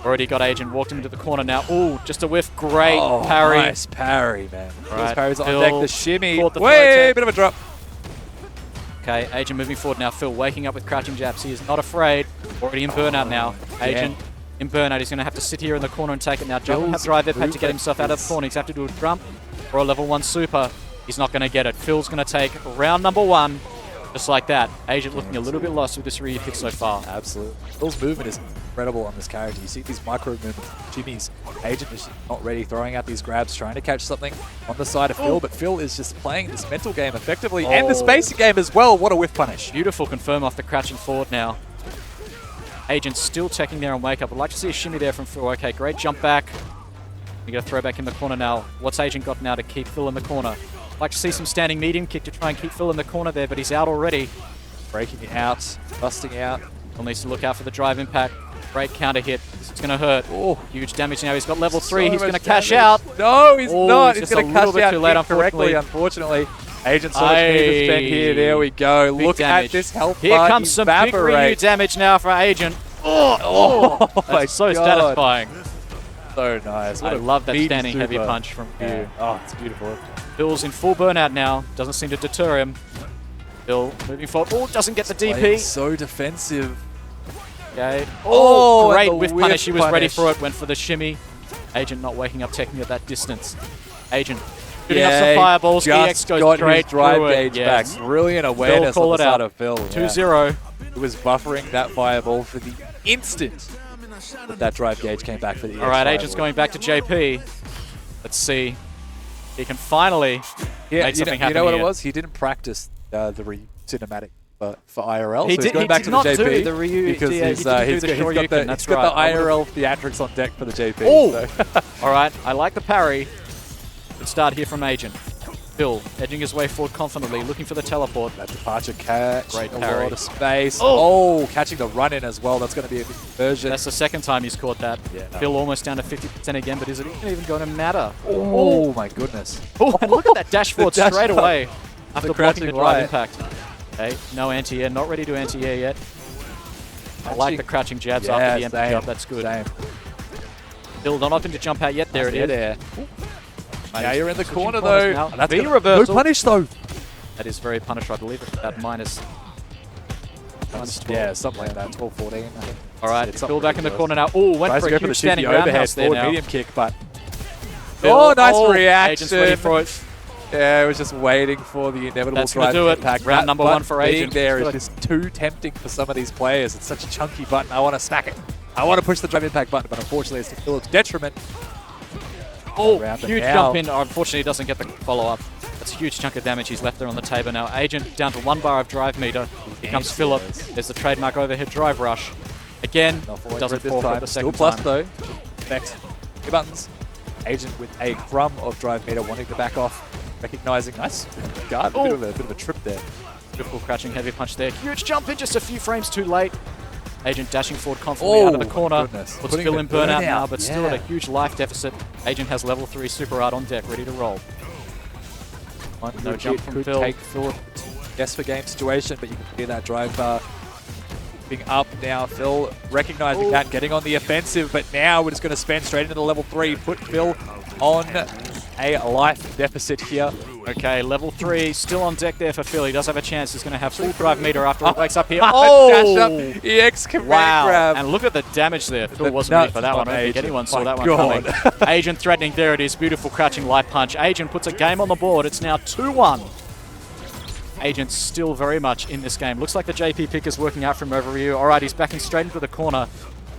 Already got Agent, walked him into the corner now. Ooh, just a whiff. Great parry. Nice parry, man. Right, Those parries on Phil deck, the shimmy. caught the Way, throw bit of a drop. Okay, Agent moving forward now. Phil waking up with crouching jabs. He is not afraid. Already in burnout now. Agent in burnout. He's going to have to sit here in the corner and take it now. Doesn't have drive impact to get himself out of the corner. He's have to do a jump or a level 1 super. He's not going to get it. Phil's going to take round number 1. Just like that. Agent looking a little bit lost with this Ryu pick so far. Absolutely. Phil's movement is incredible on this character. You see these micro movements, jimmies. Agent is not ready, throwing out these grabs, trying to catch something on the side of Phil, but Phil is just playing this mental game effectively, and the spacing game as well. What a whiff punish. Beautiful confirm off the crouching forward now. Agent still checking there on wake up. I'd like to see a shimmy there from Phil. Okay, great jump back. We got a throw back in the corner now. What's Agent got now to keep Phil in the corner? I'd like to see some standing medium kick to try and keep Phil in the corner there, but he's out already. Breaking out, busting out. Phil needs to look out for the drive impact. Great counter hit. This is going to hurt. Oh, Huge damage now. He's got level 3. so He's going to much cash damage. out. No, he's Oh, not. he's He's just going a to little cash bit out too late, incorrectly, unfortunately. Agent so much need to spend here. There we go. Big Look damage. at this health Here bar comes some big Ryu evaporate. damage now for Agent. Oh, my that's so God. satisfying. So nice. I What a love that meaty standing heavy super. punch from Ryu. Yeah. Oh, it's beautiful. Phil's in full burnout now. Doesn't seem to deter him. Phil moving forward. Oh, doesn't get the Playing DP. so defensive. Okay. Oh, great and the whiff punish. He was ready punish. for it. Went for the shimmy. Agent not waking up, taking at that distance. Agent shooting up Yeah, some fireballs. just EX goes got straight his drive through it. gauge Yes. back. Brilliant awareness call on the it side out. of Phil. 2-0. It was buffering that fireball for the instant that drive gauge came back for the All right, EX Agent's fireball. going back to JP. Let's see. He can finally make something happen You know what here. it was? He didn't practice the cinematic for IRL. He so did- he's going he back did to not the do JP the Ryu- because yeah, he he's, didn't do he's the got Shoryuken, the, that's he's got the right. IRL theatrics on deck for the JP. Oh! So. All right, I like the parry. Good start here from Agent. Phil edging his way forward confidently, looking for the teleport. That departure catch, Great a parry. lot of space. Oh. Oh, catching the run in as well. That's going to be a big conversion. That's the second time he's caught that. Yeah, no. Phil almost down to 50% again, but is it even going to matter? Oh my goodness. Oh, and look at that dash forward dash straight forward. away after blocking crouching the drive right. impact. Okay, no anti-air, not ready to anti-air yet. I like the crouching jabs Yeah, after the empty same, jump, that's good. Same. Phil not opting to jump out yet, there it is. There. Now you're in the Switching corner corners though. now. And that's V gonna- reversal. No punish though. That is very punished, I believe it's about minus 12. Yeah, something like that. 12, 14. I think. All right, It's Phil something back in the ridiculous. corner now. Oh, went Tries for to a go for the huge standing shifty overhead roundhouse there forward now. medium kick, but Phil, oh, nice reaction. Agent's ready for it. Yeah, I was just waiting for the inevitable That's gonna drive do it. impact. Round That number button 1 for being Agent. there Feel is just too tempting for some of these players. It's such a chunky button. I want to smack it. I want to push the drive impact button, but unfortunately it's to Philip's detriment. Oh, Around it huge now. jump in. Oh, unfortunately, he doesn't get the follow-up. That's a huge chunk of damage he's left there on the table now. Agent down to 1 bar of drive meter. Here comes Philip. There's the trademark overhead drive rush. Again, Not falling doesn't for it fall for this time. the Still second plus time. though. Next, 2 buttons. Agent with a crumb of drive meter wanting to back off. recognizing. Nice guard. A bit of a trip there. Beautiful crouching heavy punch there. Huge jump in, just a few frames too late. Agent dashing forward confidently out of the corner. Puts Phil in burnout now, but still at a huge life deficit. Agent has level 3 super art on deck, ready to roll. No jump from Phil. Take Phillip guess for game situation, but you can see that drive bar being up now. Phil recognizing that, getting on the offensive, but now we're just going to spend straight into the level 3. Put Phil on a life deficit here. Okay, level 3 still on deck there for Phil. He does have a chance. He's going to have full drive meter after he wakes up here. Dash up, EX command grab. And look at the damage there. Phil wasn't ready for that one. I don't think anyone saw that one coming. Agent threatening. There it is. Beautiful crouching life punch. Agent puts a game on the board. It's now 2-1. Agent's still very much in this game. Looks like the JP pick is working out from overview. All right, he's backing straight into the corner.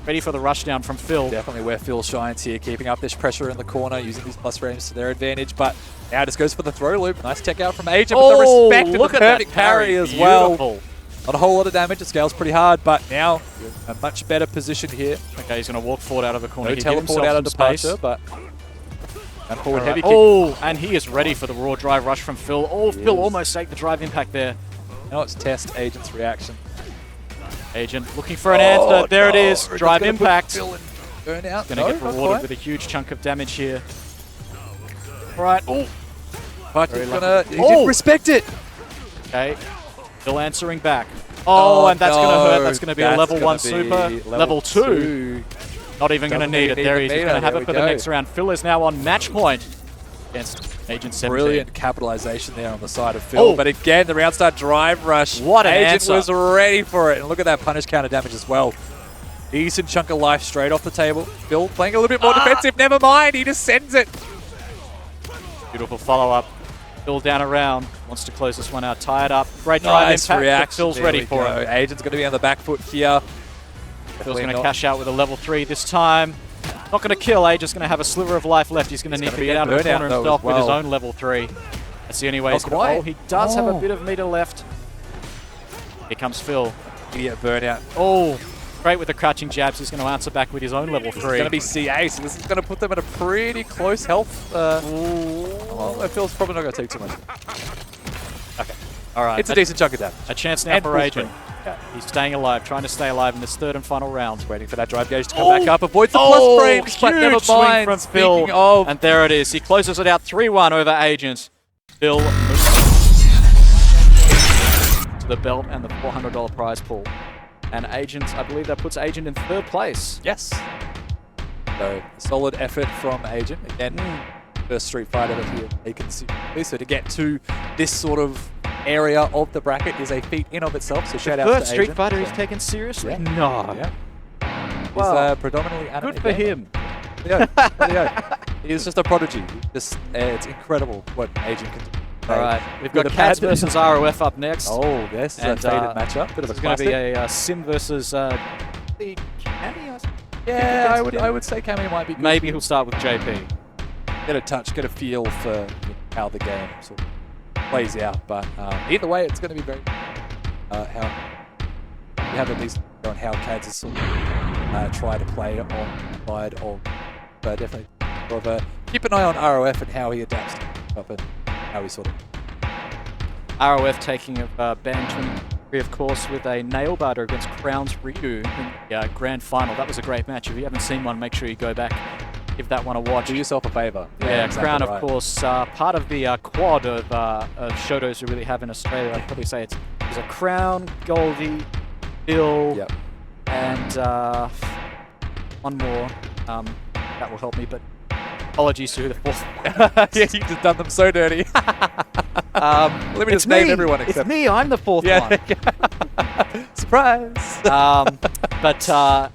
Ready for the rushdown from Phil. Definitely where Phil shines here, keeping up this pressure in the corner, using these plus frames to their advantage, but now just goes for the throw loop. Nice tech out from Agent with the respect and the perfect parry as well. Not a whole lot of damage, it scales pretty hard, but now a much better position here. Okay, he's going to walk forward out of the corner. No teleport out of departure, but... And forward heavy kick. And he is ready for the raw drive rush from Phil. Phil almost saved the drive impact there. Now it's test Agent's reaction. Agent looking for an answer. There it is. Drive impact. Going to get rewarded with a huge chunk of damage here. All right. But he didn't respect it. Okay. Phil answering back. And that's going to hurt. That's going to be a level 1 super. Level 2. Not even going to need it. There he is. He's going to have it for the next round. Phil is now on match point against Agent 17. Brilliant capitalization there on the side of Phil. But again, the round start drive rush. What an Agent answer. was ready for it. And look at that punish counter damage as well. Decent chunk of life straight off the table. Phil playing a little bit more defensive. Never mind. He just sends it. Beautiful follow-up. Phil down around. Wants to close this one out. Tie it up. Great drive impact. Reaction. Phil's ready for it. Agent's going to be on the back foot here. Phil's going to cash out with a level 3 this time. Not going to kill. Agent's going to have a sliver of life left. He's going to need to get out of the corner and stop with his own level 3. That's the only way he's going to roll. He does have a bit of meter left. Here comes Phil. Idiot burnout. Great with the crouching jabs. He's going to answer back with his own level 3. It's going to be CA, so this is going to put them at a pretty close health. Phil's probably not going to take too much. Okay. All right. It's a decent chunk of damage. A chance now for Agent. He's staying alive, trying to stay alive in this third and final round. Waiting for that drive gauge to come back up. Avoids the plus frames, but never mind. From Phil. And there it is. He closes it out 3-1 over Agent. Phil moves to the belt and the $400 prize pool. And Agent, I believe that puts Agent in 3rd place. Yes. So, solid effort from Agent. Again, first Street Fighter that he'll take seriously. So to get to this sort of area of the bracket is a feat in of itself. So shout out to Agent. First Street Fighter he's taken seriously? Yeah. No. Yeah. He's predominantly anime. Good for him. He's just a prodigy. Just it's incredible what Agent can do. All right, we've got Cadzow versus ROF up next. This is a faded matchup. Bit of a going to be a Sim versus the Cammy. Yeah, I would say Cammy might be good. Maybe he'll start with JP. Get a touch, get a feel for how the game sort of plays out. But either way, it's going to be very how you have at least on how Cadzow sort of try to play on the side of definitely more of a keep an eye on ROF and how he adapts to it. How we sort of... ROF taking a band 23, of course, with a nail-biter against Crown's Ryu in the grand final. That was a great match. If you haven't seen one, make sure you go back, give that one a watch. Do yourself a favour. Yeah, exactly. Crown, of course, part of the quad of Shotos we really have in Australia. I'd probably say it's a Crown, Goldie, Bill, and one more. That will help me, but... Apologies to the fourth. Yeah, you just done them so dirty. Let me just name everyone except... It's me, I'm the fourth one. Surprise! That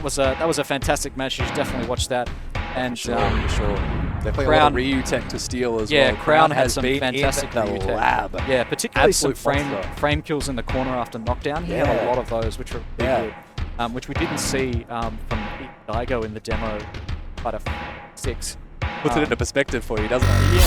was a fantastic match. You should definitely watch that. And sure. Definitely Crown, a lot of Ryu tech to steal as well. Yeah, Crown has some been fantastic in the Ryu tech. lab. Yeah, particularly Absolute some frame kills in the corner after knockdown. He had a lot of those, which were really good. Which we didn't see from Daigo in the demo. But a 6. Puts it into perspective for you, doesn't it? Yeah.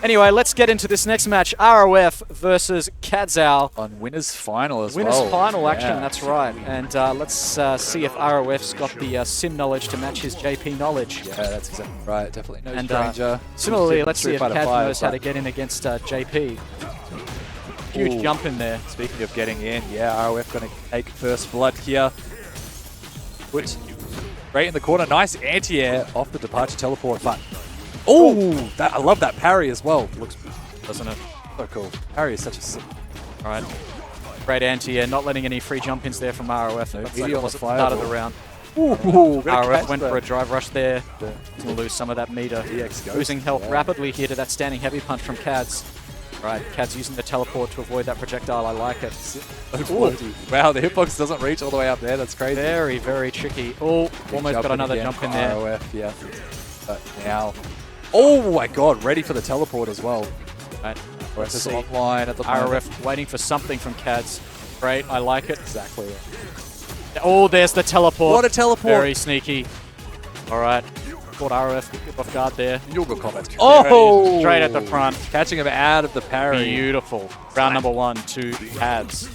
Anyway, let's get into this next match. ROF versus Cadzow. On winners final as well. Winners final action, Yeah. that's right. And let's see if ROF's got the sim knowledge to match his JP knowledge. Yeah, that's exactly right. Definitely no And stranger. similarly, let's see Street if Fighter Cadz 5, knows how but- to get in against JP. Huge Ooh. jump in there. Speaking of getting in, yeah, ROF going to take first blood here. Put right in the corner. Nice anti-air off the departure teleport, but oh, I love that parry as well. Looks, Doesn't it? so cool. Parry is such a sick. All right. Great anti-air, not letting any free jump-ins there from ROF. No That's media like on the the start of the fireball. round. Ooh, ROF went for a drive rush there Yeah. to lose some of that meter. EX goes, Losing health yeah. rapidly here to that standing heavy punch from Cadz. Right, Cadz using the teleport to avoid that projectile. I like it. Wow, the hitbox doesn't reach all the way up there. That's crazy. Very, very tricky. Oh, almost got another jump in there. ROF, yeah. But now, oh my god, ready for the teleport as well. Right. ROF Let's is see. online at the moment. ROF waiting for something from Cadz. Great, I like it. Exactly. Oh, there's the teleport. What a teleport. Very sneaky. All right. Caught ROF off guard there. Yoga comments. Oh! Straight at the front. Catching him out of the parry. Beautiful. Round number 1 to Cadz.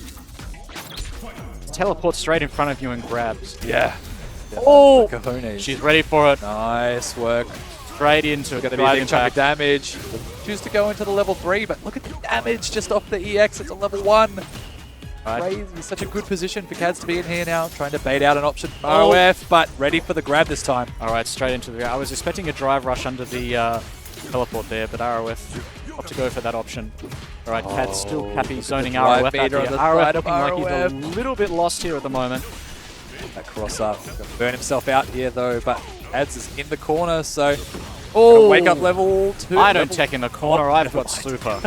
Teleport straight in front of you and grabs. Yeah. Oh! Cojones. She's ready for it. Nice work. Straight into it. Going to be a big chunk of damage. Choose to go into the level 3, but look at the damage just off the EX. It's a level 1. Right. Crazy. Such a good position for Cadz to be in here now. Trying to bait out an option from Oh. ROF, but ready for the grab this time. All right, straight into the... I was expecting a drive rush under the teleport there, but ROF got to go for that option. All right, Cadz still happy zoning drive ROF out meter there. on the ROF side of looking like he's ROF. a little bit lost here at the moment. That cross up. Gonna burn himself out here though, but Cadz is in the corner, so Oh! wake up level 2. I don't level- tech in the corner. I've got super.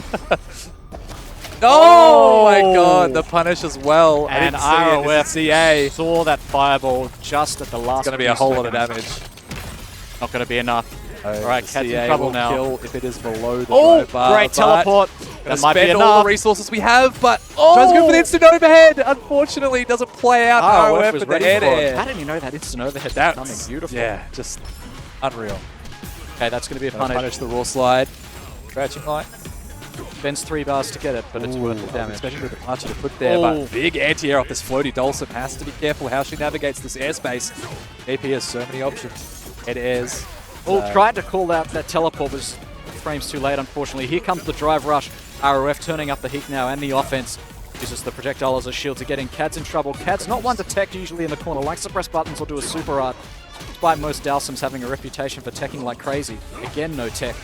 Oh my god, the punish as well. I And didn't see it. ROF It's a CA. saw that fireball just at the last. It's going to be a few whole lot of seconds. damage. Not going to be enough. All right, Cadz in trouble now. Kill if it is below the Oh, drive bar, great but teleport. gonna That might be spend all enough. the resources we have, but tries to go for the instant overhead. Unfortunately, doesn't play out. ROF was with the ready air for it. air. How didn't you know that instant overhead was That's coming? Beautiful. Yeah, just unreal. Okay, that's going to be a Gonna punish. punish the raw slide. Crouching light. Spends 3 bars to get it, but it's worth the damage. Especially with the departure to put there, Oh. but big anti-air off this floaty Dulcim. Has to be careful how she navigates this airspace. AP has so many options. Head airs. Oh, tried to call out that teleport, was frames too late, unfortunately. Here comes the drive rush. ROF turning up the heat now and the offense. Uses the projectile as a shield to get in. Cadz in trouble. Cadz not one to tech usually in the corner, likes to press buttons or do a super art, despite most Dhalsims having a reputation for teching like crazy. Again, no tech.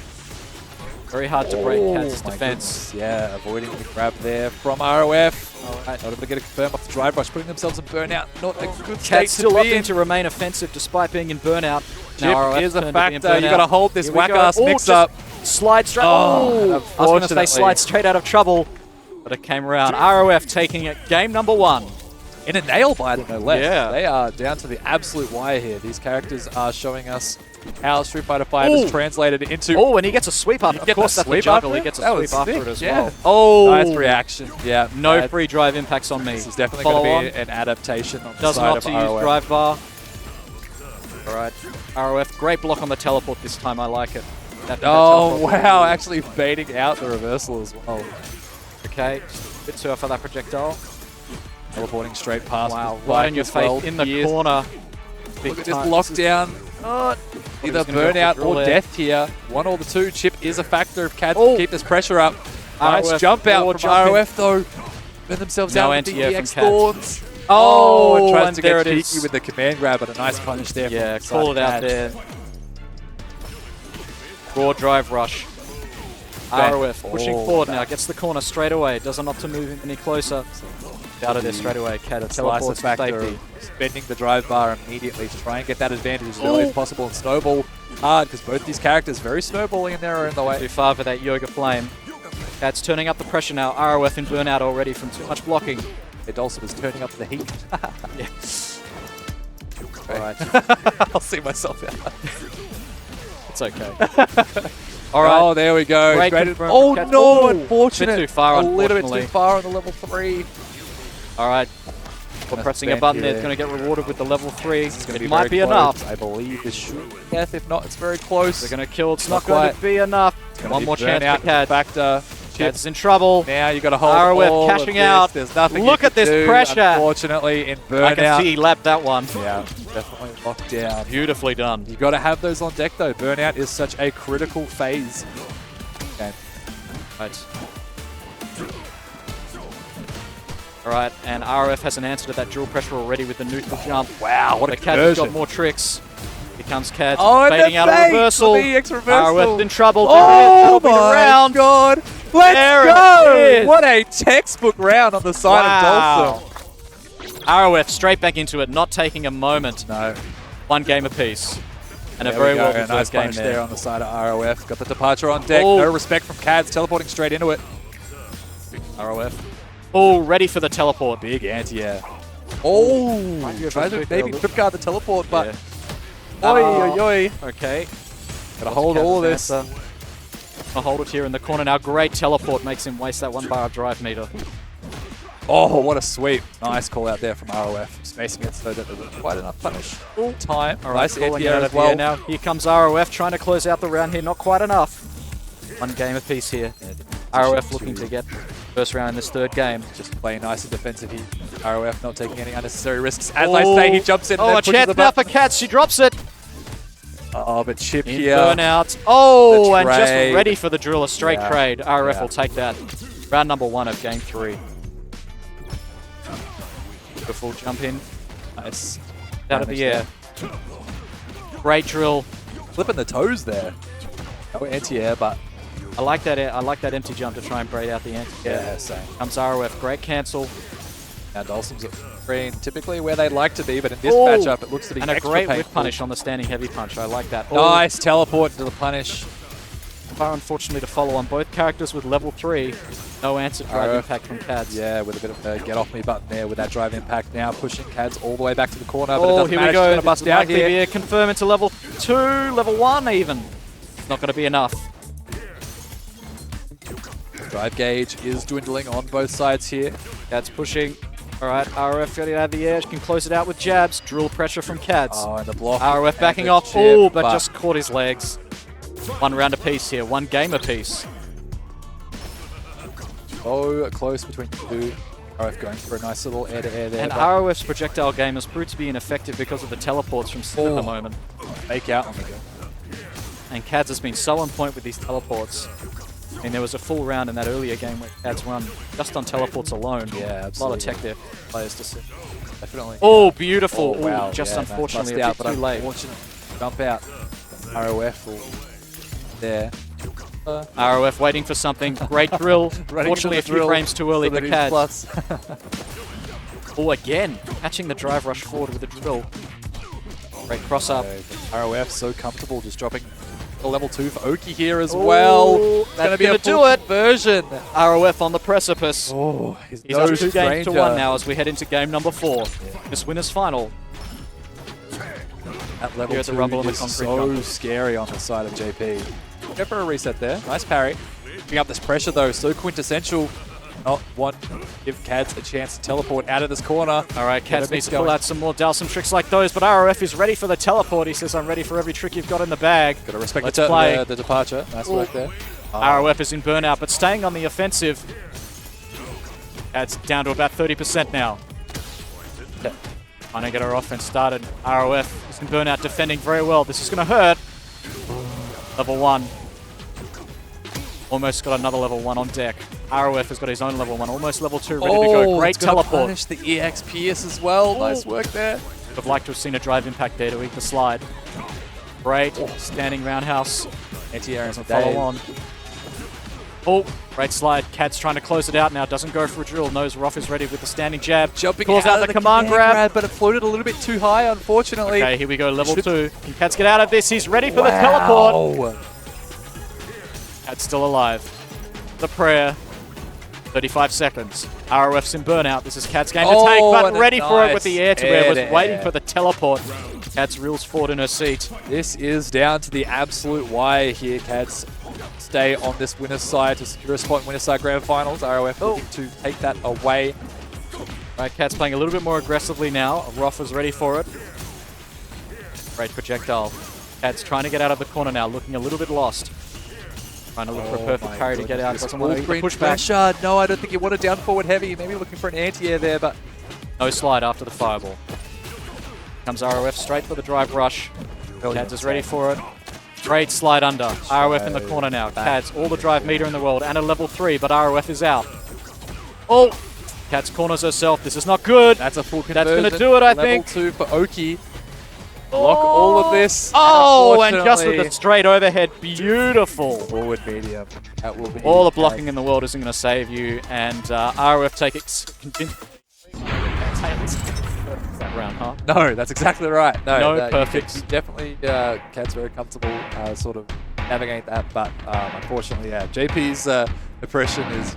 Very hard to break Cadz's my defense. goodness. Yeah, avoiding the grab there from ROF. Alright. Not able to get a confirm off the drive rush, putting themselves in burnout. Not a good state Cadz still to be opting in. to remain offensive despite being in burnout. Chip ROF is a turned to be in factor. You burnout. got to hold this Here we whack go. ass Oh, mix just up. Slide straight. Oh, Oh, I was going to say unfortunately. slide straight out of trouble, but it came around. ROF taking it. Game number 1. In a nail biter, no less. Yeah. They are down to the absolute wire here. These characters are showing us how Street Fighter V is Ooh. translated into. Oh, and he gets a sweep up. Of get course, the that's the sweep juggle. after He it? gets a That sweep was after sick, it as yeah. well. Oh, Nice reaction. Yeah. No that- free drive impacts on me. This is definitely Follow going to on. be an adaptation on the Doesn't side opt of to use ROF. drive bar. All right, ROF, great block on the teleport this time. I like it. That Oh, teleport- wow. Actually baiting out the reversal as well. Okay, bit too for that projectile. Teleporting straight past. Wow, with right Black in your as well. face in the He is- corner. Big Look at this time. lockdown. He Either was gonna go for burnout drill or there. death here. One or the two. Chip is a factor if Cadz Oh. can keep this pressure up. Nice ROF, jump out more from jumping. ROF though. Burn themselves No out with anti-air the from EX Cadz. thorns. Oh, and tries and to there get it cheeky is. with the command grab, but a nice punish there. Yeah, from call it side out Cadz. there. Raw drive rush. Bang. ROF pushing Oh, forward back. now, gets the corner straight away, doesn't opt to move him any closer. Out of there straight away, Cadz Slice teleports of for factor, safety. spending the drive bar immediately to try and get that advantage as early as possible and snowball hard because both these characters very snowballing in there are in the way. Too far for that Yoga Flame. Cadz turning up the pressure now. ROF in burnout already from too much blocking. Dulcim is turning up the heat. Yeah. All right. I'll see myself out. It's okay. All right. Oh, there we go. Great Great- confirm Oh, from Cadz. no, Oh, unfortunate. bit too far, a little bit unfortunately. too far on the level 3. All right. We're Gonna pressing a spend button there. here. It's going to get rewarded with the level 3. It's going to It be might very be close. enough. I believe this should be death. If not, it's very close. They're going to kill. It's Not not going quite. to be enough. One more chance for Cadz. Factor. Cadz is in trouble. Now you got to hold ROF all cashing of this. out. There's nothing Look you at can this do, pressure. Unfortunately, in burnout. I can see he lapped that one. Yeah, definitely locked down. Beautifully done. You got to have those on deck though. Burnout is such a critical phase. Okay. Right. Alright, and RF has an answer to that dual pressure already with the neutral jump. Wow, what a Cadz has got conversion. more tricks. Here comes Cadz, Oh, and fading the out a fade reversal. for the X reversal. RF in trouble. Oh That'll be the my round. god! There Let's it go! is. What a textbook round on the side Wow. of Dulcim. ROF straight back into it, not taking a moment. No. One game apiece. And a There very we go. well A deserved nice game punch there. there on the side of ROF. Got the departure on deck. Oh. No respect from Cadz, teleporting straight into it. ROF. Oh, ready for the teleport. Big anti-air. Oh! be a Tried to quick maybe there. trip guard the teleport, but Yeah. oi, oi, oi. Okay. Gotta hold all of this. I'll hold it here in the corner now. Great teleport makes him waste that 1 bar of drive meter. Oh, what a sweep. Nice call out there from ROF. Spacing it so that there was quite enough punish. Full time. All right, Nice calling anti-air out as of the air well. now. Here comes ROF trying to close out the round here. Not quite enough. One game apiece here. ROF looking to get first round in this third game. Just playing nice and defensive here. ROF not taking any unnecessary risks. As I say, he jumps in and Oh, then a pushes chance the now for button. Cadz. She drops it. Oh, but Chip In here. burnout. Oh, The and just trade. ready for the drill. A straight Yeah, trade. RF yeah. will take that. Round number 1 of game 3. Beautiful jump in. Nice. Out of the Damage air. Great drill. Flipping the toes there. No anti-air, but I like that. I like that empty jump to try and braid out the anti-air. yeah, same. Comes ROF. Great cancel. Now Dulcim's at green, typically where they'd like to be, but in this Oh, matchup, it looks to be And a extra great whip painful. punish on the standing heavy punch. I like that. Nice teleport to the punish. Far unfortunately to follow on both characters with level 3. No answer drive RF. impact from Cadz. Yeah, with a bit of a get off me button there with that drive impact. Now pushing Cadz all the way back to the corner, but it Oh, doesn't here matter. we go. She's gonna bust out Likely here. be a confirm into level 2, level 1 even. It's not going to be enough. Drive gauge is dwindling on both sides here. Cadz pushing. All right, RF getting out of the air. She can close it out with jabs. Drill pressure from Cadz. Oh, and the block. RF and backing the off. chip, Oh, but just caught his legs. 1 round apiece here. 1 game apiece. so close between the two. RF going for a nice little air-to-air there. And but ROF's projectile game has proved to be ineffective because of the teleports from Sid at the Oh. moment. fake out on the go. And Cadz has been so on point with these teleports. I mean, there was a full round in that earlier game where Cadz won just on teleports alone. Yeah, A lot absolutely. of tech there for players to see. Definitely. Oh, beautiful. Oh, wow. Ooh, just yeah, unfortunately nice a bust bit out, too but late. unfortunate jump out. ROF will there. ROF waiting for something. Great drill. Running Fortunately, a into the few drill frames too early so for that he's Cadz. plus. Oh, again, catching the drive rush forward with a drill. Great cross up. ROF so comfortable just dropping the level 2 for Oki here as well. That's Gonna be a gonna do full it. conversion. ROF on the precipice. Oh, he's He's no up 2 games to stranger. 1 now as we head into game number 4. This winner's final. At level Here at the 2 Rumble in the is concrete so jungle. scary on the side of JP. Go for a reset there. Nice parry. Bring up this pressure though, so quintessential. Not want to give Cadz a chance to teleport out of this corner. All right, Get a Cadz mix needs to pull going. out some more Dhalsim tricks like those, but ROF is ready for the teleport. He says, I'm ready for every trick you've got in the bag. Gotta respect Let's the, play. the departure. Nice work there. ROF is in burnout, but staying on the offensive. Cadz down to about 30% now. Trying to get our offense started. ROF is in burnout, defending very well. This is going to hurt. Level 1. Almost got another level 1 on deck. ROF has got his own level 1, almost level 2, ready to go. Great it's gonna teleport. punish the EX Pierce as well. Nice work there. Would have liked to have seen a drive impact there to eat the slide. Great standing roundhouse. Anti-air and Follow on. Oh, great slide. Cadz trying to close it out now. Doesn't go for a drill. Knows Roth is ready with the standing jab. Jumping Calls out of the command grab. but it floated a little bit too high, unfortunately. Okay, here we go. Level Should- 2. Can Cadz get out of this? He's ready for the teleport. Wow. Cadz still alive. The prayer. 35 seconds. ROF's in burnout. This is Cad's game to take, but and a ready for it with nice the air-to-air. Was air-to-air. waiting for the teleport. Cadz reels forward in her seat. This is down to the absolute wire here, Cadz. Stay on this winner's side to secure a spot in winner's side grand finals. ROF looking to take that away. Right, Cadz playing a little bit more aggressively now. Roth is ready for it. Great projectile. Cadz trying to get out of the corner now, looking a little bit lost. Trying to look for a perfect carry to get out. Doesn't want to push back. Pressure. No, I don't think you want it down forward heavy. Maybe looking for an anti-air there, but No slide after the fireball. Comes ROF straight for the drive rush. Cadz is ready for it. Great slide under. ROF in the corner now. Cadz, all the drive meter in the world, and a level 3, but ROF is out. Oh! Cadz corners herself. This is not good. that's a full conversion. That's going to do it, I think. Level 2 for Oki. Block all of this. Oh, and just with the straight overhead. Beautiful. Forward medium. That will be All the blocking in the world isn't going to save you, and ROF take it. That round, huh? No, that's exactly right. No, perfect. Definitely, Cad's very comfortable sort of navigate that, but unfortunately, yeah, JP's oppression is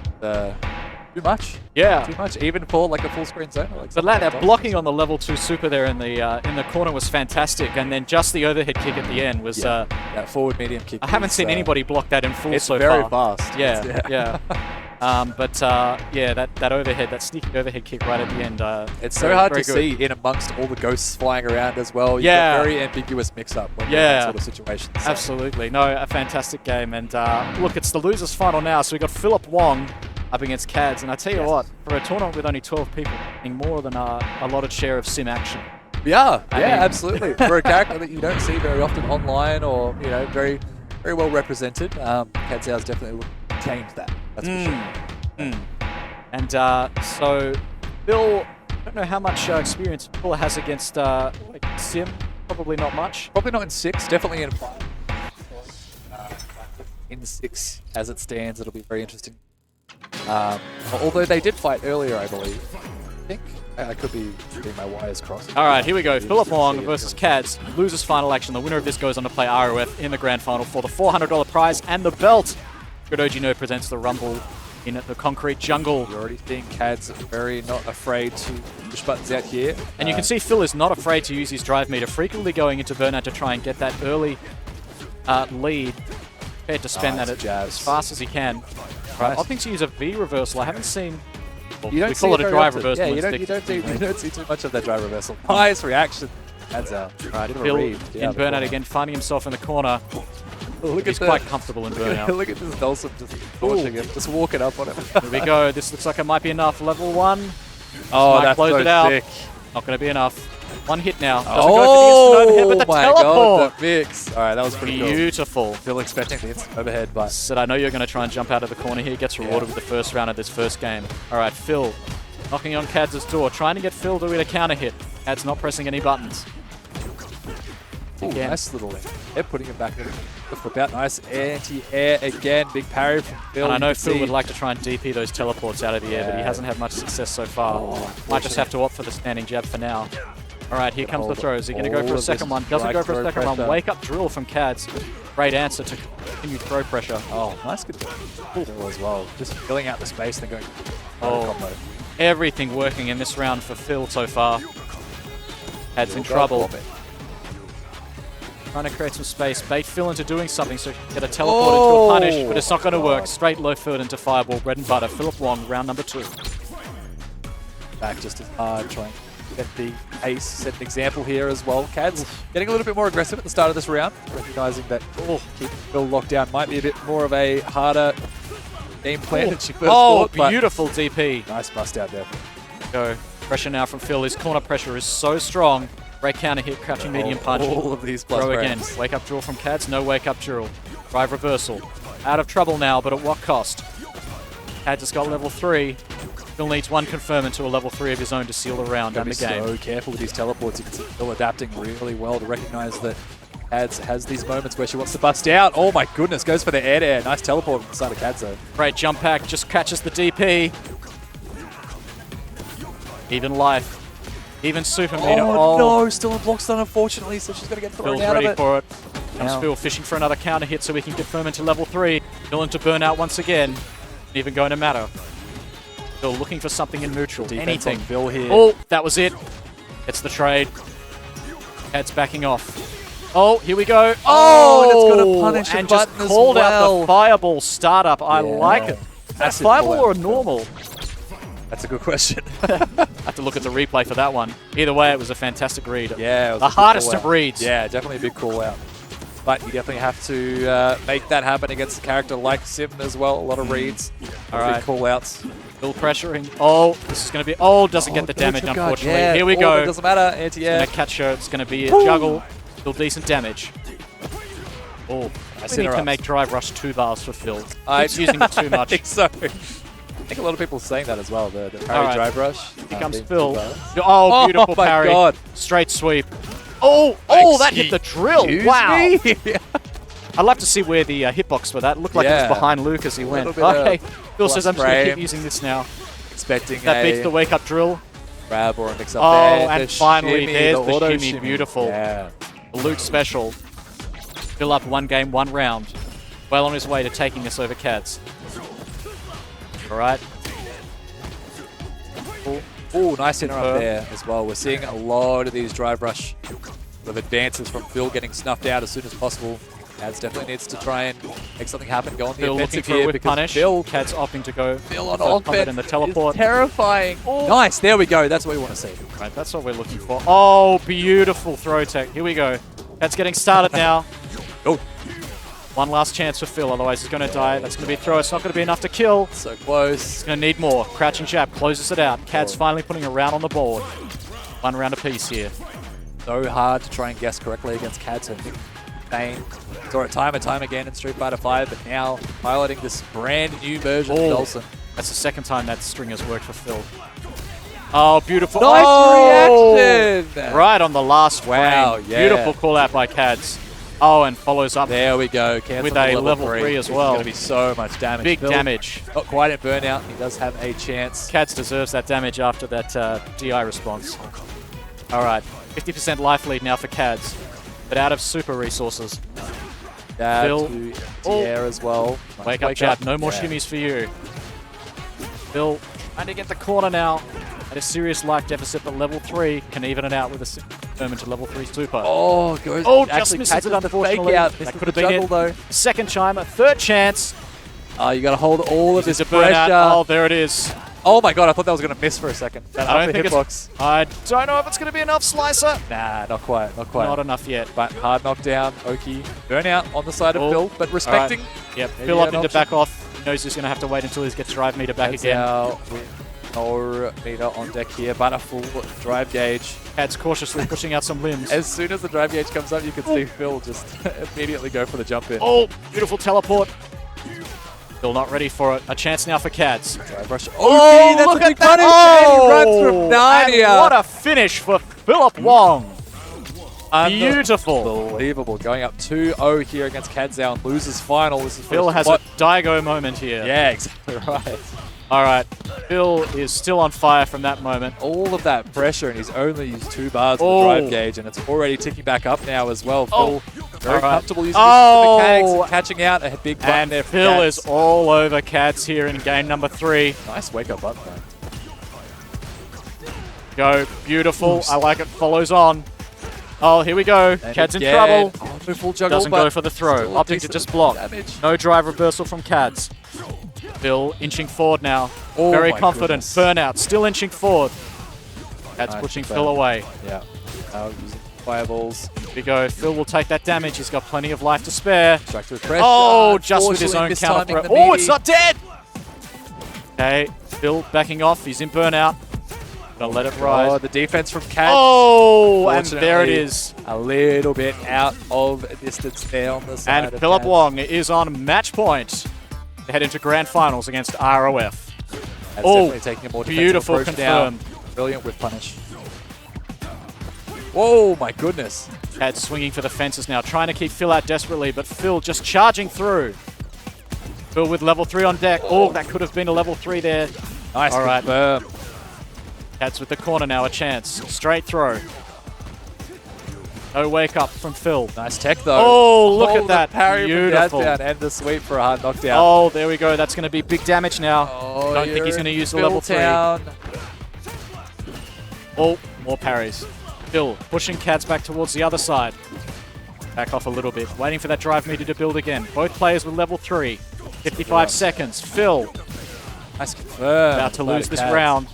too much. Yeah. Too much, even for like a full screen zone. Like But that blocking on the level 2 super there in the corner was fantastic, and then just the overhead kick at the end was. That forward medium kick. I haven't seen anybody block that in full so very far. fast. Yeah. That overhead, that sneaky overhead kick right at the end. It's so hard to see in amongst all the ghosts flying around as well. You've got a very ambiguous mix-up when you're in that sort of situation. So. Absolutely. No, a fantastic game. And look, it's the losers final now. So we've got Phillip Wong up against Cadz. And I tell you what, for a tournament with only 12 people, getting more than a allotted share of sim action. Yeah, absolutely. For a character that you don't see very often online or, very, very well represented, Cadzow's definitely changed that. That's for sure. And so, Phil, I don't know how much experience Phil has against sim. Probably not much. Probably not in 6, definitely in 5. In 6, as it stands, it'll be very interesting. Although they did fight earlier, I believe. I think I could be getting my wires crossed. All right, here we go. Phillip Wong versus Cadz. Losers final action. The winner of this goes on to play ROF in the grand final for the $400 prize and the belt. Good O.G Nerd presents the Rumble in the concrete jungle. You're already seeing Cadz very not afraid to push buttons out here. And you can see Phil is not afraid to use his drive meter, frequently going into burnout to try and get that early lead. Prepared to spend that as fast as he can. Right, opting to use a V reversal. I haven't seen. Well, you don't we call it a drive reversal. Yeah, you don't see too much of that drive reversal. Nice reaction. Cadzow. Right, Phil in burnout again, finding himself in the corner. He's quite comfortable in burnout. Look at this Dulcim just launching him, just walking up on him. Here we go. This looks like it might be enough. Level 1. Oh, that's close so it out. sick. Not going to be enough. One hit now. Doesn't Oh go for the instant overhead, but the my teleport. God, the mix. All right, that was pretty Beautiful. cool. Still expecting the instant overhead, but Said, I know you're going to try and jump out of the corner here. Gets rewarded with the first round of this first game. All right, Phil knocking on Cadz's door, trying to get Phil to win a counter hit. Cadz not pressing any buttons. nice little they're putting him back in. Look about nice anti-air again. Big parry from Phil. And I know Phil would like to try and DP those teleports out of the air, but he hasn't had much success so far. Might just have to opt for the standing jab for now. All right, here comes the throw. Is he going to go for a second one? Doesn't go for a second one. Wake up drill from Cadz. Great answer to continue throw pressure. Oh, nice good drill as well. Just filling out the space and then going combo. Everything working in this round for Phil so far. Cadz in trouble. Trying to create some space, bait Phil into doing something so he can get a teleport into a punish, but it's not going to work. Straight low third into fireball, bread and butter. Phillip Wong, round number 2. Back just as hard, trying to get the ace, set an example here as well. Cadz getting a little bit more aggressive at the start of this round, recognizing that keeping Phil locked down might be a bit more of a harder game plan than she first thought. Beautiful DP. Nice bust out there. Go. Pressure now from Phil. His corner pressure is so strong. Great counter hit, crouching medium punch. All of these plus throw again. Wake up drill from Cadz. No wake up drill. Drive reversal. Out of trouble now, but at what cost? Cadz has got level 3. Phil needs one confirm into a level 3 of his own to seal the round and the game. So careful with these teleports. You can see Phil adapting really well to recognize that Cadz has these moments where she wants to bust out. Oh my goodness, goes for the air. Nice teleport from the side of Cadzow. Great jump pack, just catches the DP. Even life. Even super meter. Oh no, still in block stun unfortunately, so she's going to get thrown out of it. Phil's ready for it. Comes Phil fishing for another counter hit so we can confirm into level 3. Phil into burnout once again. Even going to matter. Phil looking for something in neutral. Anything. Phil here. Oh, that was it. It's the trade. Cadz backing off. Oh, here we go. Oh, and it's got a punish and button just called as out well. the fireball startup. I like it. That's fireball or a normal? That's a good question. I have to look at the replay for that one. Either way, it was a fantastic read. Yeah, it was the hardest of reads. Yeah, definitely a big call out. but you definitely have to make that happen against a character like Sim as well. A lot of reads, All right. call outs. Still pressuring. Oh, this is going to be... Oh, doesn't get the damage, unfortunately. Yeah, Here we go. It doesn't matter. Anti-air. Cadzow, it's going to be a juggle. Still decent damage. Oh, I think he can make Drive Rush 2 bars for Phil. He's using it too I much. think so. I think a lot of people are saying that as well. The parry drive rush. Here comes Phil. Oh, beautiful my parry. God. Straight sweep. Oh, that hit the drill. Wow. I'd love to see where the hitbox for that. It looked like it was behind Luke as he went. Okay. Phil says, I'm just going to keep using this now. Expecting that beats the wake-up drill. Grab or a mix-up there. And finally, there's the auto shimmy. Beautiful. Yeah. Luke special. Phil up 1 game, 1 round. Well on his way to taking us over Cads. All right. Oh, nice interrupt there as well. We're seeing a lot of these drive rush of advances from Phil getting snuffed out as soon as possible. Cads definitely needs to try and make something happen. Go on the Phil looking offensive for a here whip because punish. Cad's opting to go. Phil on offense in the teleport. is terrifying. Oh. Nice, there we go. That's what we want to see. Right, that's what we're looking for. Oh, beautiful throw tech. Here we go. Cad's getting started now. Oh. One last chance for Phil, otherwise he's going to die. That's going to be a throw. It's not going to be enough to kill. So close. He's going to need more. Crouching jab closes it out. Cad's finally putting a round on the board. 1 round apiece here. So hard to try and guess correctly against Cadzow. Bane saw it time and time again in Street Fighter V, but now piloting this brand new version of Dolson. That's the second time that string has worked for Phil. Oh, beautiful. Nice reaction! Right on the last Wow, frame. yeah. Beautiful call out by Cads. Oh, and follows up There we go. with a level 3 as well. It's going to be so much damage. Big Phil, damage. Not quite at burnout. He does have a chance. Cads deserves that damage after that DI response. All right, 50% life lead now for Cads, but out of super resources. Jab Phil. to air as well. Nice Wake up jab, no more shimmies for you. Phil trying to get the corner now. At a serious life deficit, but level 3 can even it out with a turn into level 3 super. Oh, goes. Oh, just actually misses it, catches the fake unfortunately. out. That Misses could have the been juggle, it. though. Second chime, a third chance. Oh, you got to hold all of This his is a burnout. pressure. Oh, there it is. Oh my god, I thought that was going to miss for a second. That I don't upper think hitbox. I don't know if it's going to be enough, Slicer. Nah, not quite. Not quite. Not enough yet. But hard knockdown. Oki. Burnout on the side of Phil, but respecting. Right. Yep, maybe Phil an opting to option. back off. He knows he's going to have to wait until he gets drive meter back again. No meter on deck here, but a full drive gauge. Cad's cautiously pushing out some limbs. As soon as the drive gauge comes up, you can see Phil just immediately go for the jump in. Oh, beautiful teleport. Still not ready for it. A chance now for Cads. Drive rush. Oh, that's look a big at that. punish. Oh, And he runs from Narnia. and what a finish for Phillip Wong. Beautiful. Unbelievable. Going up 2-0 here against Cadzow and loses final. This is Phil has a Daigo moment here. Yeah, exactly right. All right. Phil is still on fire from that moment. All of that pressure, and he's only used 2 bars of Oh. the drive gauge, and it's already ticking back up now as well. Oh. Phil very All right. comfortable using Oh. his mechanics and catching out a big button And there for Phil Cads. is all over Cads here in game number 3. Nice wake-up button, though. Go. Beautiful. I like it. Follows on. Oh, here we go. And Cads in again. trouble. Oh, no full juggle, Doesn't but go for the throw. still Opting to decent just block. damage. No drive reversal from Cads. Phil inching forward now. Oh Very my confident. goodness. Burnout. Still inching forward. Cads Nice pushing burn. Phil away. Yeah. Now using fireballs. Here we go. Phil will take that damage. He's got plenty of life to spare. Strike through pressure. Oh, just with his own Unfortunately, counter mistiming throw. the Oh, it's meaty. not dead! Okay, Phil backing off. He's in burnout. Gonna let it Oh, rise. the defense from Cads. Oh, and there it Fortunately, is. A little bit out of distance there on the side And of Phillip Cads. Wong is on match point to head into grand finals against ROF. That's Oh, definitely taking a more defensive beautiful approach now. confirmed. Brilliant whip punish. Whoa, my goodness. Cads swinging for the fences now, trying to keep Phil out desperately, but Phil just charging through. Phil with level 3 on deck. Oh, that could have been a level 3 there. Nice All right. confirm. Cads with the corner now, a chance. Straight throw. No wake up from Phil. Nice tech though. Oh, look at the that. parry from Beautiful. down and the sweep for a hard knockdown. Oh, there we go. That's going to be big damage now. Oh, Don't think you're he's going to in use the level 3. Philtown. Oh, more parries. Phil pushing Cads back towards the other side. Back off a little bit. Waiting for that drive meter to build again. Both players with level 3. 55 seconds. Phil Nice confirm. about to by lose this Cads. round.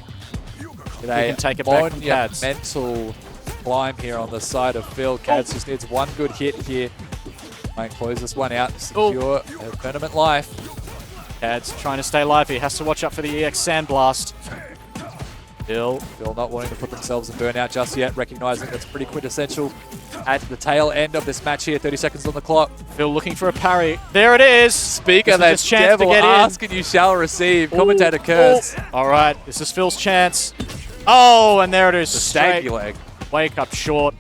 With can take it back from Cads. Mental climb here on the side of Phil. Cads just needs one good hit here. Might close this one out to secure a tournament life. Cad's trying to stay alive. He has to watch out for the EX Sandblast. Phil not wanting to put themselves in burnout just yet, recognizing that's pretty quintessential at the tail end of this match here. 30 seconds on the clock. Phil looking for a parry. There it is. Speaker, that that chance to devil get ask and you shall receive. Commentator Kurz. All right, this is Phil's chance. Oh, and there it is. The Straight stanky leg. wake up short.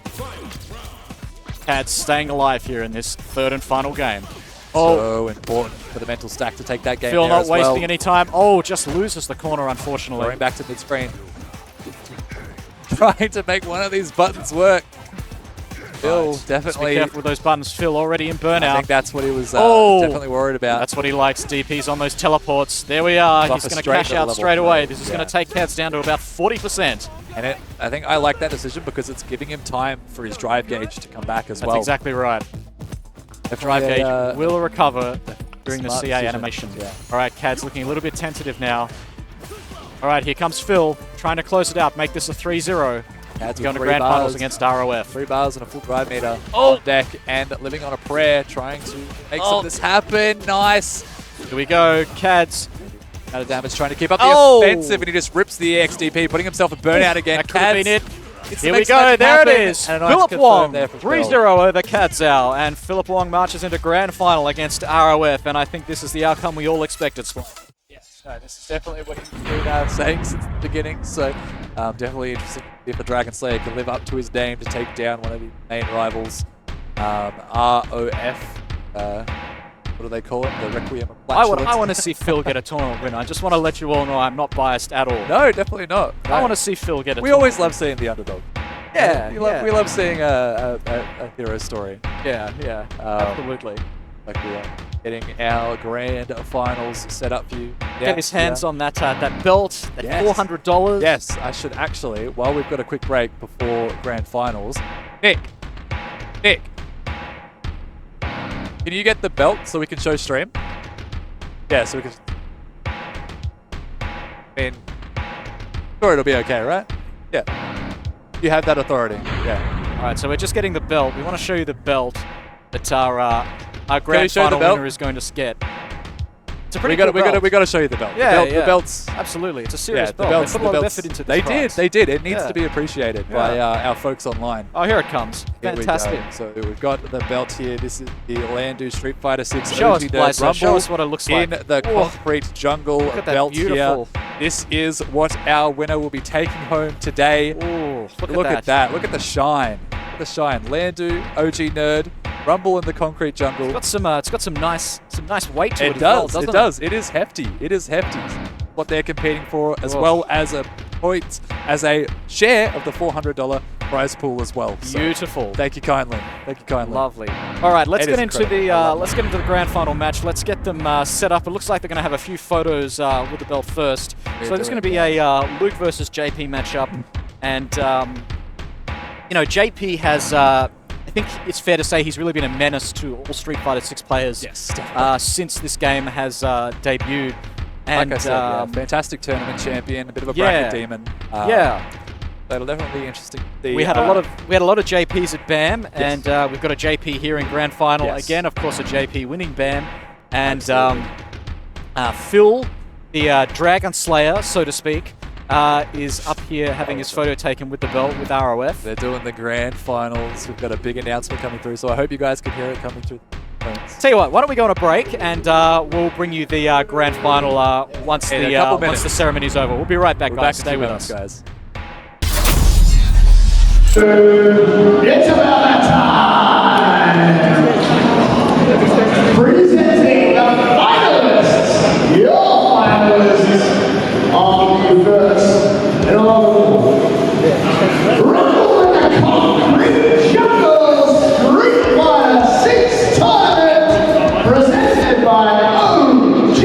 Cad's staying alive here in this third and final game. So important for the mental stack to take that game. Phil there not as wasting well. any time. Oh, just loses the corner, unfortunately. Going back to mid-screen. Trying to make one of these buttons work. Phil Just definitely. be careful with those buttons. Phil already in burnout. I think that's what he was Oh! definitely worried about. That's what he likes. DP's on those teleports. There we are. Buffer He's going to straight cash to the out level straight away. 3. This is going to take Cadz down to about 40%. And I think I like that decision because it's giving him time for his drive gauge to come back as That's well. exactly right. The drive gauge will recover during the smart CA decision. animation. Yeah. All right, Cad's looking a little bit tentative now. All right, here comes Phil, trying to close it out, make this a 3-0. Cadz Going to with grand 3 finals bars. against ROF. 3 bars and a full drive meter Oh! on deck and living on a prayer, trying to make some of this happen. Nice. Here we go, Cadz. Out of damage, trying to keep up the Oh! offensive, and he just rips the EXDP, putting himself in burnout again. That could have been it. Gets Here the we next go, match there it happen, is. and a nice Phillip confirm Wong, there for 3-0 Phil. over Cadzow, and Phillip Wong marches into grand final against ROF, and I think this is the outcome we all expected. Yes, no, this is definitely what he's been saying since the beginning, so definitely interesting if the Dragon Slayer can live up to his name to take down one of the main rivals, ROF. What do they call it? The Requiem of I Flatulence? want to see Phil get a tournament win. I just want to let you all know I'm not biased at all. No, definitely not. I want to see Phil get a We tournament. always love seeing the underdog. Yeah, we love seeing a hero story. Yeah, absolutely. Like we are getting our grand finals set up for you. Get his hands on that that belt, that Yes. $400. Yes, I should actually, while we've got a quick break before grand finals, Nick, can you get the belt so we can show stream? Yeah, so we can. I mean, sure, it'll be okay, right? Yeah. You have that authority. Yeah. All right, so we're just getting the belt. We want to show you the belt that our grand show the final belt? winner is going to get. It's a pretty We got cool to show you the belt. Yeah, The belt's. Absolutely, it's a serious Yeah, belt. They put a lot of effort into this. They did. It needs Yeah. to be appreciated by our folks online. Oh, here it comes. Here we Fantastic. go. So we've got the belt here. This is the Landu Street Fighter 6 Show us, OG Nerd Blazer. Rumble Show us what it looks like. in the Oh, concrete jungle at that belt beautiful- here. This is what our winner will be taking home today. Ooh, Look at that. Look at the shine. Look at the shine. Landu, OG Nerd, Rumble in the concrete jungle. It's got some nice weight to it. It as well, does. doesn't It does. It is hefty. It is hefty. What they're competing for, as Oh. well as a point, as a share of the $400 prize pool as well. So, Beautiful. thank you kindly. Thank you kindly. Lovely. All right, let's It get is into incredible. the I love it. grand final match. Let's get them set up. It looks like they're going to have a few photos with the belt first. So there's going to be a Luke versus JP matchup, and JP has. I think it's fair to say he's really been a menace to all Street Fighter 6 players. Yes, definitely. Since this game has debuted. And Like I said, fantastic tournament champion, a bit of a yeah. bracket demon. Yeah. That'll definitely be interesting. We had a lot of JPs at BAM, and we've got a JP here in grand final Yes. again. Of course, a JP winning BAM, and Absolutely. Phil, the Dragon Slayer, so to speak, is up here having his photo taken with the belt with ROF. They're doing the grand finals. We've got a big announcement coming through, so I hope you guys can hear it coming through. Tell you what, why don't we go on a break, and we'll bring you the grand final once In a couple once minutes. the ceremony's over. We'll be right back, We're guys. back Stay in with 2 us. minutes, guys. It's about that time! Presenting the finalists! Your finalists on the first and Rumble in the Concrete Jungle Street Fighter 6 Tournament presented by O.G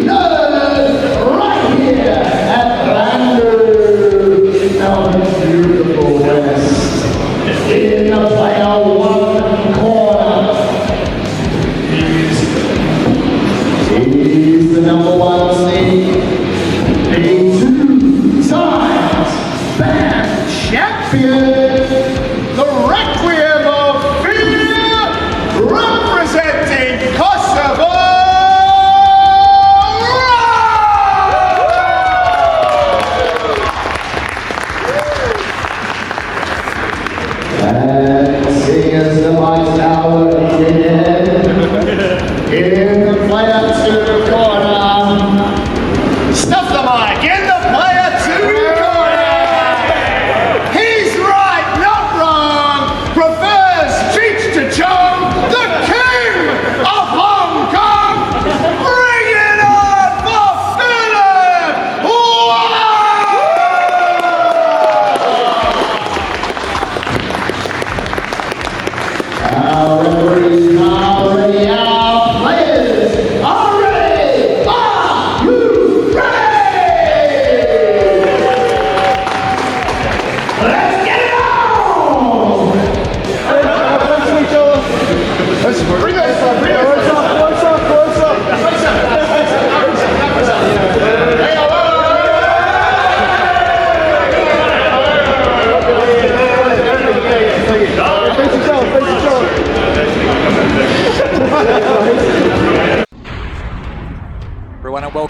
Nerd right here at Landu out in the beautiful West. In the player one corner, he's the number one seed, the 2 times BAM champion, the Requiem of Fear, representing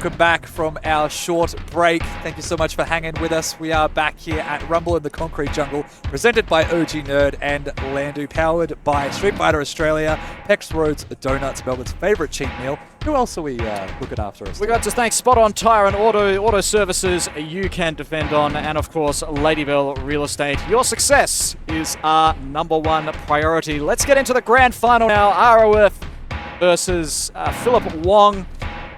welcome back from our short break. Thank you so much for hanging with us. We are back here at Rumble in the Concrete Jungle, presented by OG Nerd and Landu, powered by Street Fighter Australia, Pex Roads Donuts, Melbourne's favourite cheap meal. Who else are we looking after us? We got to thank Spot On Tyre and Auto Services you can depend on, and of course Ladybell Real Estate. Your success is our #1 priority. Let's get into the grand final now. ROF versus Phillip Wong.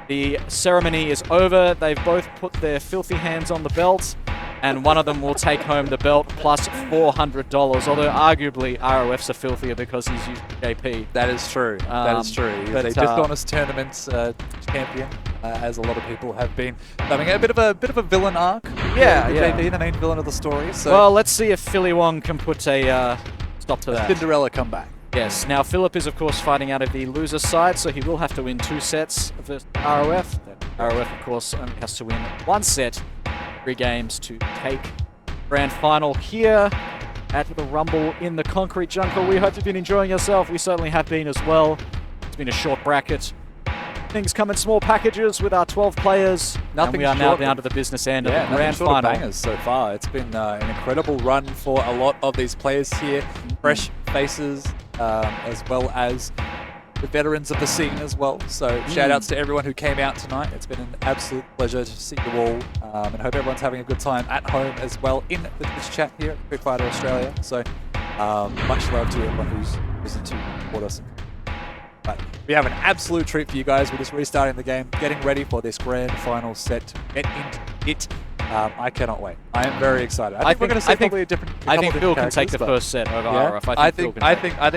The ceremony is over. They've both put their filthy hands on the belt, and one of them will take home the belt plus $400, although arguably ROF's are filthier because he's used JP. That is true. That is true. He's a dishonest tournaments champion, as a lot of people have been having a bit of a villain arc. Yeah, JP, the main villain of the story. So well, let's see if Philly Wong can put a stop to that. Cinderella comeback. Yes. Now Phillip is of course fighting out of the loser's side, so he will have to win 2 sets versus ROF. ROF of course only has to win 1 set, 3 games to take grand final here at the Rumble in the Concrete Jungle. We hope you've been enjoying yourself. We certainly have been as well. It's been a short bracket. Things come in small packages with our 12 players. Nothing. We are now down to the business end of the grand final. Bangers so far. It's been an incredible run for a lot of these players here. Fresh faces, as well as the veterans of the scene as well. So shout outs to everyone who came out tonight. It's been an absolute pleasure to see you all, and hope everyone's having a good time at home as well in the Twitch chat here at Street Fighter Australia. So much love to everyone who's listened to support us. But we have an absolute treat for you guys. We're just restarting the game, getting ready for this grand final set to get into it. I cannot wait. I am very excited. I think we're going to see probably a different. I think Phil can take the first set over RF. I think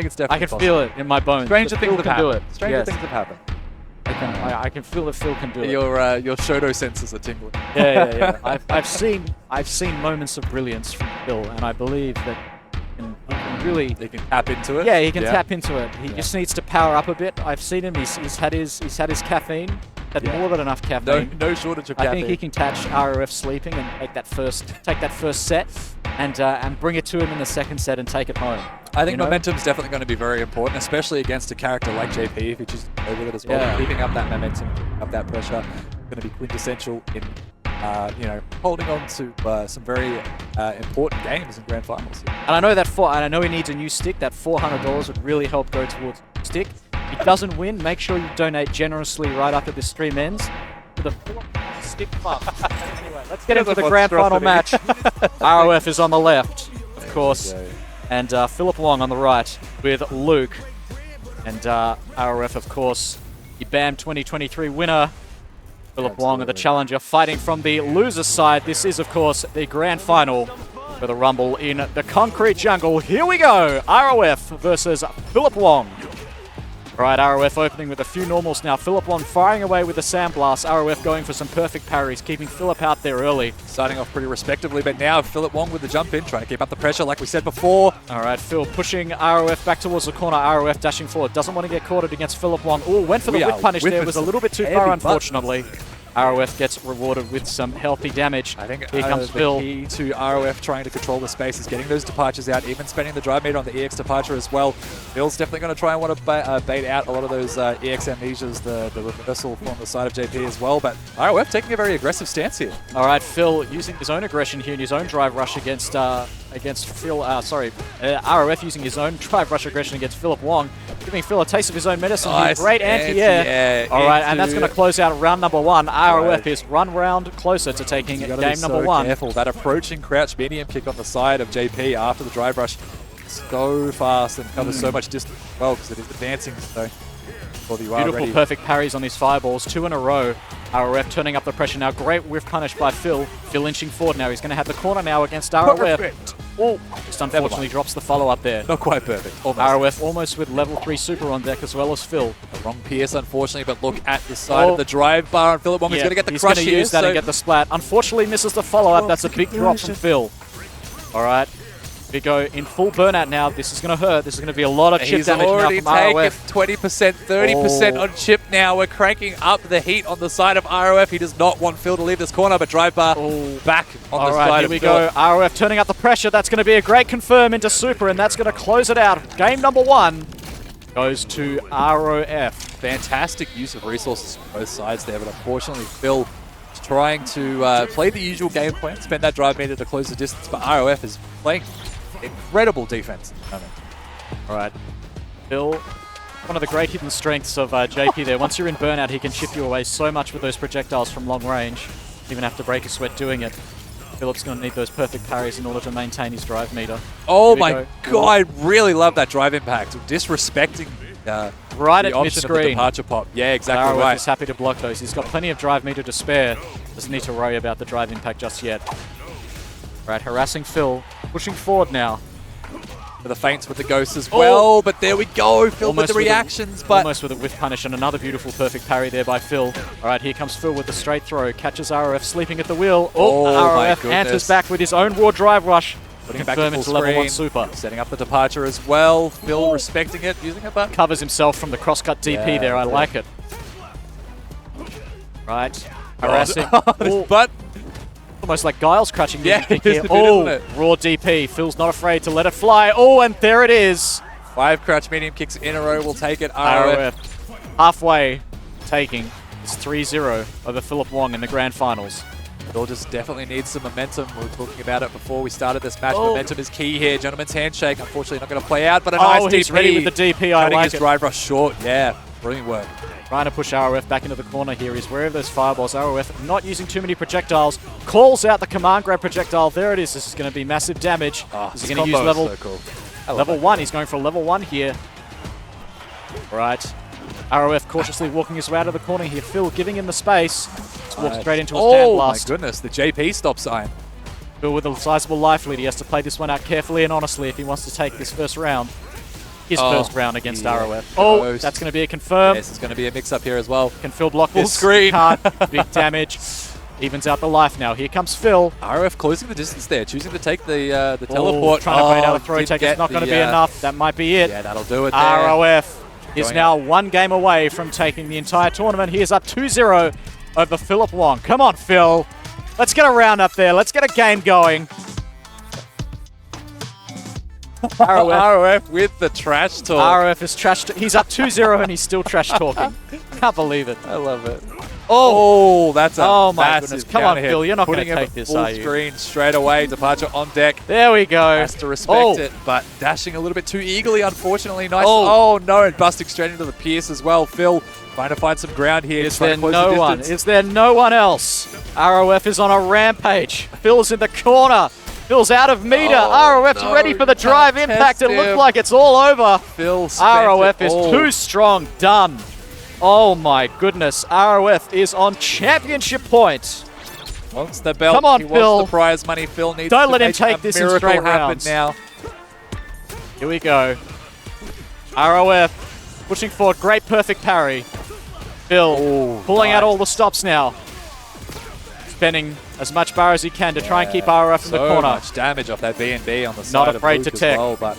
it's definitely. I can feel it in my bones. Stranger things have happened. Stranger things have happened. I can feel that Phil can do it. Your Shoto senses are tingling. Yeah. I've seen moments of brilliance from Phil, and I believe that he can tap into it. Yeah, he can tap into it. He just needs to power up a bit. I've seen him. He's had his caffeine. Had more than enough caffeine. No shortage of caffeine. I think he can catch ROF sleeping and take that first set and bring it to him in the second set and take it home. I think momentum's definitely going to be very important, especially against a character like JP, if he chooses to play with it as well. Yeah. Keeping up that momentum, keeping up that pressure, going to be quintessential in holding on to some very important games in grand finals. And I know I know he needs a new stick. That $400 would really help go towards the stick. If he doesn't win, make sure you donate generously right after this stream ends for the $400 stick fund. Anyway, let's get into the grand final match. ROF is on the left, of course, and Phillip Wong on the right with Luke. And ROF, of course, the BAM 2023 winner. Phillip Wong, the challenger, fighting from the loser's side. This is, of course, the grand final for the Rumble in the Concrete Jungle. Here we go. ROF versus Phillip Wong. Right, ROF opening with a few normals now. Phillip Wong firing away with the Sandblast. ROF going for some perfect parries, keeping Phillip out there early. Starting off pretty respectively, but now Phillip Wong with the jump in, trying to keep up the pressure like we said before. All right, Phil pushing ROF back towards the corner. ROF dashing forward. Doesn't want to get caught against Phillip Wong. Ooh, went for the whip punish there. It was a little bit too far, unfortunately. ROF gets rewarded with some healthy damage. I think here comes Phil. The key to ROF trying to control the space is getting those departures out, even spending the drive meter on the EX departure as well. Phil's definitely going to try and want to bait out a lot of those EX amnesias, the reversal from the side of JP as well, but ROF taking a very aggressive stance here. All right, Phil using his own aggression here in his own drive rush against Phil, ROF using his own drive rush aggression against Phillip Wong, giving Phil a taste of his own medicine. Nice. Great anti-air. All right, and that's going to close out round number 1. ROF is one round closer to taking game number 1. Careful. That approaching crouch medium kick on the side of JP after the drive rush, so fast and covers so much distance as well because it is advancing. So beautiful, perfect parries on these fireballs, 2 in a row. ROF turning up the pressure now. Great whiff punish by Phil. Phil inching forward now. He's going to have the corner now against ROF. Perfect. Oh, just unfortunately drops the follow-up there. Not quite perfect. ROF almost with level 3 super on deck as well as Phil. The wrong Pierce, unfortunately, but look at the side of the drive bar, and Phillip Wong is going to get the crush here. He's going to use that and get the splat. Unfortunately, misses the follow-up. That's a big drop from Phil. All right. We go in full burnout now. This is going to hurt. This is going to be a lot of chip damage now from ROF. He's already taken 20%, 30% on chip now. We're cranking up the heat on the side of ROF. He does not want Phil to leave this corner, but drive bar back on the side of Phil. Here we go. ROF turning up the pressure. That's going to be a great confirm into super, and that's going to close it out. Game number 1 goes to ROF. fantastic use of resources from both sides there, but unfortunately Phil is trying to play the usual game plan, spend that drive meter to close the distance, but ROF is playing incredible defense at the moment. All right, Phil, one of the great hidden strengths of JP there. Once you're in burnout, he can chip you away so much with those projectiles from long range. Even have to break a sweat doing it. Philip's going to need those perfect parries in order to maintain his drive meter. Oh my god, I really love that drive impact. Disrespecting right the at option of the mid-screen. departure pop. Yeah, exactly Arrow right. is happy to block those. He's got plenty of drive meter to spare. Doesn't need to worry about the drive impact just yet. Right, harassing Phil. Pushing forward now. For the feints with the ghosts as well, but there we go. Phil with the reactions, but almost with a whiff punish and another beautiful perfect parry there by Phil. All right, here comes Phil with the straight throw. Catches ROF sleeping at the wheel. Oh, my ROF goodness. answers back with his own war drive rush. putting it back to Confirm full into level 1 screen. super. Setting up the departure as well. Phil respecting it, using it, but Covers himself from the crosscut DP there. I like it. Right. Harassing. but Almost like Giles crutching the DP it is here. a bit, Oh, isn't it? raw DP. Phil's not afraid to let it fly. Oh, and there it is. 5 crouch medium kicks in a row will take it. ROF. Halfway taking. It's 3-0 over Phillip Wong in the grand finals. Phil just definitely needs some momentum. We were talking about it before we started this match. Oh. Momentum is key here. Gentleman's handshake, unfortunately not going to play out, but a nice DP. He's ready with the DP. I Cutting like his it. drive rush short. Yeah, brilliant work. Trying to push ROF back into the corner here. He's wary of those fireballs. ROF not using too many projectiles. Calls out the command grab projectile. There it is. This is going to be massive damage. Is he going to use level, so cool. level 1? He's going for level 1 here. Right. ROF cautiously walking his way out of the corner here. Phil giving him the space. Just walks straight into his stand blast. Oh my goodness, the JP stop sign. Phil with a sizable life lead. He has to play this one out carefully and honestly if he wants to take this first round. His first round against ROF. Oh, Gross. that's going to be a confirm. Yes, it's going to be a mix-up here as well. Can Phil block Full this? screen. Can't. Big damage. Evens out the life now. Here comes Phil. ROF closing the distance there, choosing to take the teleport. Trying to bait out a throw didn't take. get It's not going to the, be enough. That might be it. Yeah, that'll do it there. ROF is Going now 1 game away from taking the entire tournament. He is up 2-0 over Phillip Wong. Come on, Phil. Let's get a round up there. Let's get a game going. ROF with the trash talk. ROF is trash. He's up 2-0 and he's still trash talking. Can't believe it. I love it. Oh, that's a Oh my massive goodness. Come on, counter hit. Phil. You're not going to Putting him take this, full are you? screen straight away. Departure on deck. There we go. Has to respect it, but dashing a little bit too eagerly, unfortunately. Nice. Oh. Oh, no, and busting straight into the Pierce as well. Phil trying to find some ground here. Is trying there to close no the one? distance. Is there no one else? ROF is on a rampage. Phil's in the corner. Phil's out of meter. Oh, ROF's no, ready for the drive can't impact. It test looks him. like it's all over. Phil spent ROF it is all. too strong. Done. Oh my goodness. ROF is on championship point. Wants the belt. Come on, he Phil. wants the prize money. Phil needs Don't to let him make take a this in miracle straight happen rounds. now. Here we go. ROF pushing forward. Great perfect parry. Phil pulling out all the stops now. Spending as much bar as he can to try and keep ROF in the So corner. much damage off that B&B on the side Not of afraid Luke to as tech. well, but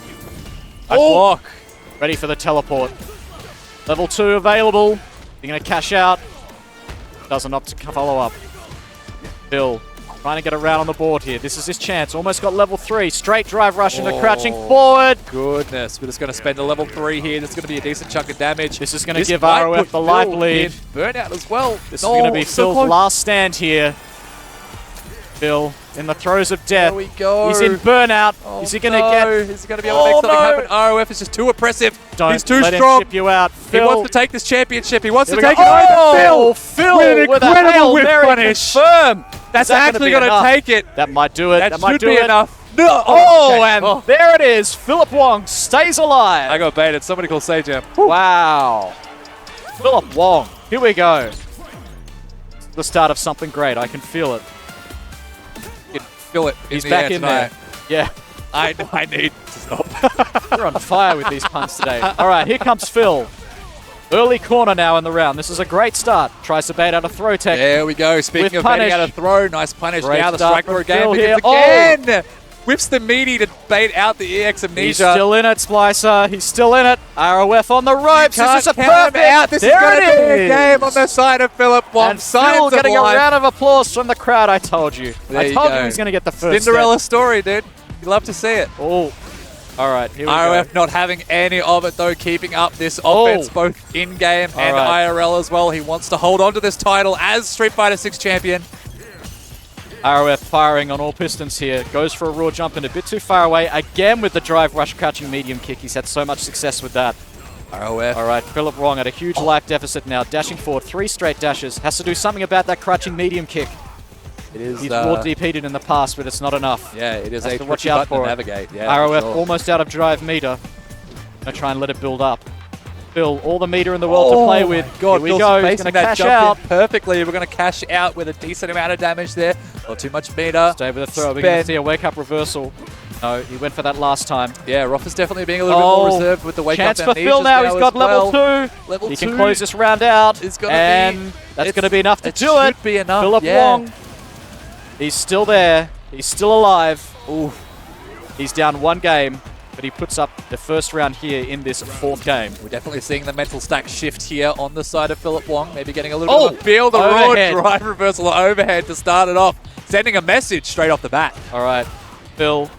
Oh. block. Ready for the teleport. Level 2 available. You're going to cash out. Doesn't opt to follow up. Phil trying to get around on the board here. This is his chance. Almost got level 3. Straight drive rush into crouching forward. Goodness, we're just going to spend a level 3 here. This is going to be a decent chunk of damage. This is going to give might ROF put the life Phil lead. in burnout as well. This is going to be so Phil's close. last stand here. Phil in the throes of death. There we go. He's in burnout. Oh, is he going to no. get... Is he going to be able to make something happen? ROF is just too oppressive. Don't He's too let strong. him ship you out. He Phil, wants to take this championship. He wants to Here we take go. it Oh, over. Phil with an with a incredible Hail whip Mary punish. confirm. That's Is that actually going going to to take it. That might do it. That might should do be it. enough. No. Oh, okay. and there it is. Phillip Wong stays alive. I got baited. Somebody call Sajam. Wow. Phillip Wong. Here we go. The start of something great. I can feel it. You can feel it. He's the back air in tonight. there. Yeah. I need to stop. We're on fire with these punts today. All right, here comes Phil. Early corner now in the round. This is a great start. Tries to bait out a throw tech. There we go. Speaking With of baiting punish. out a throw, nice punish. Great Now the start strike from throw again. Phil Begins here. again. Whips the meaty to bait out the EX He's Amnesia. still in it, Splicer. He's still in it. ROF on the ropes. Can't This is a count him perfect. out. This there is going to be it a is. game on the side of Phillip Wong. And Phil getting a round of applause from the crowd. I told you. There I you told go. you he was going to get the first Cinderella story, dude. You love to see it. step. Oh, All right, here we ROF go. not having any of it, though, keeping up this offense both in-game and IRL as well. He wants to hold on to this title as Street Fighter 6 champion. ROF firing on all pistons here. Goes for a raw jump and a bit too far away. Again with the drive rush crouching medium kick. He's had so much success with that. ROF. All right, Phillip Wong at a huge life deficit now. Dashing forward, 3 straight dashes. Has to do something about that crouching medium kick. It is. He's raw DP'd it in the past, but it's not enough. Yeah, it is Has a to watch tricky out button for to it. navigate. Yeah, ROF for sure. almost out of drive meter. Gonna try and let it build up. Phil, all the meter in the world to play with. God, here we go. He's gonna cash out. Perfectly. We're gonna cash out with a decent amount of damage there. Not too much meter. Stay with the throw. We're gonna see a wake up reversal. No, he went for that last time. Yeah, Roth is definitely being a little bit more reserved with the wake chance up. for Phil now. He's got level 2. Level he 2. can close this round out. It's gonna and that's going to be enough to do it. Should be enough. Phillip Wong. He's still there. He's still alive. Ooh. He's down 1 game, but he puts up the first round here in this 4th game. We're definitely seeing the mental stack shift here on the side of Phillip Wong. Maybe getting a little bit of a feel. The raw drive reversal overhead to start it off. Sending a message straight off the bat. All right, Phil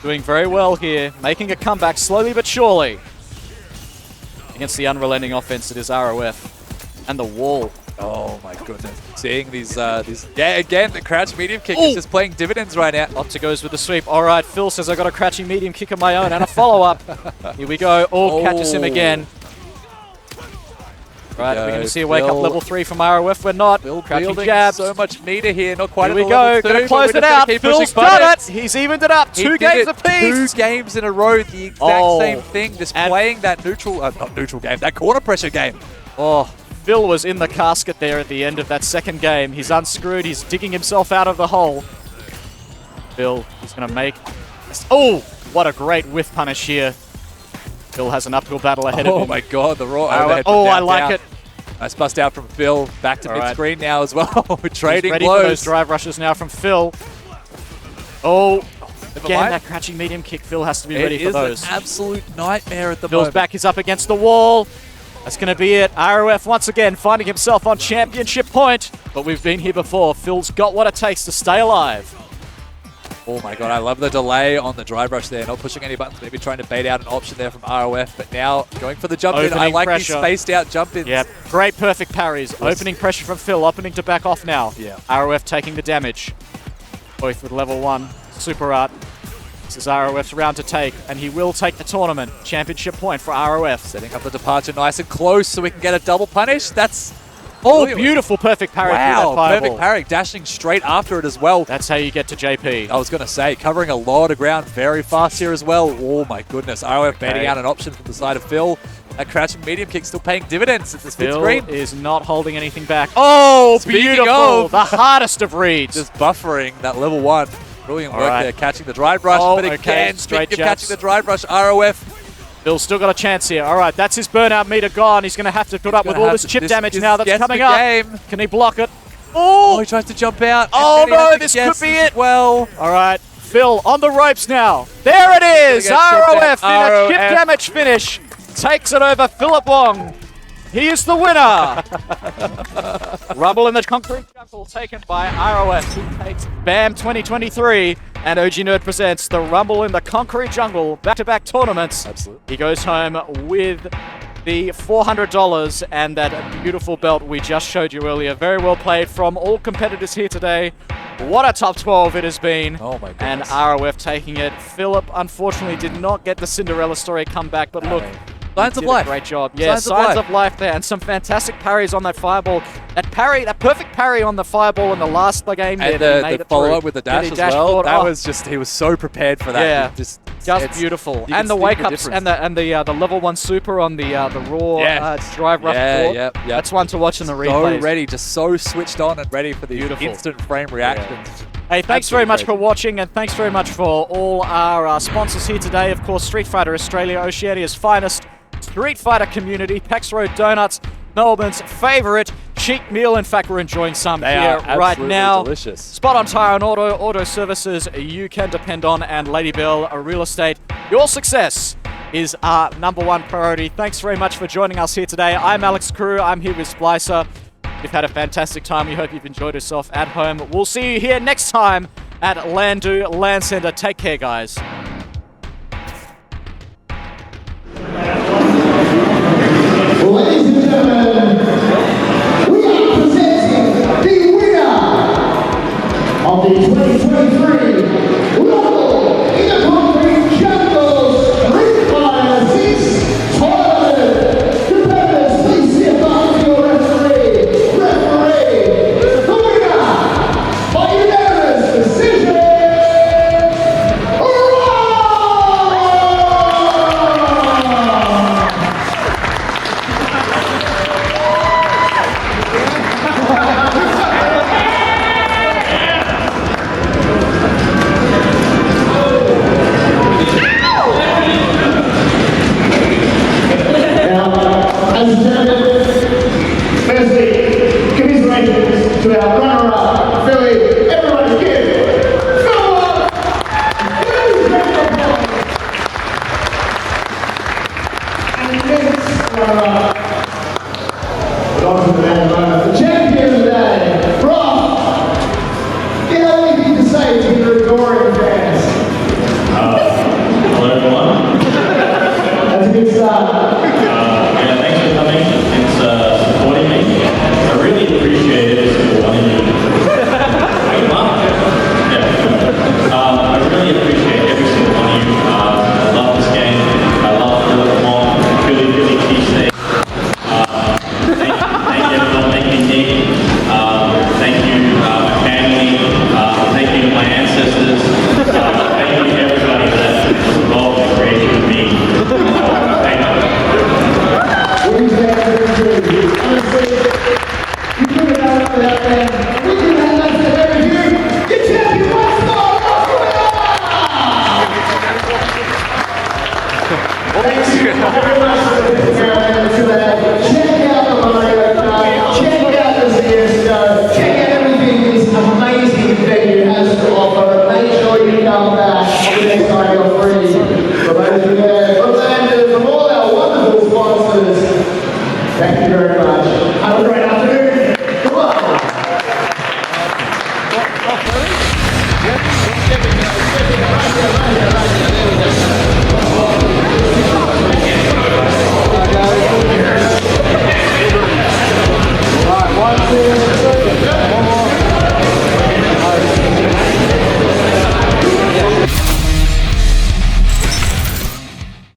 doing very well here, making a comeback slowly but surely against the unrelenting offense that is ROF and the wall. Oh my goodness. Seeing these yeah, again, the crouch medium kick is just playing dividends right now. Opta goes with the sweep. All right, Phil says I got a crouching medium kick of my own and a follow-up. Here we go. Oh, catches him again. Right, we're going to see a wake-up level 3 from ROF. We're not. Phil crouching jabs. so much meter here, not quite Here at we the level go. 2, Going to close it out. Phil's done it. He's evened it up. 2 games apiece. 2 games in a row, the exact same thing, just playing that neutral, not neutral game, that corner pressure game. Oh, Phil was in the casket there at the end of that 2nd game. He's unscrewed. He's digging himself out of the hole. Phil, he's going to make... Oh, what a great whiff punish here. Phil has an uphill battle ahead of him. Oh my god, the raw overhead. Oh, I like it. Nice bust out from Phil. Back to mid-screen now as well. We're trading ready blows. For those drive rushes now from Phil. Oh, again, that crouching medium kick. Phil has to be ready for those. It is an absolute nightmare at the Phil's moment. back. He's up against the wall. That's going to be it. ROF once again finding himself on championship point. But we've been here before. Phil's got what it takes to stay alive. Oh my god, I love the delay on the drive rush there. Not pushing any buttons, maybe trying to bait out an option there from ROF. But now going for the jump in. I like these spaced out jump ins. Yep, great perfect parries. Yes. Opening pressure from Phil, opening to back off now. Yeah. ROF taking the damage. Both with level 1 super art. This is ROF's round to take, and he will take the tournament. Championship point for ROF. Setting up the departure nice and close so we can get a double punish. That's... Oh, beautiful perfect parry. Wow, through that perfect parry. Dashing straight after it as well. That's how you get to JP. I was going to say, covering a lot of ground very fast here as well. Oh my goodness. ROF baiting out an option from the side of Phil. That crouching medium kick still paying dividends at this mid-screen. Phil is not holding anything back. Oh, beautiful. The hardest of reads. Just buffering that level 1. Brilliant work there, catching the drive rush. But again, straight catching the drive rush, ROF. Phil's still got a chance here. All right, that's his burnout meter gone. He's going to have to put up with all this chip damage now that's coming up. Can he block it? Oh, he tries to jump out. Oh no, this could be it. Well, all right, Phil on the ropes now. There it is. ROF in a chip damage finish takes it over Phillip Wong. He is the winner. Rumble in the concrete jungle taken by ROF. He takes BAM 2023 and OG Nerd Presents the Rumble in the concrete jungle back-to-back tournaments. Absolutely. He goes home with the $400 and that beautiful belt we just showed you earlier. Very well played from all competitors here today. What a top 12 it has been. Oh my goodness. And ROF taking it. Phillip unfortunately did not get the Cinderella story comeback, but look. Signs of life. Great job. Yeah, signs of life there, and some fantastic parries on that fireball. That perfect parry on the fireball in the last game. And the follow-up with the dash as well. That was just, he was so prepared for that. Yeah, just beautiful. And the wake-ups and the level 1 super on the raw drive rush forward. Yeah. That's one to watch in the replays. So ready, just so switched on and ready for the instant frame reactions. Hey, thanks very much for watching, and thanks very much for all our sponsors here today. Of course, Street Fighter Australia, Oceania's finest Street Fighter community, Pax Road Donuts, Melbourne's favourite cheap meal. In fact, we're enjoying some here right now. Delicious. Spot on Tire and Auto services you can depend on, and Lady Bell Real Estate. Your success is our #1 priority. Thanks very much for joining us here today. I'm Alex Crew. I'm here with Splicer. You've had a fantastic time. We hope you've enjoyed yourself at home. We'll see you here next time at Landu Land Centre. Take care, guys. ladies and gentlemen, we are presenting the winner of the 2023 Rumble in the Concrete Jungle Street Fighter 6 tournament. Competitors, please step up to your referee. Referee, the winner by unanimous decision. Ladies and gentlemen, firstly, commiserations to our runner-up, Phillip. Everyone give Phillip an immense runner-up. But on to the man of the moment, the champion of the day, Ross. Do you have anything to say to your adoring fans? Hello everyone. That's a good start. Yeah, thanks for coming and supporting me. I really appreciate every single one of you. I really appreciate every single one of you. I love this game. I love Phillip, Wong, really cheesesteak. Thank you everyone, thank you Nick. Thank you my family. Thank you my ancestors. Thank you everybody that was involved in creating me. Thank you. Honestly, you couldn't have done it without them. We couldn't have done it without you. Your champion once more, Thank you very much for listening today. Check out the Mario Kart, check out the CSGO, check out everything this amazing venue has to offer, and make sure you come back the next time you're free. From over there, from Landers, from all our wonderful sponsors. Thank you very much.